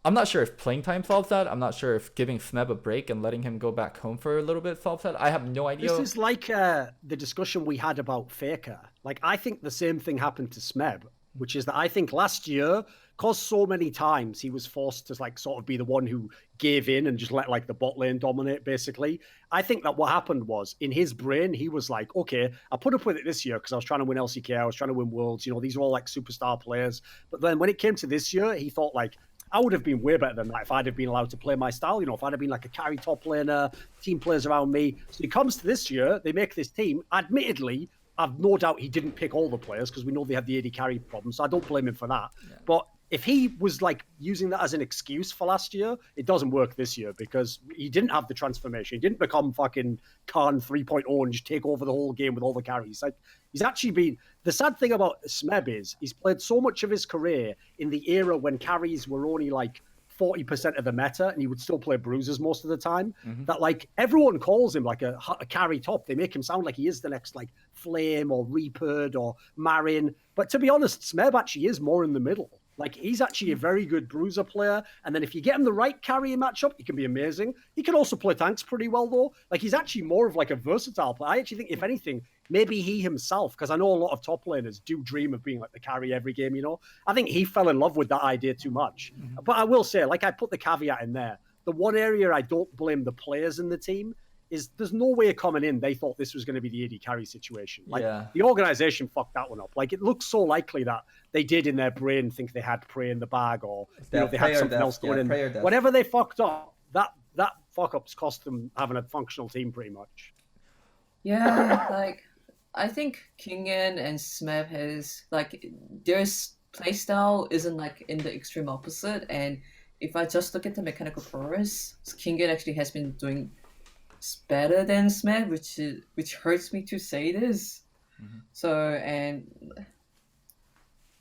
I'm not sure if playing time solves that. I'm not sure if giving Smeb a break and letting him go back home for a little bit solves that. I have no idea. This is like the discussion we had about Faker. Like, I think the same thing happened to Smeb, which is that I think last year, because so many times he was forced to like sort of be the one who gave in and just let like the bot lane dominate, basically. I think that what happened was in his brain, he was like, okay, I put up with it this year because I was trying to win LCK, I was trying to win Worlds, these are all like superstar players. But then when it came to this year, he thought like, I would have been way better than that if I'd have been allowed to play my style. If I'd have been like a carry top laner, team players around me. So he comes to this year, they make this team. Admittedly, I've no doubt he didn't pick all the players because we know they had the AD carry problem. So I don't blame him for that. Yeah. But if he was like using that as an excuse for last year, it doesn't work this year because he didn't have the transformation. He didn't become fucking Khan 3.0 and just take over the whole game with all the carries. Like, he's actually been... The sad thing about Smeb is he's played so much of his career in the era when carries were only like 40% of the meta and he would still play bruisers most of the time, that like everyone calls him like a carry top. They make him sound like he is the next like Flame or Reapered or Marin. But to be honest, Smeb actually is more in the middle. Like, he's actually a very good bruiser player. And then if you get him the right carry matchup, he can be amazing. He can also play tanks pretty well, though. Like, he's actually more of like a versatile player. I actually think, if anything, maybe he himself, because I know a lot of top laners do dream of being like the carry every game, I think he fell in love with that idea too much. But I will say, like, I put the caveat in there. The one area I don't blame the players in the team is there's no way coming in they thought this was going to be the AD carry situation. Like, the organization fucked that one up. Like, it looks so likely that they did in their brain think they had prey in the bag, or they had something else going in. Whatever they fucked up, that fuck up's cost them having a functional team pretty much. Yeah, like, I think Kingen and Smeb has like their playstyle isn't like in the extreme opposite, and if I just look at the mechanical progress, Kingen actually has been doing better than Smeb, which hurts me to say this. So, and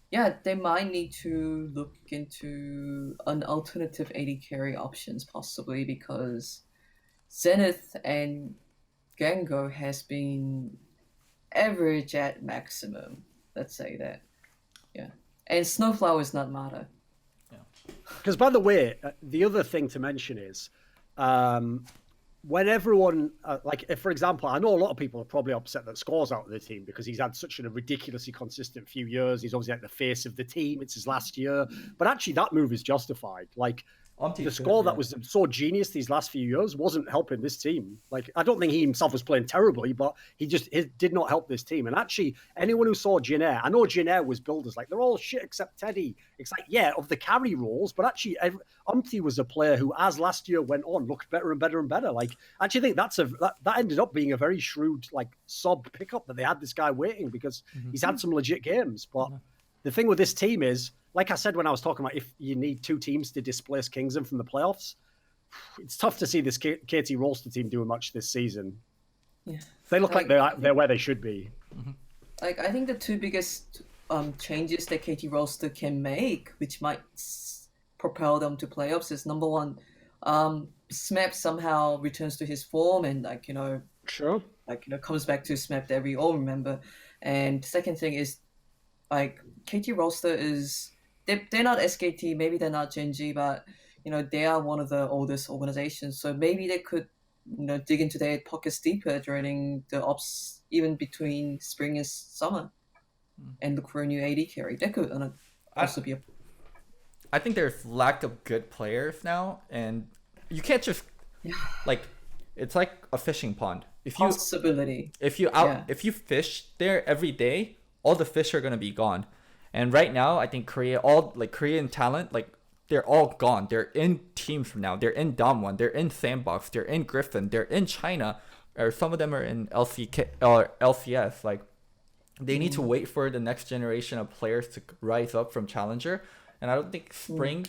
yeah, they might need to look into an alternative AD carry options possibly, because Zenith and Gango has been average at maximum. Let's say that. Yeah. And Snowflower is not matter. Because, by the way, the other thing to mention is when everyone, like, if, for example, I know a lot of people are probably upset that Score's out of the team because he's had such a ridiculously consistent few years. He's obviously like the face of the team. It's his last year. But actually, that move is justified. Like, the Score that was so genius these last few years wasn't helping this team. Like, I don't think he himself was playing terribly, but he did not help this team. And actually, anyone who saw Jinair, I know Jinair was builders, like, they're all shit except Teddy. It's like, yeah, of the carry roles, but actually, Umti was a player who, as last year went on, looked better and better and better. Like, I actually think that ended up being a very shrewd, like, sub pickup that they had this guy waiting, because he's had some legit games. But the thing with this team is, like I said when I was talking about if you need two teams to displace Kingzone from the playoffs, it's tough to see this KT Rolster team doing much this season. Yeah, they look like they're where they should be. Like, I think the two biggest changes that KT Rolster can make, which might propel them to playoffs, is number one, Smeb somehow returns to his form and comes back to Smeb that we all remember. And second thing is, like, KT Rolster is they're not SKT, maybe they're not Gen G, but they are one of the oldest organizations. So maybe they could dig into their pockets deeper during the ops, even between spring and summer, and look for a new AD carry. That could also be a I think there's lack of good players now, and you can't just like it's like a fishing pond. If you possibility. if you fish there every day, all the fish are gonna be gone. And right now, I think Korean talent, like they're all gone. They're in teams from now. They're in Damwon. They're in Sandbox. They're in Griffin. They're in China, or some of them are in LCK or LCS. Like they need to wait for the next generation of players to rise up from Challenger. And I don't think spring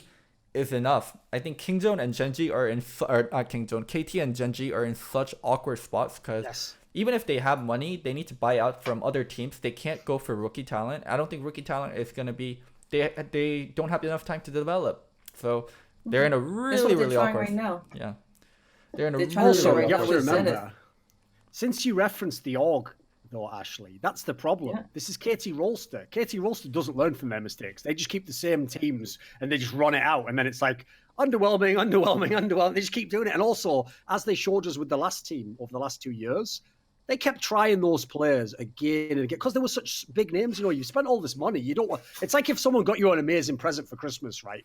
is enough. I think Kingzone and Genji are in, or not Kingzone, KT and Genji are in such awkward spots because even if they have money, they need to buy out from other teams. They can't go for rookie talent. I don't think rookie talent is going to be, they don't have enough time to develop. So they're in a really awkward. Right now. Yeah. They're in a They're trying really, to Also, really you have to awkward. remember, since you referenced the org, though, Ashley, that's the problem. Yeah. This is KT Rolster. KT Rolster doesn't learn from their mistakes. They just keep the same teams and they just run it out. And then it's like underwhelming. They just keep doing it. And also, as they showed us with the last team over the last 2 years, they kept trying those players again and again because there were such big names. You know, you spent all this money. You don't want. It's like if someone got you an amazing present for Christmas, right?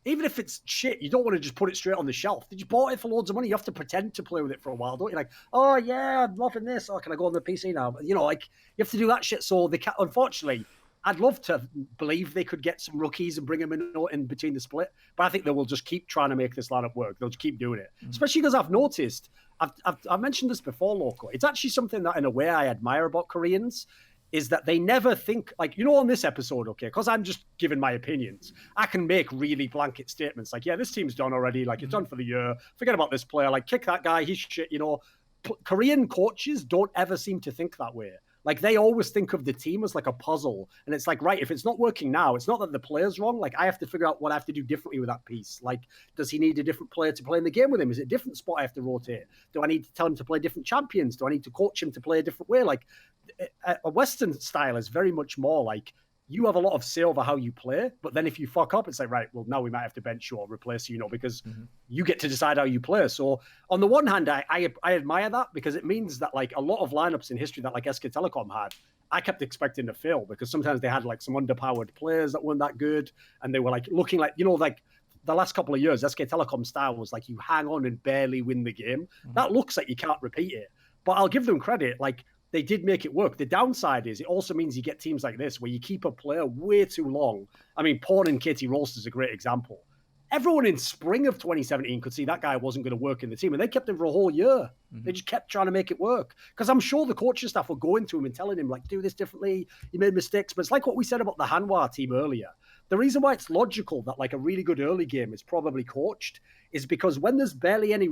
Even if it's shit, you don't want to just put it straight on the shelf. You bought it for loads of money. You have to pretend to play with it for a while, don't you? Like, oh yeah, I'm loving this. Oh, can I go on the PC now? You know, like you have to do that shit. So they can't. Unfortunately, I'd love to believe they could get some rookies and bring them in between the split, but I think they will just keep trying to make this lineup work. They'll just keep doing it, especially because I've noticed. I've mentioned this before, Loco. It's actually something that, in a way, I admire about Koreans. Is that they never think, like, you know, on this episode, okay, because I'm just giving my opinions, I can make really blanket statements like, yeah, this team's done already, like, it's done for the year, forget about this player, like, kick that guy, he's shit, you know. Korean coaches don't ever seem to think that way. Like, they always think of the team as like a puzzle, and it's like, right, if it's not working now, it's not that the player's wrong, like, I have to figure out what I have to do differently with that piece. Like, does he need a different player to play in the game with him? Is it a different spot I have to rotate? Do I need to tell him to play different champions? Do I need to coach him to play a different way? Like, a Western style is very much more like you have a lot of say over how you play, but then if you fuck up, it's like, right, well, now we might have to bench you or replace you, you know, because you get to decide how you play. So on the one hand, I admire that because it means that like a lot of lineups in history that like SK Telecom had, I kept expecting to fail because sometimes they had like some underpowered players that weren't that good and they were like looking like, you know, like the last couple of years, SK Telecom style was like you hang on and barely win the game. That looks like you can't repeat it. But I'll give them credit, like, they did make it work. The downside is it also means you get teams like this where you keep a player way too long. I mean, Pawn and KT Rolster is a great example. Everyone in spring of 2017 could see that guy wasn't going to work in the team, and they kept him for a whole year. They just kept trying to make it work. Because I'm sure the coaching staff were going to him and telling him, like, do this differently. You made mistakes. But it's like what we said about the Hanwha team earlier. The reason why it's logical that, like, a really good early game is probably coached is because when there's barely any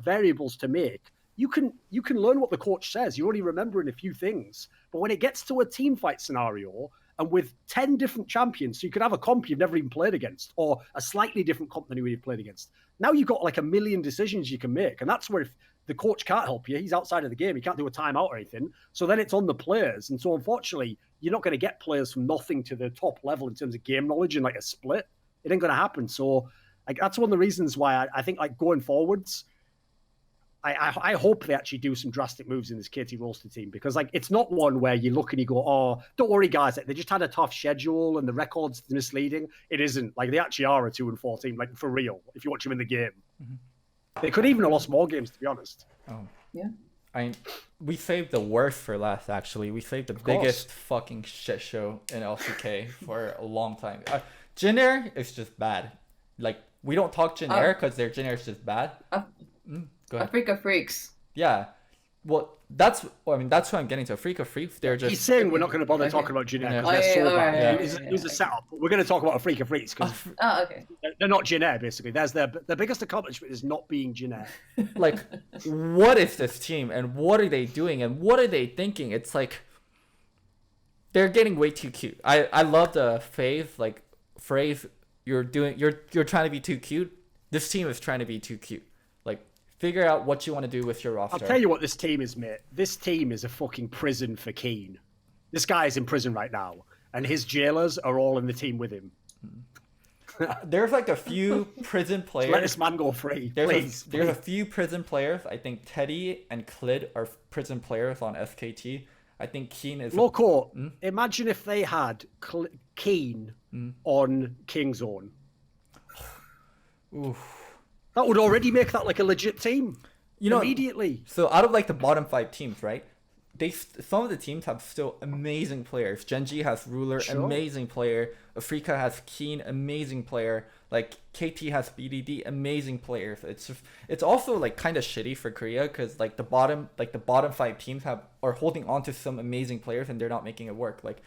variables to make, you can learn what the coach says. You're only remembering a few things. But when it gets to a team fight scenario, and with 10 different champions, so you could have a comp you've never even played against, or a slightly different comp than you've played against. Now you've got like a million decisions you can make. And that's where if the coach can't help you, he's outside of the game, he can't do a timeout or anything. So then it's on the players. And so unfortunately, you're not going to get players from nothing to the top level in terms of game knowledge in like a split. It ain't going to happen. So like that's one of the reasons why I think like going forwards, I hope they actually do some drastic moves in this KT Rolster team because like it's not one where you look and you go, oh, don't worry, guys, they just had a tough schedule and the record's misleading. It isn't. Like they actually are a 2-4 team, like for real. If you watch them in the game, they could even have lost more games, to be honest. Oh Yeah. We saved the worst for last. Actually, we saved the biggest fucking shit show in LCK for a long time. Jin Air is just bad. Like we don't talk Jin Air because their Jin Air is just bad. Go ahead. Africa Freaks. Yeah. Well, that's what I'm getting to. Africa Freaks, they're just... He's saying we're not going to bother talking about Jin Air because they're so bad. It's a setup. But we're going to talk about Africa Freaks because okay. They're not Jin Air, basically. There's their biggest accomplishment is not being Jin Air. Like, what is this team and what are they doing and what are they thinking? It's like, they're getting way too cute. I love the phrase, you're trying to be too cute. This team is trying to be too cute. Like, figure out what you want to do with your roster. I'll tell you what this team is, mate. This team is a fucking prison for Keen. This guy is in prison right now, and his jailers are all in the team with him. There's like a few prison players. Let this man go free, please. There's a few prison players. I think Teddy and Clid are prison players on SKT. I think Keen is... Loco, imagine if they had Keen on Kingzone. Oof. That would already make that like a legit team. You know, immediately. So out of like the bottom 5 teams, right? Some of the teams have still amazing players. Genji has Ruler, amazing player. Afrika has Keen, amazing player. Like KT has BDD, amazing players. It's also like kind of shitty for Korea because like the bottom 5 teams are holding on to some amazing players and they're not making it work. Like,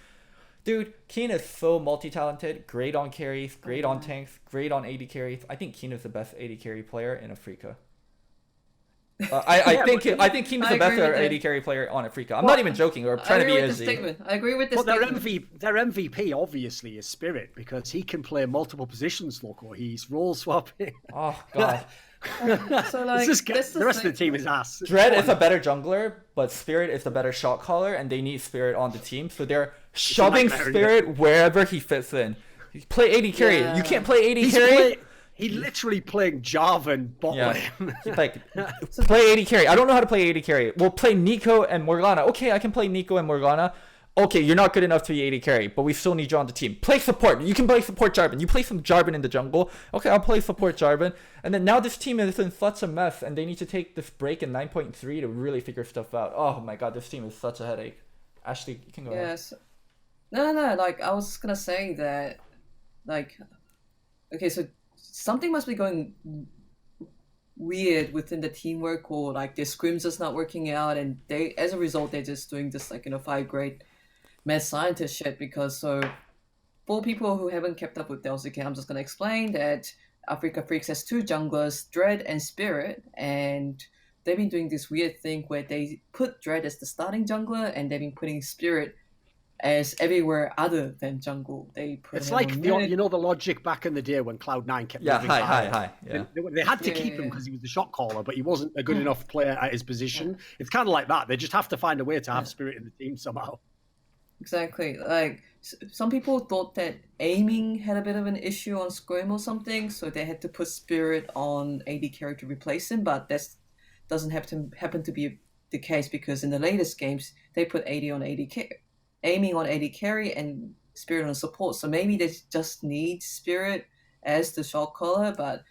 dude, Keen is so multi-talented, great on carries, great on tanks, great on AD carries. I think Keen is the best AD carry player in Afrika. I think Keen is the best AD carry player on Afrika. I'm not even joking or trying to be edgy. I agree with this statement. Their MVP obviously is Spirit because he can play multiple positions, Loco. He's role swapping. Oh, God. So like, the rest of the team is ass. Dread is a better jungler, but Spirit is the better shot caller, and they need Spirit on the team, so they're shoving Spirit wherever he fits in. Play AD carry. Yeah. You can't play AD carry. He's literally playing Jarvan bot lane. Like, play AD carry. I don't know how to play AD carry. We'll play Nico and Morgana. Okay, I can play Nico and Morgana. Okay, you're not good enough to be AD carry, but we still need you on the team. Play support. You can play support Jarvan. You play some Jarvan in the jungle. Okay, I'll play support Jarvan. And then now this team is in such a mess, and they need to take this break in 9.3 to really figure stuff out. Oh my god, this team is such a headache. Ashley, you can go ahead. Yes. No. Like, I was gonna say that, like, okay, so something must be going weird within the teamwork, or like their scrims just not working out, and they, as a result, they're just doing this like 5-grade mad scientist shit. Because so for people who haven't kept up with LCK, I'm just gonna explain that Afrika Freaks has 2 junglers, Dread and Spirit, and they've been doing this weird thing where they put Dread as the starting jungler, and they've been putting Spirit as everywhere other than jungle. It's like the logic back in the day when Cloud9 kept moving high. Yeah. They had to keep him because he was the shot caller, but he wasn't a good enough player at his position. It's kind of like that. They just have to find a way to have Spirit in the team somehow. Exactly. Like, some people thought that aiming had a bit of an issue on Scrim or something, so they had to put Spirit on AD carry to replace him, but that doesn't happen to be the case, because in the latest games, they put aiming on AD carry and Spirit on support. So maybe they just need Spirit as the shot caller, but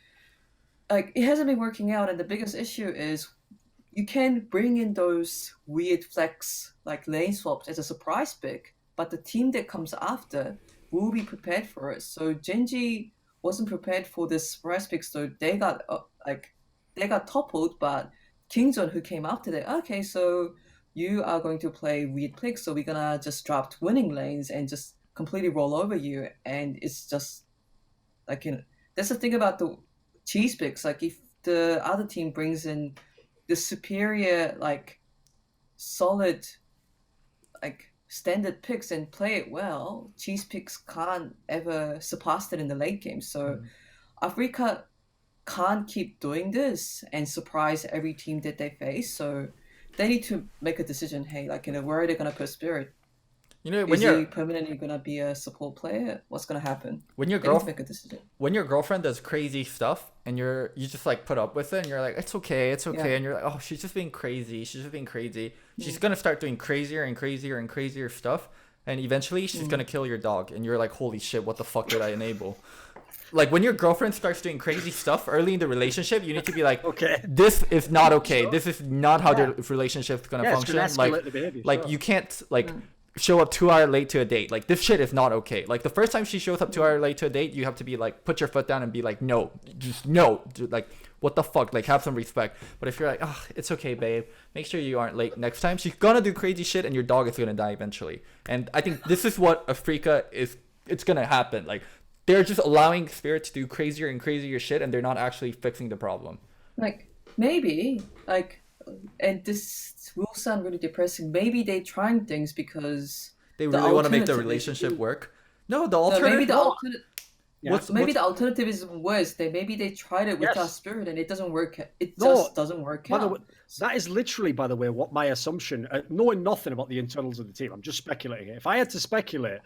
like, it hasn't been working out. And the biggest issue is you can bring in those weird flex like lane swaps as a surprise pick, but the team that comes after will be prepared for it. So Genji wasn't prepared for this surprise pick, so they got toppled. But Kingzone, who came after that, okay, so you are going to play weird picks, so we're gonna just drop winning lanes and just completely roll over you. And it's just like, that's the thing about the cheese picks. Like, if the other team brings in the superior, like, solid, like, standard picks and play it well, cheese picks can't ever surpass that in the late game. So Afrika can't keep doing this and surprise every team that they face. So they need to make a decision. Hey, like, where are they going to put Spirit? Is he permanently going to be a support player? What's going to happen? When your girlfriend does crazy stuff and you just like put up with it and you're like, it's okay, and you're like, oh, she's just being crazy. She's going to start doing crazier and crazier and crazier stuff, and eventually she's going to kill your dog, and you're like, holy shit, what the fuck did I enable? Like, when your girlfriend starts doing crazy stuff early in the relationship, you need to be like, okay, this is not okay. This is not how the relationship's going to function. Like, you can't show up 2 hours late to a date. Like, this shit is not okay. Like, the first time she shows up 2 hours late to a date, you have to be like, put your foot down and be like, no, just no. Dude, like, what the fuck? Like, have some respect. But if you're like, oh, it's okay, babe, make sure you aren't late next time, she's gonna do crazy shit and your dog is gonna die eventually. And I think this is what Afrika is. It's gonna happen. Like, they're just allowing Spirit to do crazier and crazier shit, and they're not actually fixing the problem. Like, maybe, like, and this will sound really depressing, maybe they're trying things because they really want to make the relationship work. No, the alternative... Yeah. Maybe the alternative is worse. Maybe they tried it with our Yes. spirit and it doesn't work. It No, just doesn't work by the way, out. that is literally, by the way, what my assumption. Knowing nothing about the internals of the team, I'm just speculating. If I had to speculate,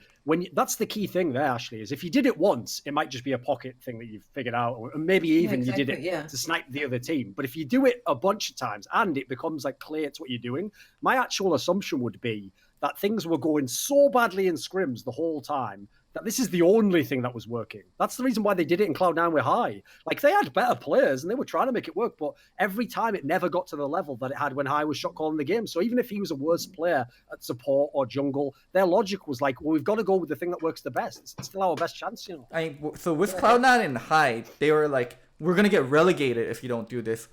that's the key thing there, Ashley, is if you did it once, it might just be a pocket thing that you've figured out, or maybe even you did it to snipe the other team. But if you do it a bunch of times and it becomes like clear it's what you're doing, my actual assumption would be that things were going so badly in scrims the whole time that this is the only thing that was working. That's the reason why they did it in Cloud9 with High. Like, they had better players and they were trying to make it work, but every time it never got to the level that it had when High was shot calling the game. So even if he was a worse player at support or jungle, their logic was like, well, we've got to go with the thing that works the best. It's still our best chance, you know? So with Cloud9 and High, they were like, we're going to get relegated if you don't do this.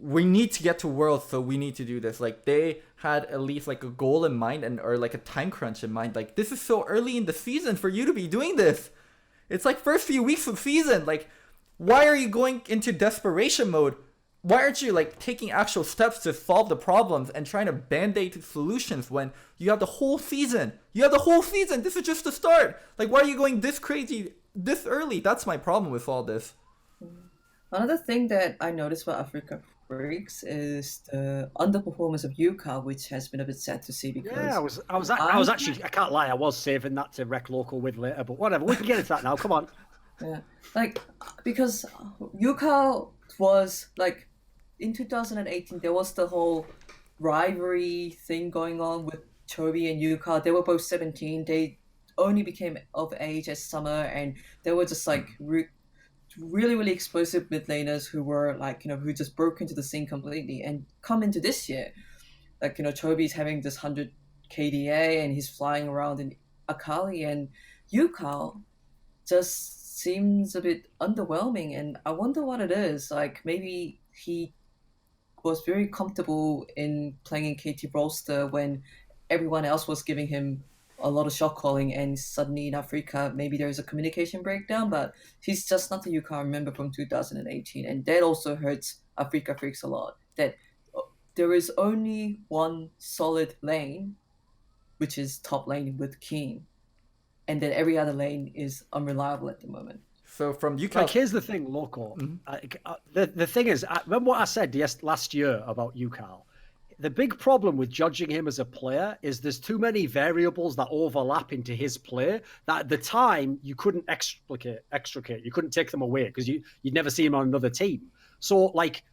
We need to get to Worlds, so we need to do this. Like, they had at least like a goal in mind or like a time crunch in mind. Like, this is so early in the season for you to be doing this. It's like first few weeks of season. Like, why are you going into desperation mode? Why aren't you like taking actual steps to solve the problems and trying to band-aid solutions when you have the whole season? You have the whole season. This is just the start. Like, why are you going this crazy this early? That's my problem with all this. Another thing that I noticed about Africa Freaks is the underperformance of UCAL, which has been a bit sad to see because I was actually, I can't lie, I was saving that to wreck Loco with later, but whatever, we can get into that now. Come on. Yeah, like because UCAL was like in 2018 there was the whole rivalry thing going on with Chobi and UCAL. They were both 17. They only became of age as summer, and they were just like really explosive mid laners who were like, who just broke into the scene completely. And come into this year, like, Chobi's having this 100 KDA and he's flying around in Akali, and UCAL just seems a bit underwhelming. And I wonder what it is. Like, maybe he was very comfortable in playing in KT roster when everyone else was giving him a lot of shot calling, and suddenly in Africa maybe there's a communication breakdown, but he's just not the UCAL I remember from 2018, and that also hurts Africa Freaks a lot, that there is only one solid lane, which is top lane with King, and then every other lane is unreliable at the moment. So from UCAL, like, here's the thing, Loco. The thing is, remember what I said last year about UCAL? The big problem with judging him as a player is there's too many variables that overlap into his play that at the time you couldn't extricate. You couldn't take them away because you'd never see him on another team. So, like,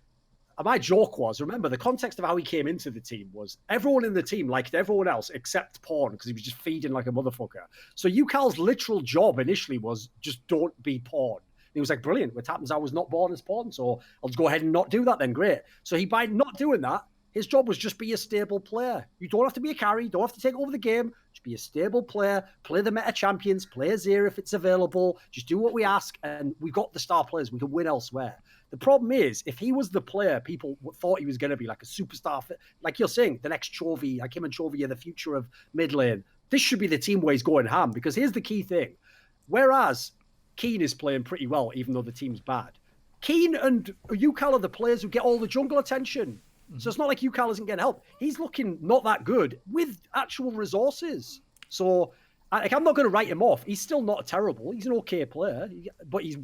my joke was, remember, the context of how he came into the team was everyone in the team liked everyone else except Pawn because he was just feeding like a motherfucker. So UCAL's literal job initially was just don't be Pawn. He was like, brilliant. What happens? I was not born as Pawn, so I'll just go ahead and not do that then. Great. So by not doing that, his job was just be a stable player. You don't have to be a carry. You don't have to take over the game. Just be a stable player. Play the meta champions. Play Azir if it's available. Just do what we ask, and we've got the star players. We can win elsewhere. The problem is, if he was the player people thought he was going to be, like a superstar, like you're saying, the next Chovy, like him and Chovy are the future of mid lane, this should be the team where he's going ham, because here's the key thing. Whereas Keen is playing pretty well, even though the team's bad, Keen and UCAL are the players who get all the jungle attention. So it's not like UCAL isn't getting help. He's looking not that good with actual resources. So I'm not going to write him off. He's still not terrible. He's an okay player, but he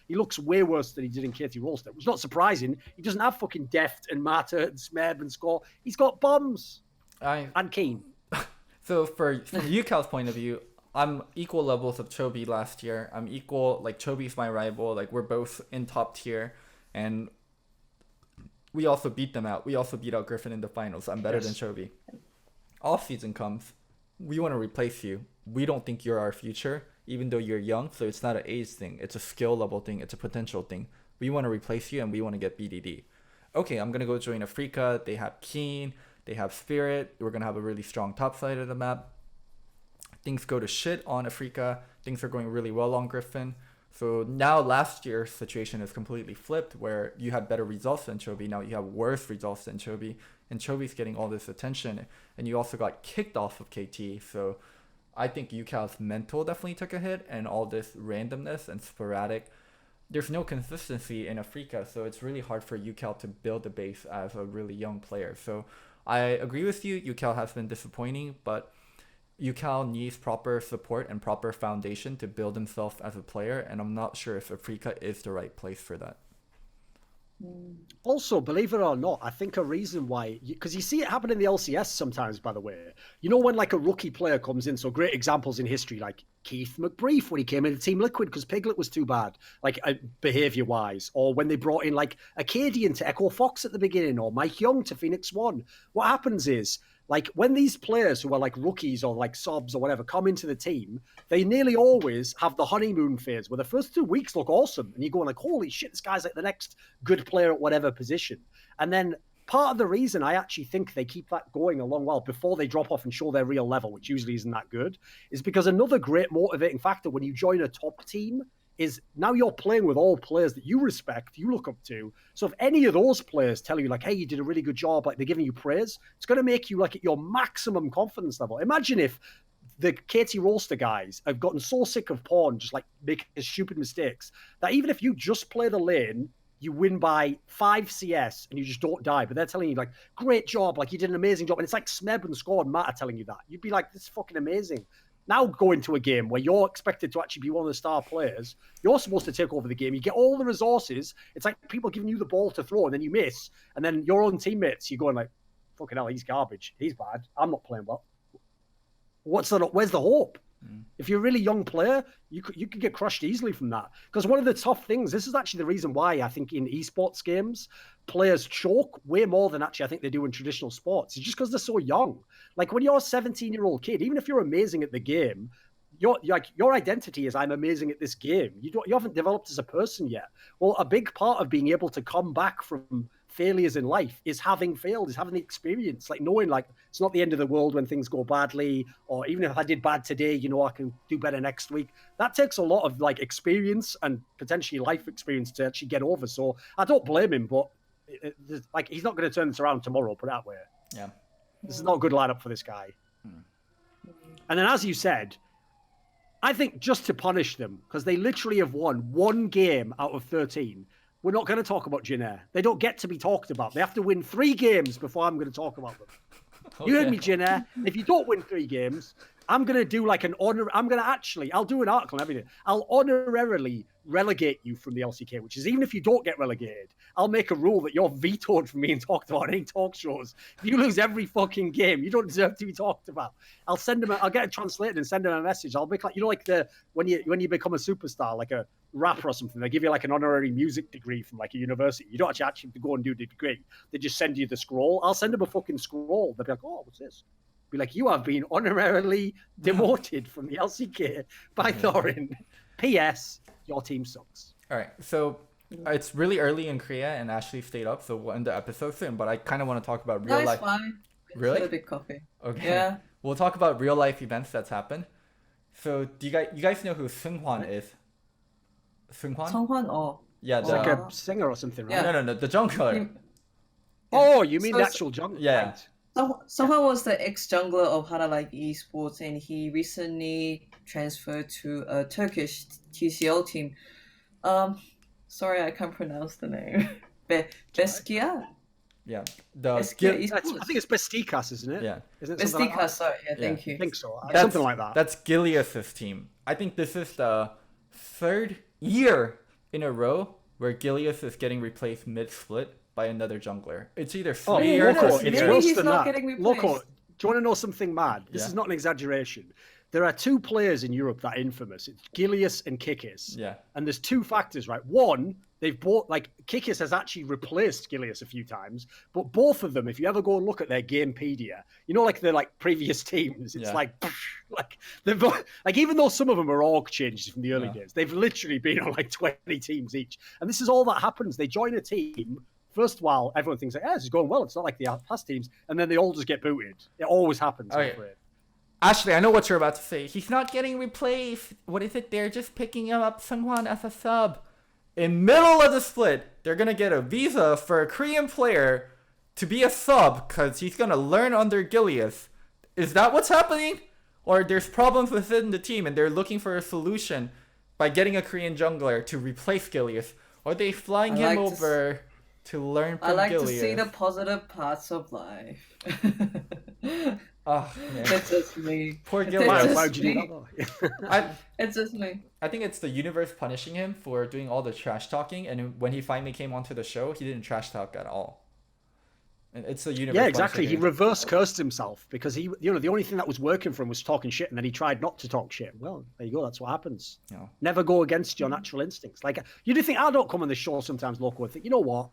looks way worse than he did in KT Rollstep, which is not surprising. He doesn't have fucking Deft and Mata and Smeb and Score. He's got bombs and Keen. So from UCAL's point of view, I'm equal levels of Chobi last year. I'm equal, like, Chobi's my rival. Like, we're both in top tier, and we also beat them out. We also beat out Griffin in the finals. I'm better than Chobi. Off season comes, we want to replace you. We don't think you're our future, even though you're young. So it's not an age thing. It's a skill level thing. It's a potential thing. We want to replace you, and we want to get BDD. Okay, I'm going to go join Africa. They have Keen. They have Spirit. We're going to have a really strong top side of the map. Things go to shit on Africa. Things are going really well on Griffin. So now last year's situation is completely flipped, where you had better results than Chobi. Now you have worse results than Chobi, and Chobi's getting all this attention, and you also got kicked off of KT. So I think UCAL's mental definitely took a hit, and all this randomness and sporadic. There's no consistency in Africa, so it's really hard for UCAL to build a base as a really young player. So I agree with you. UCAL has been disappointing, but UCal needs proper support and proper foundation to build himself as a player, and I'm not sure if Africa is the right place for that. Also, believe it or not, I think a reason why, because you see it happen in the LCS sometimes, by the way. You know, when like a rookie player comes in, so great examples in history, like Keith McBrief when he came into Team Liquid because Piglet was too bad, like behavior-wise, or when they brought in like Acadian to Echo Fox at the beginning, or Mike Young to Phoenix One. What happens is, like when these players who are like rookies or like subs or whatever come into the team, they nearly always have the honeymoon phase where the first 2 weeks look awesome and you go like, holy shit, this guy's like the next good player at whatever position. And then part of the reason I actually think they keep that going a long while before they drop off and show their real level, which usually isn't that good, is because another great motivating factor when you join a top team is now you're playing with all players that you respect, you look up to. So if any of those players tell you like, hey, you did a really good job, like they're giving you praise, it's going to make you like at your maximum confidence level. Imagine if the KT roster guys have gotten so sick of porn, just like making stupid mistakes, that even if you just play the lane, you win by 5 CS and you just don't die. But they're telling you like, great job, like you did an amazing job. And it's like Smeb and Score and Matt are telling you that. You'd be like, this is fucking amazing. Now go into a game where you're expected to actually be one of the star players. You're supposed to take over the game. You get all the resources. It's like people giving you the ball to throw and then you miss. And then your own teammates, you're going like, fucking hell, he's garbage. He's bad. I'm not playing well. Where's the hope? If you're a really young player, you could get crushed easily from that. Because one of the tough things, this is actually the reason why I think in esports games, players choke way more than actually I think they do in traditional sports. It's just because they're so young. Like when you're a 17-year-old kid, even if you're amazing at the game, your identity is I'm amazing at this game. You haven't developed as a person yet. Well, a big part of being able to come back from failures in life is having failed, is having the experience, like knowing like it's not the end of the world when things go badly, or even if I did bad today, you know, I can do better next week. That takes a lot of like experience and potentially life experience to actually get over. So I don't blame him, but like he's not going to turn this around tomorrow, put it that way. Yeah. This is not a good lineup for this guy. And then as you said, I think just to punish them, because they literally have won 1 game out of 13, we're not going to talk about Jin. They don't get to be talked about. They have to win 3 games before I'm going to talk about them. Okay. You heard me, Jin. If you don't win 3 games, I'm going to do like an honor. I'll do an article and everything. I'll honorarily relegate you from the LCK, which is even if you don't get relegated, I'll make a rule that you're vetoed from being talked about in any talk shows. If you lose every fucking game, you don't deserve to be talked about. I'll get it translated and send them a message. I'll make like, you know, like when you become a superstar, like a rapper or something, they give you like an honorary music degree from like a university. You don't actually have to go and do the degree. They just send you the scroll. I'll send them a fucking scroll. They'll be like, oh, what's this? Be like, you have been honorarily demoted from the LCK by Thorin. P.S. Your team sucks. All right, so it's really early in Korea, and Ashley stayed up, so we'll end the episode soon. But I kind of want to talk about real life. That's fine. Really? A big coffee. Okay. Yeah. We'll talk about real life events that's happened. So do you guys know who Seunghwan is? Seunghwan? Seunghwan or Yeah, It's like a singer or something, right? Yeah. No, the jungler. Oh, you mean So the it's- actual jungle? Yeah. Right. Seunghwan was the ex-jungler of Hana Like Esports, and he recently transferred to a Turkish TCL team. Sorry, I can't pronounce the name. Beskia? Yeah. Beskia I Esports. think it's Bestikas, isn't it? Yeah. Isn't it something like Bestika, that? sorry. Yeah, Yeah. thank you. I think so. That's- Something like that. That's Gilead's team. I think this is the 3rd year in a row where Gilead is getting replaced mid-split by another jungler. It's either 3 Oh, years Loco, or it's Maybe worse he's than not that. getting Loco, replaced. do you want to know something mad? This Yeah. is not an exaggeration. There are 2 players in Europe that are infamous. It's Gileas and Kikis. Yeah. And there's 2 factors, right? One, they've both, like, Kikis has actually replaced Gileas a few times, but both of them, if you ever go and look at their Gamepedia, you know, like the previous teams, it's Yeah. like they've both, like, even though some of them are org changes from the early Yeah. days, they've literally been on like 20 teams each. And this is all that happens. They join a team. First while everyone thinks like, this is going well. It's not like the past teams. And then they all just get booted. It always happens. I'm Okay. afraid. Ashley, I know what you're about to say. He's not getting replaced. What is it? They're just picking him up Seunghwan as a sub. In middle of the split, they're going to get a visa for a Korean player to be a sub because he's going to learn under Gilead. Is that what's happening? Or there's problems within the team and they're looking for a solution by getting a Korean jungler to replace Gilead? Or are they flying I him like to over to learn from I like Gilead? to see the positive parts of life. Oh man, It's just me. poor It's Gilly. Why just would you do me. that though? I It's just me. I think it's the universe punishing him for doing all the trash talking, and when he finally came onto the show, he didn't trash talk at all. And it's the universe. Yeah, exactly. punishing He him. reverse cursed himself because he, the only thing that was working for him was talking shit, and then he tried not to talk shit. Well, there you go. That's what happens. Yeah. Never go against your natural instincts. Like you do think I don't come on the show sometimes, Loco, and think, you know what?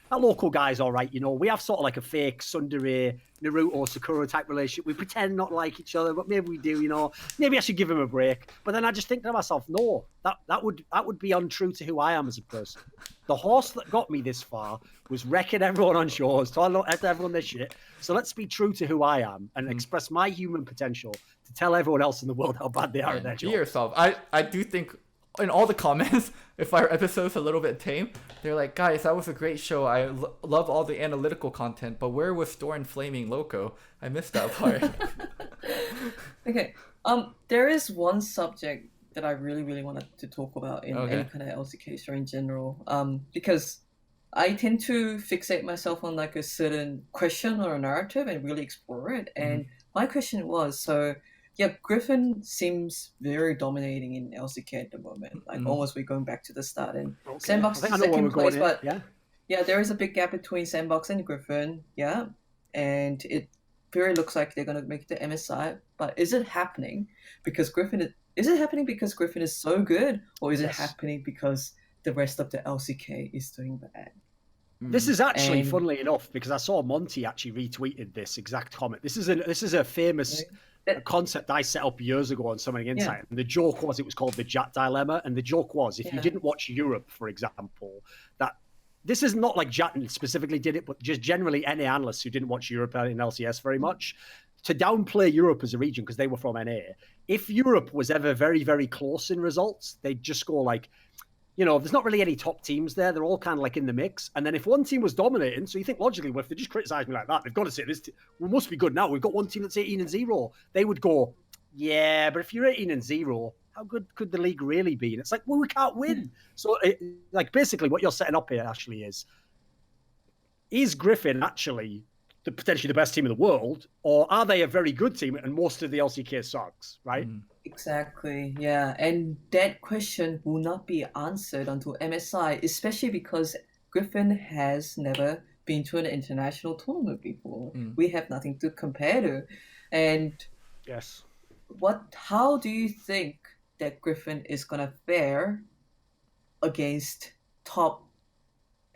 That Loco guy's all right. We have sort of like a fake Tsundere, Naruto, Sakura type relationship. We pretend not to like each other, but maybe we do. Maybe I should give him a break. But then I just think to myself, no, that would be untrue to who I am as a person. The horse that got me this far was wrecking everyone on shows, telling everyone this shit. So let's be true to who I am and express my human potential to tell everyone else in the world how bad they are at their Be job. yourself. I do think in all the comments, if our episode's a little bit tame, they're like, guys, that was a great show. I love all the analytical content, but where was Thorin flaming Loco? I missed that part. Okay. There is one subject that I really, really wanted to talk about in any kind of LCK show in general. Because I tend to fixate myself on like a certain question or a narrative and really explore it. And my question was, Griffin seems very dominating in LCK at the moment. Like almost we're going back to the start. And Sandbox is second place, but yeah, there is a big gap between Sandbox and Griffin. Yeah, and it very looks like they're gonna make the MSI. But is it happening because Griffin? Is it happening because Griffin is so good, or is it happening because the rest of the LCK is doing bad? This is actually, funnily enough, because I saw Monty actually retweeted this exact comment. This is a famous concept I set up years ago on Summoning Insight. And the joke was it was called the Jat Dilemma. And the joke was if you didn't watch Europe, for example, that this is not like Jat specifically did it, but just generally any analysts who didn't watch Europe in LCS very much, to downplay Europe as a region because they were from NA. If Europe was ever very, very close in results, they'd just go like, there's not really any top teams there. They're all kind of like in the mix. And then if one team was dominating, so you think logically, well, if they just criticize me like that, they've got to say this. We must be good now. We've got one team that's 18-0. They would go, yeah, but if you're 18-0, how good could the league really be? And it's like, well, we can't win. So, basically, what you're setting up here actually is Griffin actually potentially the best team in the world, or are they a very good team and most of the LCK sucks, right? Exactly, yeah. And that question will not be answered until MSI, especially because Griffin has never been to an international tournament before. We have nothing to compare to. And yes, how do you think that Griffin is gonna fare against top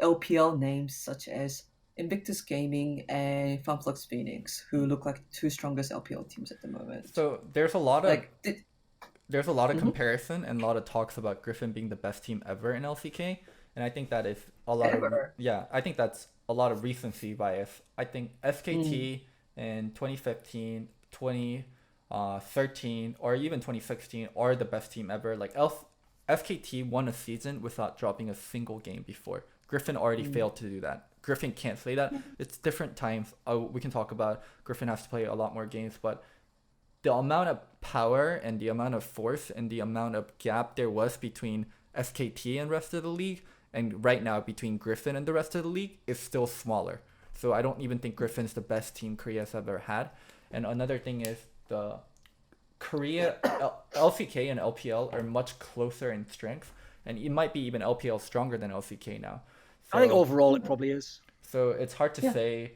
LPL names such as Invictus Gaming and Funflux Phoenix, who look like the two strongest LPL teams at the moment? So there's a lot of comparison and a lot of talks about Griffin being the best team ever in LCK, and I think that is a lot I think that's a lot of recency bias. I think SKT in 2015, 2013, or even 2016 are the best team ever. Like SKT won a season without dropping a single game before. Griffin already failed to do that. Griffin can't say that. It's different times. We can talk about Griffin has to play a lot more games, but the amount of power and the amount of force and the amount of gap there was between SKT and the rest of the league, and right now between Griffin and the rest of the league, is still smaller. So I don't even think Griffin's the best team Korea's ever had. And another thing is the Korea, LCK and LPL are much closer in strength, and it might be even LPL stronger than LCK now. So, I think overall it probably is. So it's hard to say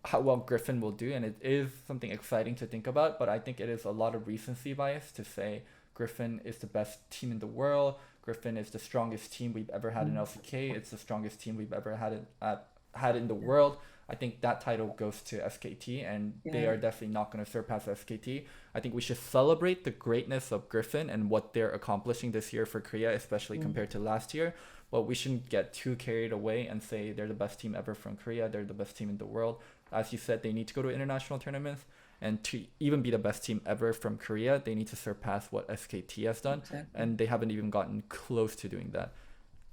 how well Griffin will do, and it is something exciting to think about, but I think it is a lot of recency bias to say Griffin is the best team in the world, Griffin is the strongest team we've ever had in LCK, it's the strongest team we've ever had in the world. I think that title goes to SKT, and they are definitely not going to surpass SKT. I think we should celebrate the greatness of Griffin and what they're accomplishing this year for Korea, especially compared to last year. But we shouldn't get too carried away and say they're the best team ever from Korea, they're the best team in the world. As you said, they need to go to international tournaments, and to even be the best team ever from Korea, they need to surpass what SKT has done, and they haven't even gotten close to doing that.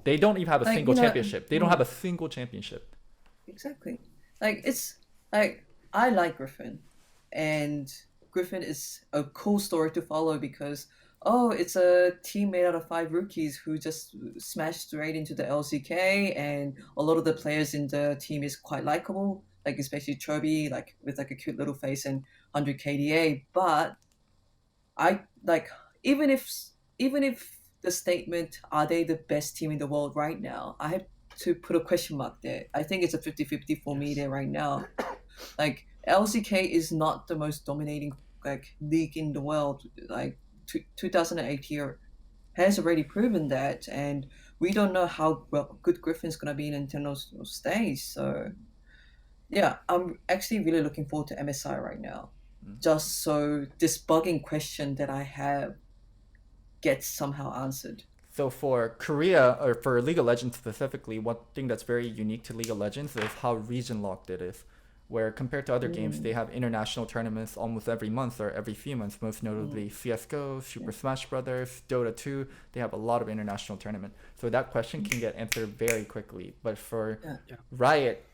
They don't even have a single championship. They don't have a single championship. Exactly. It's like, I like Griffin, and Griffin is a cool story to follow because it's a team made out of 5 rookies who just smashed straight into the LCK, and a lot of the players in the team is quite likable, like especially Chobi, like with like a cute little face, and 100 KDA. But I like even if the statement, are they the best team in the world right now, I have to put a question mark there. I think it's a 50-50 for me there right now. Like LCK is not the most dominating league in the world. Like 2008 here has already proven that, and we don't know how good Griffin's gonna be in internal stage. So yeah, I'm actually really looking forward to MSI right now, just so this bugging question that I have gets somehow answered. So for Korea, or for League of Legends specifically, one thing that's very unique to League of Legends is how region locked it is. Where compared to other games, they have international tournaments almost every month or every few months, most notably CSGO, Super Smash Brothers, Dota 2. They have a lot of international tournament. So that question can get answered very quickly. But for Riot,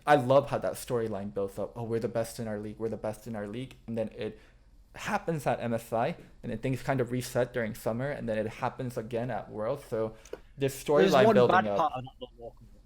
I love how that storyline builds up. Oh, we're the best in our league. We're the best in our league. And then it happens at MSI, and then things kind of reset during summer, and then it happens again at World. So this storyline building up.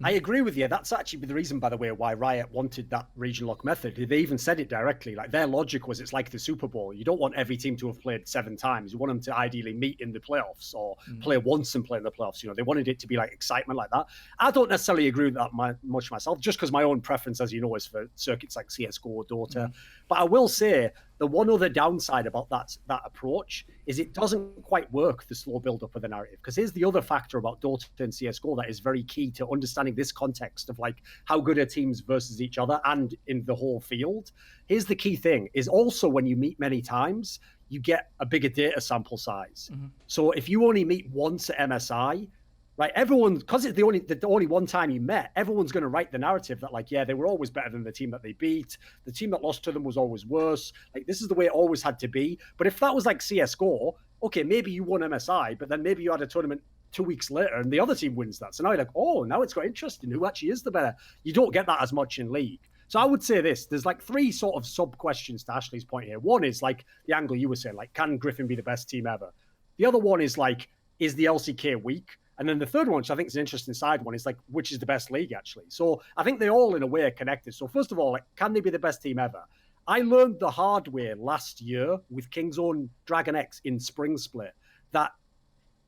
I agree with you. That's actually the reason, by the way, why Riot wanted that region lock method. They even said it directly. Like, their logic was, it's like the Super Bowl. You don't want every team to have played 7 times. You want them to ideally meet in the playoffs or play once and play in the playoffs. You know, they wanted it to be like excitement like that. I don't necessarily agree with that much myself, just because my own preference, as you know, is for circuits like CSGO or Dota. But I will say, the one other downside about that approach is it doesn't quite work, the slow build-up of the narrative. Because here's the other factor about Dota and CSGO that is very key to understanding this context of like how good are teams versus each other and in the whole field. Here's the key thing, is also when you meet many times, you get a bigger data sample size. So if you only meet once at MSI, right, everyone, because it's the only one time you met, everyone's going to write the narrative that, like, yeah, they were always better than the team that they beat. The team that lost to them was always worse. Like, this is the way it always had to be. But if that was like CSGO, okay, maybe you won MSI, but then maybe you had a tournament 2 weeks later and the other team wins that. So now you're like, oh, now it's got interesting. Who actually is the better? You don't get that as much in League. So I would say this, there's like 3 sort of sub-questions to Ashley's point here. One is like the angle you were saying, like, can Griffin be the best team ever? The other one is like, is the LCK weak? And then the third one, which I think is an interesting side one, is like, which is the best league, actually? So I think they all, in a way, are connected. So first of all, like, can they be the best team ever? I learned the hard way last year with Kingzone DragonX in Spring Split that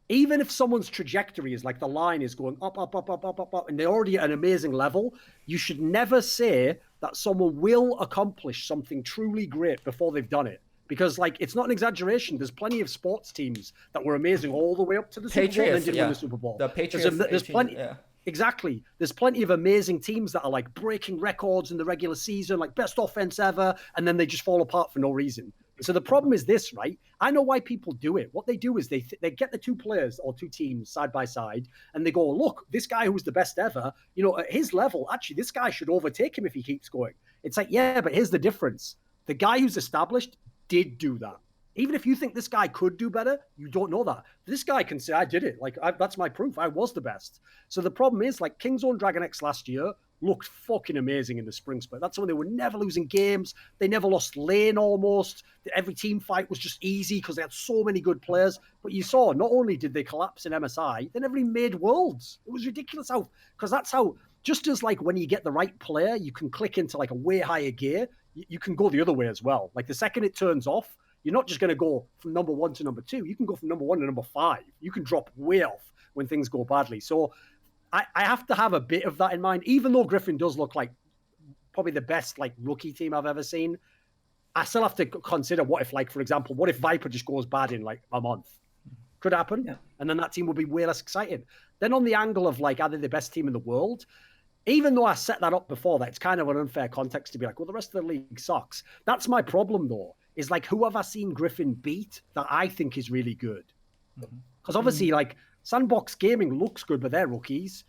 even if someone's trajectory is like the line is going up, up, up, up, up, up, up, and they're already at an amazing level, you should never say that someone will accomplish something truly great before they've done it. Because, like, it's not an exaggeration. There's plenty of sports teams that were amazing all the way up to the Super Bowl and then didn't win the Super Bowl. The Patriots. There's plenty. Exactly. There's plenty of amazing teams that are like breaking records in the regular season, like best offense ever, and then they just fall apart for no reason. So the problem is this, right? I know why people do it. What they do is they get the 2 players or 2 teams side by side, and they go, look, this guy who's the best ever, you know, at his level, actually, this guy should overtake him if he keeps going. It's like, yeah, but here's the difference. The guy who's established did do that. Even if you think this guy could do better, you don't know that. This guy can say, I did it. Like, that's my proof. I was the best. So the problem is, like, Kingzone DragonX last year looked fucking amazing in the Spring Split. That's when they were never losing games. They never lost lane almost. Every team fight was just easy because they had so many good players. But you saw, not only did they collapse in MSI, they never even made Worlds. It was ridiculous how, because that's how, just as like when you get the right player, you can click into like a way higher gear, you can go the other way as well. Like the second it turns off, you're not just going to go from number 1 to number 2. You can go from number 1 to number 5. You can drop way off when things go badly. So I have to have a bit of that in mind. Even though Griffin does look like probably the best like rookie team I've ever seen, I still have to consider what if, like, for example, what if Viper just goes bad in like a month? Could happen. Yeah. And then that team will be way less exciting. Then on the angle of like, are they the best team in the world? Even though I set that up before, that it's kind of an unfair context to be like, well, the rest of the league sucks. That's my problem, though, is like, who have I seen Griffin beat that I think is really good? Because obviously, like, Sandbox Gaming looks good, but they're rookies.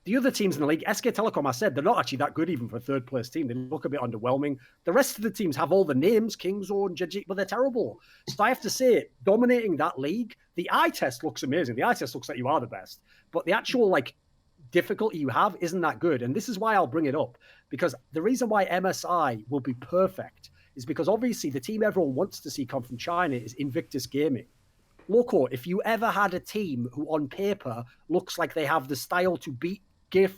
The other teams in the league, SK Telecom, I said, they're not actually that good even for a third-place team. They look a bit underwhelming. The rest of the teams have all the names, Kingzone, Jajik, but they're terrible. So I have to say, dominating that league, the eye test looks amazing. The eye test looks like you are the best. But the actual, like, difficulty you have isn't that good. And this is why I'll bring it up, because the reason why MSI will be perfect is because obviously the team everyone wants to see come from China is Invictus Gaming. Loco, if you ever had a team who on paper looks like they have the style to beat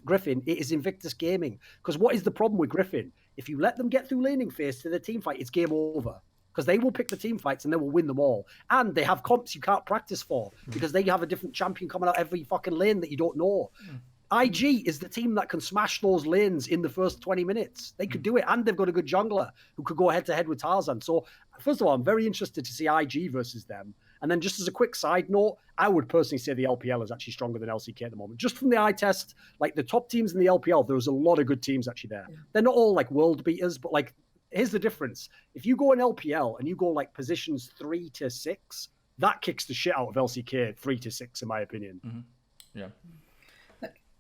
Griffin, it is Invictus Gaming. Because what is the problem with Griffin? if you let them get through laning phase to the team fight, it's game over. Because they will pick the team fights and they will win them all. And they have comps you can't practice for because they have a different champion coming out every fucking lane that you don't know. IG is the team that can smash those lanes in the first 20 minutes. They could do it, and they've got a good jungler who could go head-to-head with Tarzan. So, first of all, I'm very interested to see IG versus them. And then just as a quick side note, I would personally say the LPL is actually stronger than LCK at the moment. Just from the eye test, like the top teams in the LPL, there's a lot of good teams actually there. Yeah. They're not all like world beaters, but like, here's the difference. If you go in LPL and you go like positions 3 to 6, that kicks the shit out of LCK 3 to 6, in my opinion. Yeah.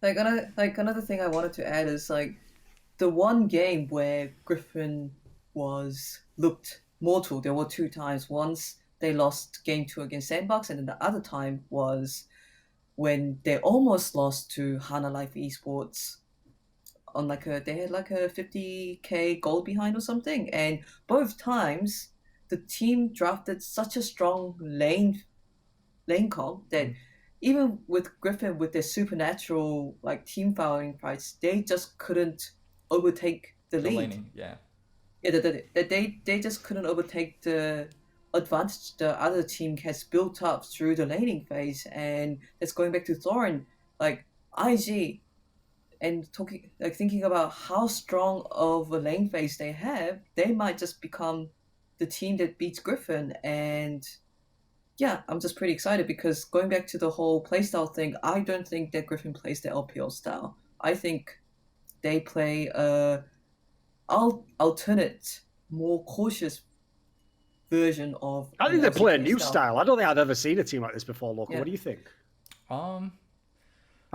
Like another thing I wanted to add is like the one game where Griffin looked mortal. There were 2 times. Once they lost game 2 against Sandbox, and then the other time was when they almost lost to Hana Life Esports on they had like a 50k goal behind or something, and both times the team drafted such a strong lane comp that even with Griffin with their supernatural like team firing fights, they just couldn't overtake the lead. Laning, yeah. Yeah, they just couldn't overtake the advantage the other team has built up through the laning phase, and it's going back to Thorin, like IG. And thinking about how strong of a lane phase they have, they might just become the team that beats Griffin. And yeah, I'm just pretty excited because going back to the whole playstyle thing, I don't think that Griffin plays the LPL style. I think they play a alternate, more cautious version of. I think they play a new style. I don't think I've ever seen a team like this before, Loco. Yeah. What do you think?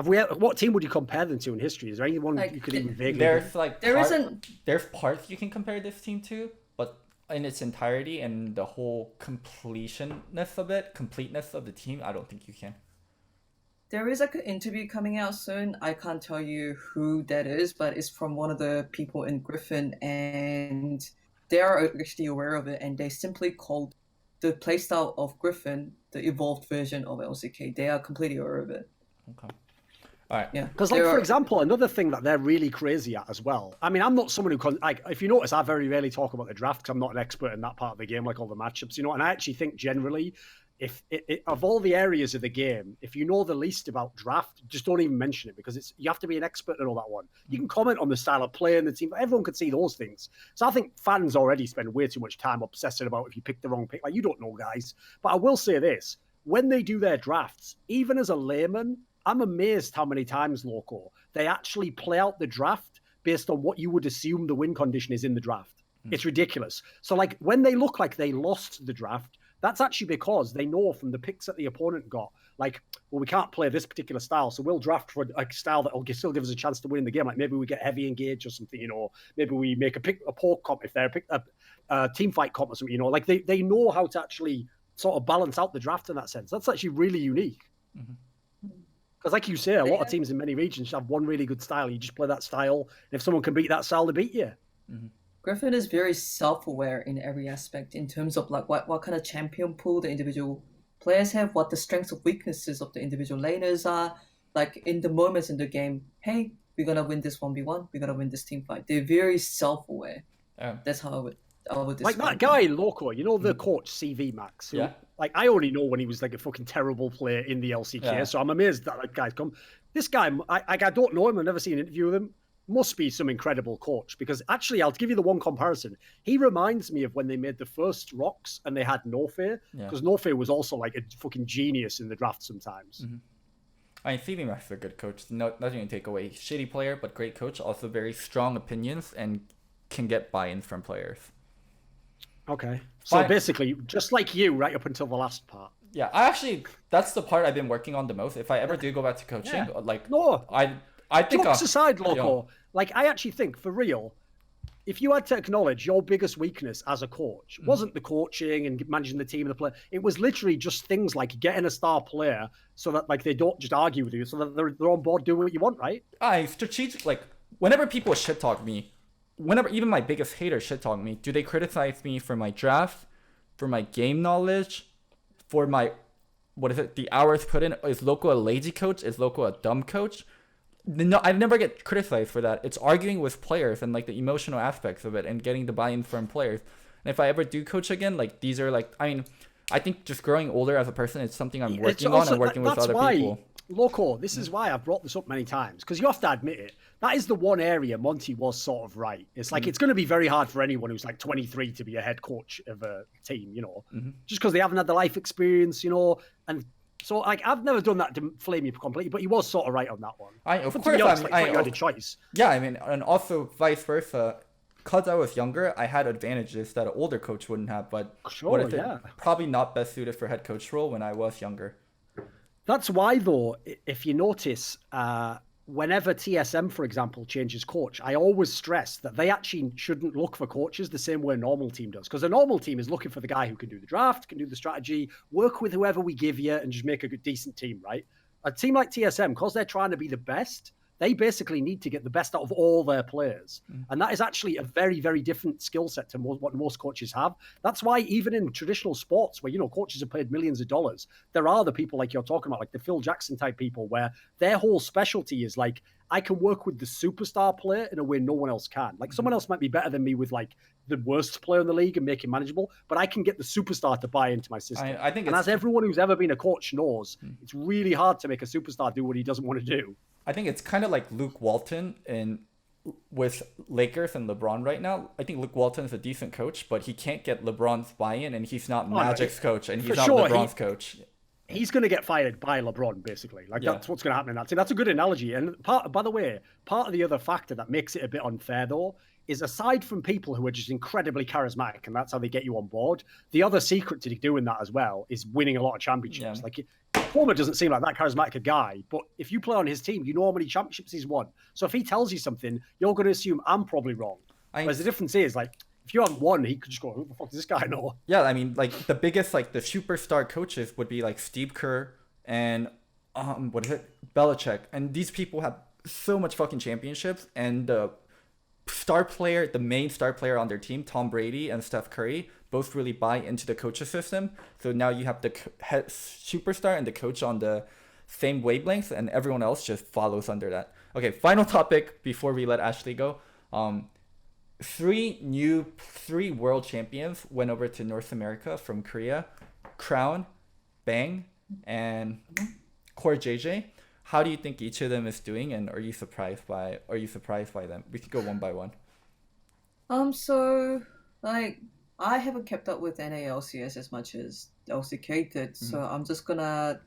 What team would you compare them to in history? Is there anyone you could even vaguely? There's parts you can compare this team to, but in its entirety and the whole completeness of the team, I don't think you can. There is like an interview coming out soon. I can't tell you who that is, but it's from one of the people in Griffin, and they are actually aware of it, and they simply called the playstyle of Griffin the evolved version of LCK. They are completely aware of it. Okay. All right. Yeah. Because, for example, another thing that they're really crazy at as well. I mean, I'm not someone who if you notice, I very rarely talk about the draft because I'm not an expert in that part of the game, like all the matchups, And I actually think generally, if of all the areas of the game, if you know the least about draft, just don't even mention it because you have to be an expert to know that one. You can comment on the style of play and the team, but everyone can see those things. So I think fans already spend way too much time obsessing about if you pick the wrong pick. Like, you don't know, guys. But I will say this: when they do their drafts, even as a layman, I'm amazed how many times, Loco, they actually play out the draft based on what you would assume the win condition is in the draft. It's ridiculous. So, like, when they look like they lost the draft, that's actually because they know from the picks that the opponent got, like, well, we can't play this particular style, so we'll draft for a style that will still give us a chance to win the game. Like, maybe we get heavy engage or something, Maybe we make a poke comp if they're a team fight comp or something, Like, they know how to actually sort of balance out the draft in that sense. That's actually really unique. Mm-hmm. Because like you say, a lot of teams in many regions have one really good style. You just play that style, and if someone can beat that style, they beat you. Mm-hmm. Griffin is very self-aware in every aspect in terms of like what kind of champion pool the individual players have, what the strengths and weaknesses of the individual laners are. Like in the moments in the game, hey, we're going to win this 1v1, we're going to win this team fight. They're very self-aware. That's how I would describe like that guy, Loco, the coach, CV Max. Who, like, I only know when he was like a fucking terrible player in the LCK, so I'm amazed that guy's come. This guy, I don't know him, I've never seen an interview with him. Must be some incredible coach, because actually, I'll give you the one comparison. He reminds me of when they made the first Rocks and they had Nofair, because Nofair was also like a fucking genius in the draft sometimes. Mm-hmm. I mean, CV Max is a good coach. Nothing to take away. Shitty player, but great coach. Also very strong opinions and can get buy-in from players. Okay. So basically, just like you, right up until the last part. Yeah, that's the part I've been working on the most. If I ever do go back to coaching, I think jokes aside, Loco, like, I actually think, for real, if you had to acknowledge your biggest weakness as a coach, wasn't the coaching and managing the team and the player, it was literally just things like getting a star player so that, like, they don't just argue with you, so that they're on board doing what you want, right? Whenever people shit talk me, whenever even my biggest haters shit talk me, do they criticize me for my draft, for my game knowledge, for my, the hours put in? Is Loco a lazy coach? Is Loco a dumb coach? no, I never get criticized for that. It's arguing with players and like the emotional aspects of it and getting the buy-in from players. And if I ever do coach again, like these are like, I mean, I think just growing older as a person is something I'm working on and working with other people. Loco, this is why I've brought this up many times, because you have to admit it. That is the one area Monty was sort of right. It's like it's going to be very hard for anyone who's like 23 to be a head coach of a team, you know, just because they haven't had the life experience, you know. And so, like, I've never done that to flame you completely, but he was sort of right on that one. Of course, I had a choice. Yeah, I mean, and also vice versa. Because I was younger, I had advantages that an older coach wouldn't have. But probably not best suited for head coach role when I was younger. That's why, though, if you notice, whenever TSM, for example, changes coach, I always stress that they actually shouldn't look for coaches the same way a normal team does. Because a normal team is looking for the guy who can do the draft, can do the strategy, work with whoever we give you, and just make a good, decent team, right? A team like TSM, because they're trying to be the best, they basically need to get the best out of all their players. And that is actually a very, very different skill set to what most coaches have. That's why even in traditional sports where, you know, coaches are paid millions of dollars, there are the people like you're talking about, like the Phil Jackson type people, where their whole specialty is like, I can work with the superstar player in a way no one else can. Like someone else might be better than me with like the worst player in the league and make him manageable, but I can get the superstar to buy into my system. I think and as everyone who's ever been a coach knows, it's really hard to make a superstar do what he doesn't want to do. I think it's kind of like Luke Walton with Lakers and LeBron right now. I think Luke Walton is a decent coach, but he can't get LeBron's buy-in, and he's not Magic's coach, and he's not LeBron's coach. He's going to get fired by LeBron, basically. Like that's what's going to happen in that team. That's a good analogy. And by the way, part of the other factor that makes it a bit unfair, though, is aside from people who are just incredibly charismatic, and that's how they get you on board, the other secret to doing that as well is winning a lot of championships. Like Homer doesn't seem like that charismatic a guy, but if you play on his team, you know how many championships he's won. So if he tells you something, you're going to assume I'm probably wrong. Whereas the difference is, like, if you haven't won, he could just go, who the fuck does this guy know? Yeah, I mean, like, the biggest, like, the superstar coaches would be, like, Steve Kerr and, Belichick. And these people have so much fucking championships, and the main star player on their team, Tom Brady and Steph Curry, both really buy into the coach's system. So now you have the head superstar and the coach on the same wavelength, and everyone else just follows under that. Okay, final topic before we let Ashley go. Three world champions went over to North America from Korea: Crown, Bang, and Core JJ. How do you think each of them is doing, and are you surprised by them? We could go one by one. So like I haven't kept up with Na Lcs as much as LCK did, so I'm just gonna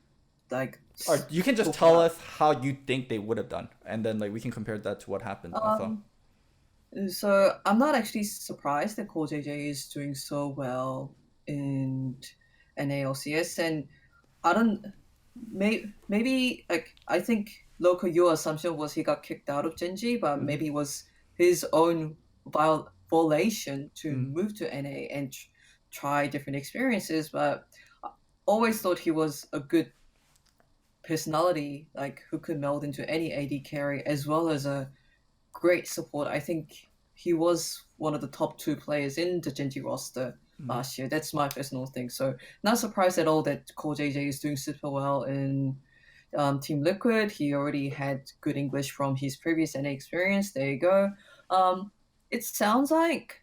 like. Or you can just tell us how you think they would have done, and then like we can compare that to what happened. So I'm not actually surprised that Core JJ is doing so well in NALCS, and I don't. Maybe like I think Loco, your assumption was he got kicked out of Genji, but maybe it was his own violation to move to NA and try different experiences. But I always thought he was a good personality, like who could meld into any AD carry as well as a great support. I think he was one of the top 2 players in the Genji roster last year. That's my personal thing. So not surprised at all that Core JJ is doing super well in Team Liquid. He already had good English from his previous NA experience. There you go. It sounds like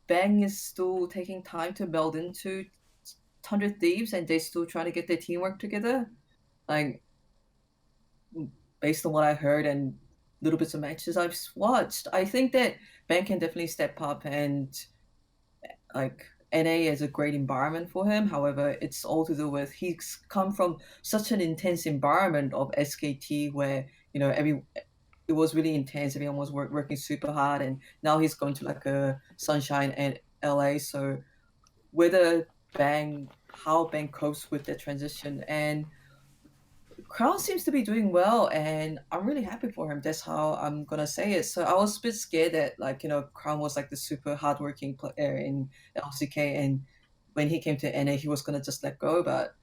Bang is still taking time to meld into 100 Thieves, and they're still trying to get their teamwork together. Like, based on what I heard and little bits of matches I've watched, I think that Bang can definitely step up, and like NA is a great environment for him. However, it's all to do with he's come from such an intense environment of SKT where, you know, it was really intense. Everyone was working super hard, and now he's going to like a Sunshine and LA. So how Bang copes with that transition, and Crown seems to be doing well, and I'm really happy for him. That's how I'm gonna say it. So I was a bit scared that, like, you know, Crown was like the super hardworking player in LCK, and when he came to NA, he was gonna just let go. But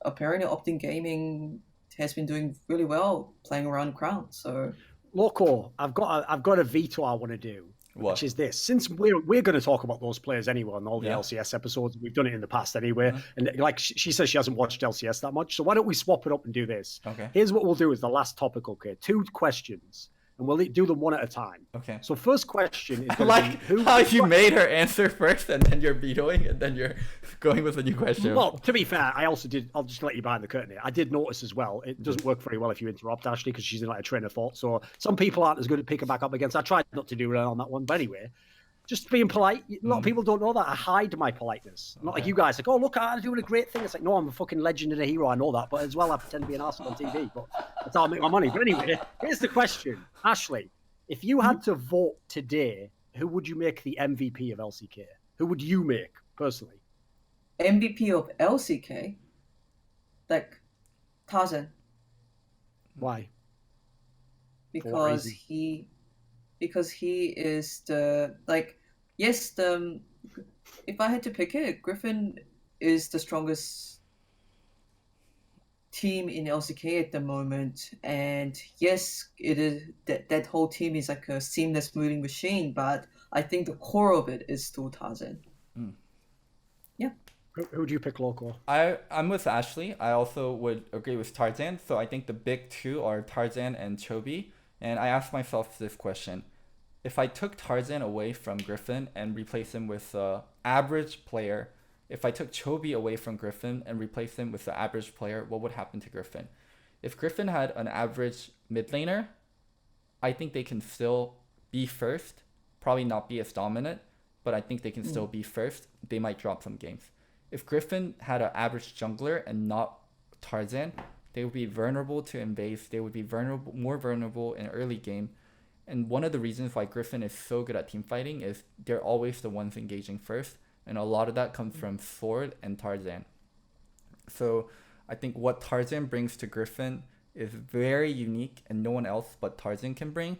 apparently, Optin Gaming has been doing really well playing around Crown. So Loco, I've got a veto I want to do. What? which is this. Since we're going to talk about those players anyway on all the Yeah. LCS episodes, we've done it in the past anyway. And like she says, she hasn't watched LCS that much. So why don't we swap it up and do this? Okay. Here's what we'll do: is the last topic, okay? 2 questions, and we'll do them one at a time. Okay. So first question is I gonna like be, who how you made her answer first, and then you're vetoing, and then you're going with a new question. Well, to be fair, I also did. I'll just let you behind the curtain here. I did notice as well. It doesn't work very well if you interrupt Ashley because she's in like a train of thought. So some people aren't as good at picking back up against. I tried not to do it on that one, but anyway, just being polite. A lot of people don't know that. I hide my politeness. Not like you guys. Like, oh look, I'm doing a great thing. It's like, no, I'm a fucking legend and a hero. I know that, but as well, I pretend to be an arsehole on TV. But that's how I make my money. But anyway, here's the question, Ashley. If you had to vote today, who would you make the MVP of LCK? Who would you make personally? MVP of LCK, like Tarzan, Why? because he is the like yes the if I had to pick it, Griffin is the strongest team in LCK at the moment, and yes, it is that whole team is like a seamless moving machine, but I think the core of it is still Tarzan. Yeah. Who do you pick, Loco? I'm with Ashley. I also would agree with Tarzan. So I think the big two are Tarzan and Chobi. And I asked myself this question: if I took Tarzan away from Griffin and replaced him with an average player, if I took Chobi away from Griffin and replaced him with the average player, what would happen to Griffin? If Griffin had an average mid laner, I think they can still be first. Probably not be as dominant, but I think they can still be first. They might drop some games. If Griffin had an average jungler and not Tarzan, they would be vulnerable to invades. They would be more vulnerable in early game. And one of the reasons why Griffin is so good at team fighting is they're always the ones engaging first. And a lot of that comes from Sword and Tarzan. So I think what Tarzan brings to Griffin is very unique and no one else but Tarzan can bring.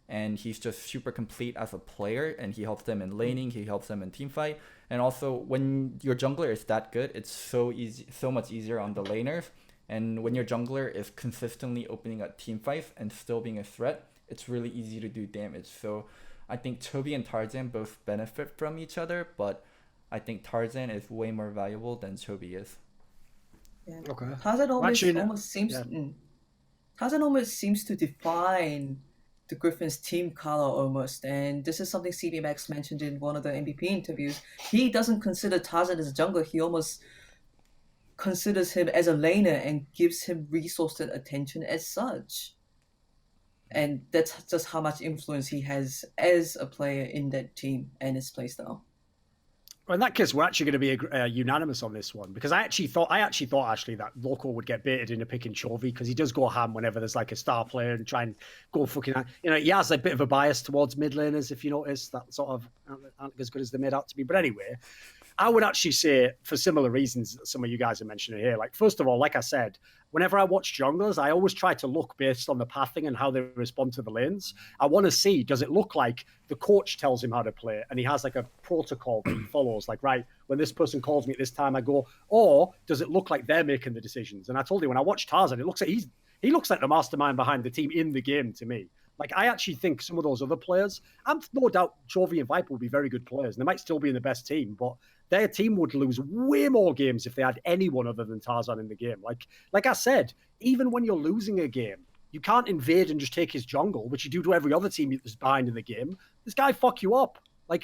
And he's just super complete as a player, and he helps them in laning, he helps them in team fight. And also when your jungler is that good, it's so much easier on the laners. And when your jungler is consistently opening up team fights and still being a threat, it's really easy to do damage. So I think Chobi and Tarzan both benefit from each other, but I think Tarzan is way more valuable than Chobi is. Yeah. Okay. Tarzan Actually, almost seems yeah. Tarzan almost seems to define the Griffin's team color almost, and this is something CB Max mentioned in one of the MVP interviews. He doesn't consider Tarzan as a jungler. He almost considers him as a laner and gives him resource and attention as such. And that's just how much influence he has as a player in that team and his playstyle. Well, in that case, we're actually going to be unanimous on this one because I actually thought Ashley that Loco would get baited into picking Chovy because he does go ham whenever there's like a star player and try and go fucking. He has a bit of a bias towards mid laners if you notice. That sort of aren't as good as they're made out to be. But anyway, I would actually say for similar reasons that some of you guys are mentioning here. Like first of all, like I said, whenever I watch junglers, I always try to look based on the pathing and how they respond to the lanes. I want to see, does it look like the coach tells him how to play and he has like a protocol that he follows, like, right, when this person calls me at this time, I go, or does it look like they're making the decisions? And I told you, when I watch Tarzan, it looks like he looks like the mastermind behind the team in the game to me. Like, I actually think some of those other players, and no doubt Chovy and Viper will be very good players, and they might still be in the best team, but their team would lose way more games if they had anyone other than Tarzan in the game. Like I said, even when you're losing a game, you can't invade and just take his jungle, which you do to every other team that's behind in the game. This guy fuck you up.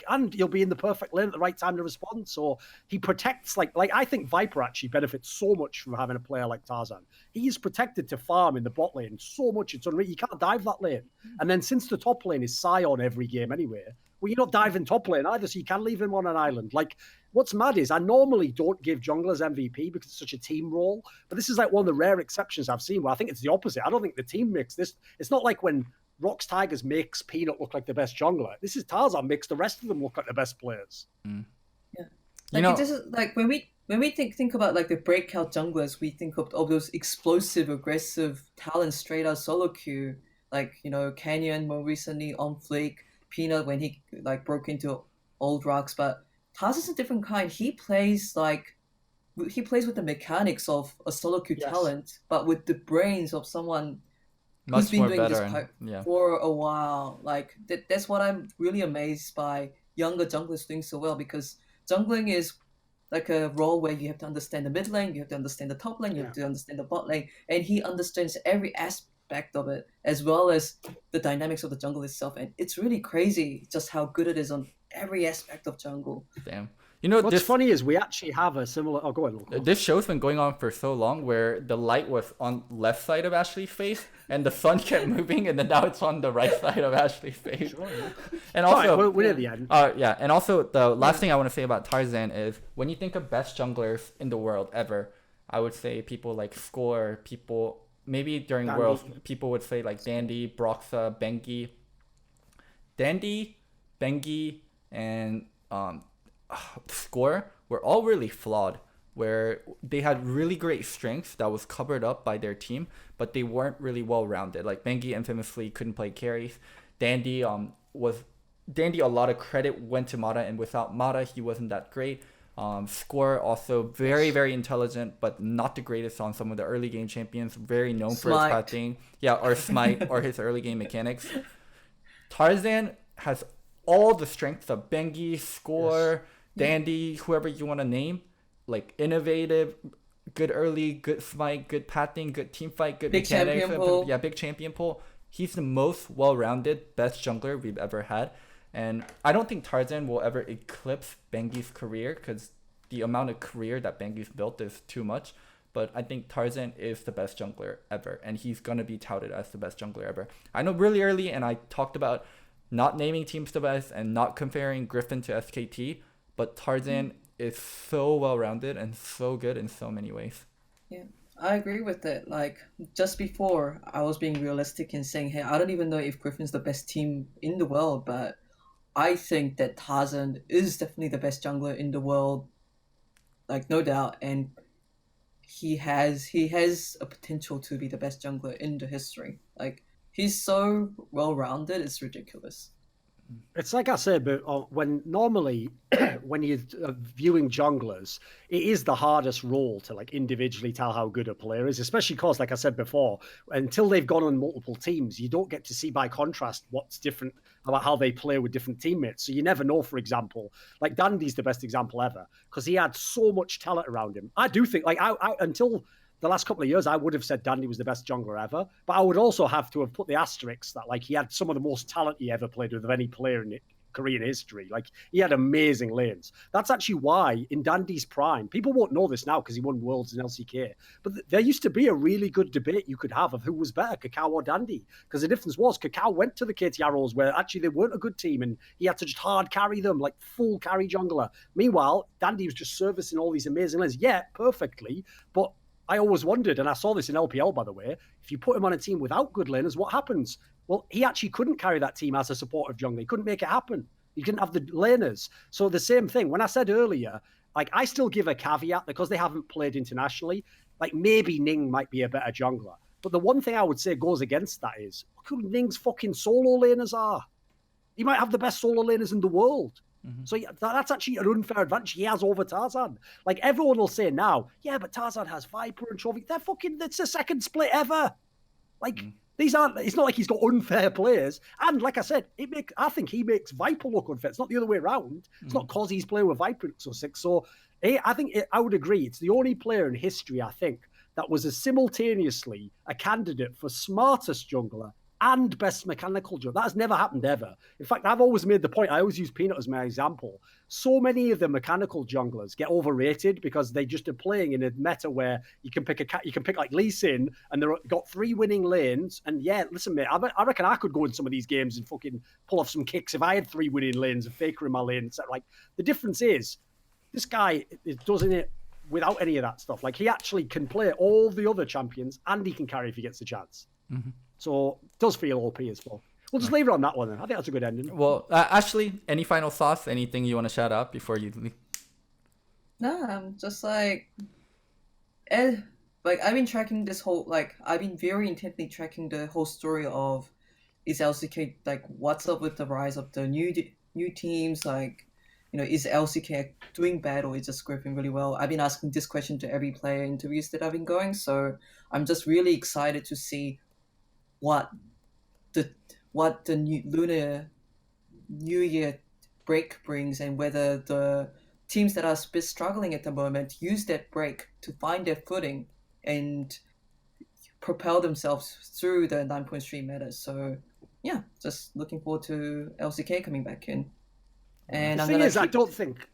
And you'll be in the perfect lane at the right time to respond. So he protects, like I think Viper actually benefits so much from having a player like Tarzan. He is protected to farm in the bot lane so much. It's unreal. You can't dive that lane. And then since the top lane is Sion every game anyway, well, you're not diving top lane either, so you can leave him on an island. Like, what's mad is I normally don't give junglers MVP because it's such a team role, but this is like one of the rare exceptions I've seen where I think it's the opposite. I don't think the team makes this. It's not like when Rox Tigers makes Peanut look like the best jungler. This is Tarzan makes the rest of them look like the best players. Yeah, this is like when we think about like the breakout junglers, we think of those explosive, aggressive talents straight out solo queue, like Canyon more recently, on Fleek, Peanut when he like broke into old rocks. But Tarzan's a different kind. He plays with the mechanics of a solo queue talent, but with the brains of someone who's Much been more doing this better and yeah. for a while. Like that's what I'm really amazed by younger junglers doing so well, because jungling is like a role where you have to understand the mid lane, you have to understand the top lane, you have Yeah. to understand the bot lane, and he understands every aspect of it as well as the dynamics of the jungle itself. And it's really crazy just how good it is on every aspect of jungle. Damn. You know, What's funny is we actually have a similar. Oh, go ahead, Loco. this show's been going on for so long where the light was on left side of Ashley's face and the sun kept moving, and then now it's on the right side of Ashley's face. Sure, yeah. And also, Right, we're near the end. yeah, and also the last thing I want to say about Tarzan is when you think of best junglers in the world ever, I would say people like Score, people maybe during Dandy. Worlds, people would say like Dandy, Broxa, Bengi. Dandy, Bengi, and Score were all really flawed, where they had really great strengths that was covered up by their team, but they weren't really well rounded. Like Bengi infamously couldn't play carries. Dandy was Dandy, a lot of credit went to Mata, and without Mata he wasn't that great. Score also very, very intelligent, but not the greatest on some of the early game champions. Very known for his Smite. pathing, yeah, or Smite or his early game mechanics. Tarzan has all the strengths of Bengi, Score, Dandy, whoever you want to name. Like innovative, good early, good smite, good pathing, good team fight, good Big mechanics. champion pool. Yeah, big champion pool. He's the most well-rounded, best jungler we've ever had. And I don't think Tarzan will ever eclipse Bengi's career, because the amount of career that Bengi's built is too much. But I think Tarzan is the best jungler ever, and he's going to be touted as the best jungler ever. I know really early, and I talked about not naming teams the best and not comparing Griffin to SKT, but Tarzan is so well-rounded and so good in so many ways. Yeah, I agree with it. Like, just before, I was being realistic in saying, hey, I don't even know if Griffin's the best team in the world, but I think that Tarzan is definitely the best jungler in the world, like, no doubt. And he has a potential to be the best jungler in the history. Like, he's so well-rounded, it's ridiculous. It's like I said, but when normally when you're viewing junglers, it is the hardest role to like individually tell how good a player is, especially because, like I said before, until they've gone on multiple teams, you don't get to see by contrast what's different about how they play with different teammates. So you never know. For example, like Dandy's the best example ever because he had so much talent around him. I do think, like, I until the last couple of years, I would have said Dandy was the best jungler ever, but I would also have to have put the asterisk that, like, he had some of the most talent he ever played with of any player in Korean history. Like, he had amazing lanes. That's actually why in Dandy's prime, people won't know this now because he won Worlds in LCK, but there used to be a really good debate you could have of who was better, Kakao or Dandy, because the difference was Kakao went to the KT Arrows where actually they weren't a good team and he had to just hard carry them, like full carry jungler. Meanwhile, Dandy was just servicing all these amazing lanes, yeah, perfectly, but I always wondered, and I saw this in LPL, by the way, if you put him on a team without good laners, what happens? Well, he actually couldn't carry that team as a supportive jungler. He couldn't make it happen. He didn't have the laners. So the same thing, when I said earlier, like, I still give a caveat because they haven't played internationally, like maybe Ning might be a better jungler. But the one thing I would say goes against that is, look who Ning's fucking solo laners are. He might have the best solo laners in the world. Mm-hmm. So that's actually an unfair advantage he has over Tarzan. Like, everyone will say now, yeah, but Tarzan has Viper and Trophy. That's the second split ever. Like, these aren't, it's not like he's got unfair players. And like I said, I think he makes Viper look unfair. It's not the other way around. It's not because he's playing with Viper so sick. So I think I would agree. It's the only player in history, I think, that was simultaneously a candidate for smartest jungler and best mechanical jungler. That has never happened ever. In fact, I've always made the point, I always use Peanut as my example. So many of the mechanical junglers get overrated because they just are playing in a meta where you can pick like Lee Sin and they've got 3 winning lanes. And yeah, listen, mate, I reckon I could go in some of these games and fucking pull off some kicks if I had 3 winning lanes and Faker in my lane. So, like, the difference is this guy is doing it without any of that stuff. Like, he actually can play all the other champions and he can carry if he gets the chance. Mm-hmm. So it does feel OP as well. We'll just leave it on that one then. I think that's a good ending. Well, Ashley, any final thoughts? Anything you want to shout out before you leave? No, I'm just like, I've been tracking this whole, like, I've been very intently tracking the whole story of is LCK, like, what's up with the rise of the new teams, like, you know, is LCK doing bad or is just Griffin really well? I've been asking this question to every player interviews that I've been going, so I'm just really excited to see what the new Lunar New Year break brings, and whether the teams that are struggling at the moment use that break to find their footing and propel themselves through the 9.3 meta. So yeah, just looking forward to LCK coming back in. And The I'm thing gonna is, I don't think,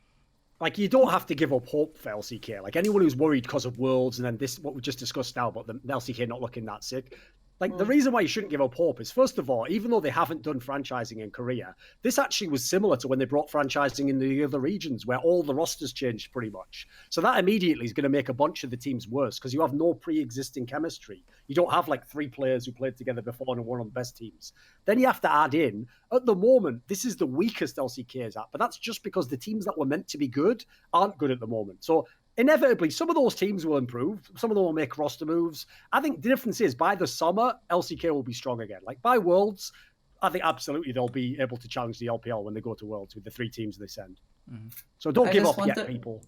like, you don't have to give up hope for LCK. Like, anyone who's worried because of Worlds and then this, what we just discussed now about the LCK not looking that sick, like, the reason why you shouldn't give up hope is, first of all, even though they haven't done franchising in Korea, this actually was similar to when they brought franchising in the other regions, where all the rosters changed pretty much. So that immediately is going to make a bunch of the teams worse, because you have no pre-existing chemistry. You don't have, like, 3 players who played together before and were one of the best teams. Then you have to add in, at the moment, this is the weakest LCK is at, but that's just because the teams that were meant to be good aren't good at the moment. So inevitably, some of those teams will improve. Some of them will make roster moves. I think the difference is, by the summer, LCK will be strong again. Like, by Worlds, I think absolutely they'll be able to challenge the LPL when they go to Worlds with the 3 teams they send. Mm-hmm. So don't give up yet, people.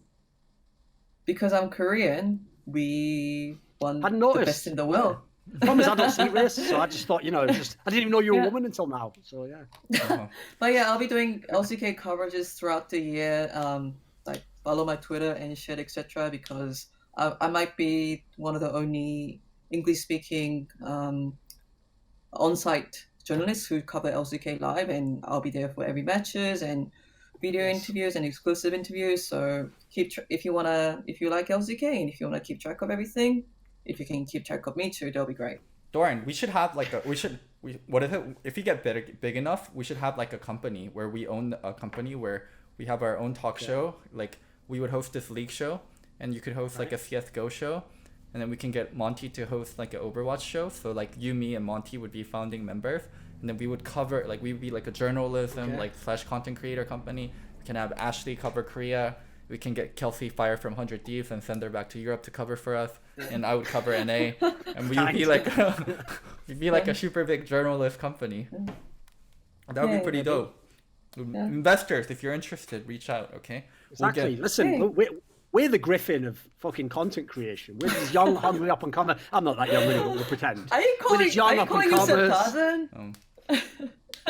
Because I'm Korean, we won the best in the world. The problem is I don't see race, so I just thought, I didn't even know you were a woman until now. So yeah. But yeah, I'll be doing LCK coverages throughout the year. Like, follow my Twitter and shit, etc. Because I might be one of the only English-speaking on-site journalists who cover LCK live, and I'll be there for every matches and video interviews and exclusive interviews. So if you like LCK and if you wanna keep track of everything, if you can keep track of me too, that'll be great. Thorin, we should have like what is it? If you get big enough, we should have like a company where we own a company where we have our own talk show. Like, we would host this league show, and you could host like a CS:GO show, and then we can get Monty to host like an Overwatch show. So like you, me, and Monty would be founding members, and then we would cover, like, we would be like a journalism / content creator company. We can have Ashley cover Korea. We can get Kelsey fired from 100 Thieves and send her back to Europe to cover for us, and I would cover NA, and we would be like we'd be like a super big journalist company. That would be pretty dope. Yeah. Investors, if you're interested, reach out. Okay. Exactly. Listen, we're the Griffin of fucking content creation. We're these young, hungry up and comers. I'm not that young, really, but we'll pretend. Are you calling yourself Tarzan?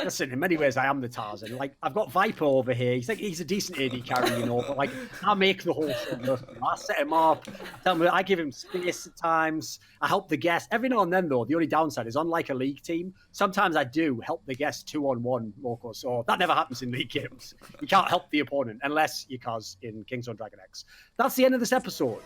Listen, in many ways, I am the Tarzan. Like, I've got Viper over here. He's a decent AD carry, but like, I make the whole show. I set him up. I give him space at times. I help the guest. Every now and then, though, the only downside is, unlike a league team, sometimes I do help the guest 2-on-1, Loco. So that never happens in league games. You can't help the opponent unless you cause in Kingzone DragonX. That's the end of this episode.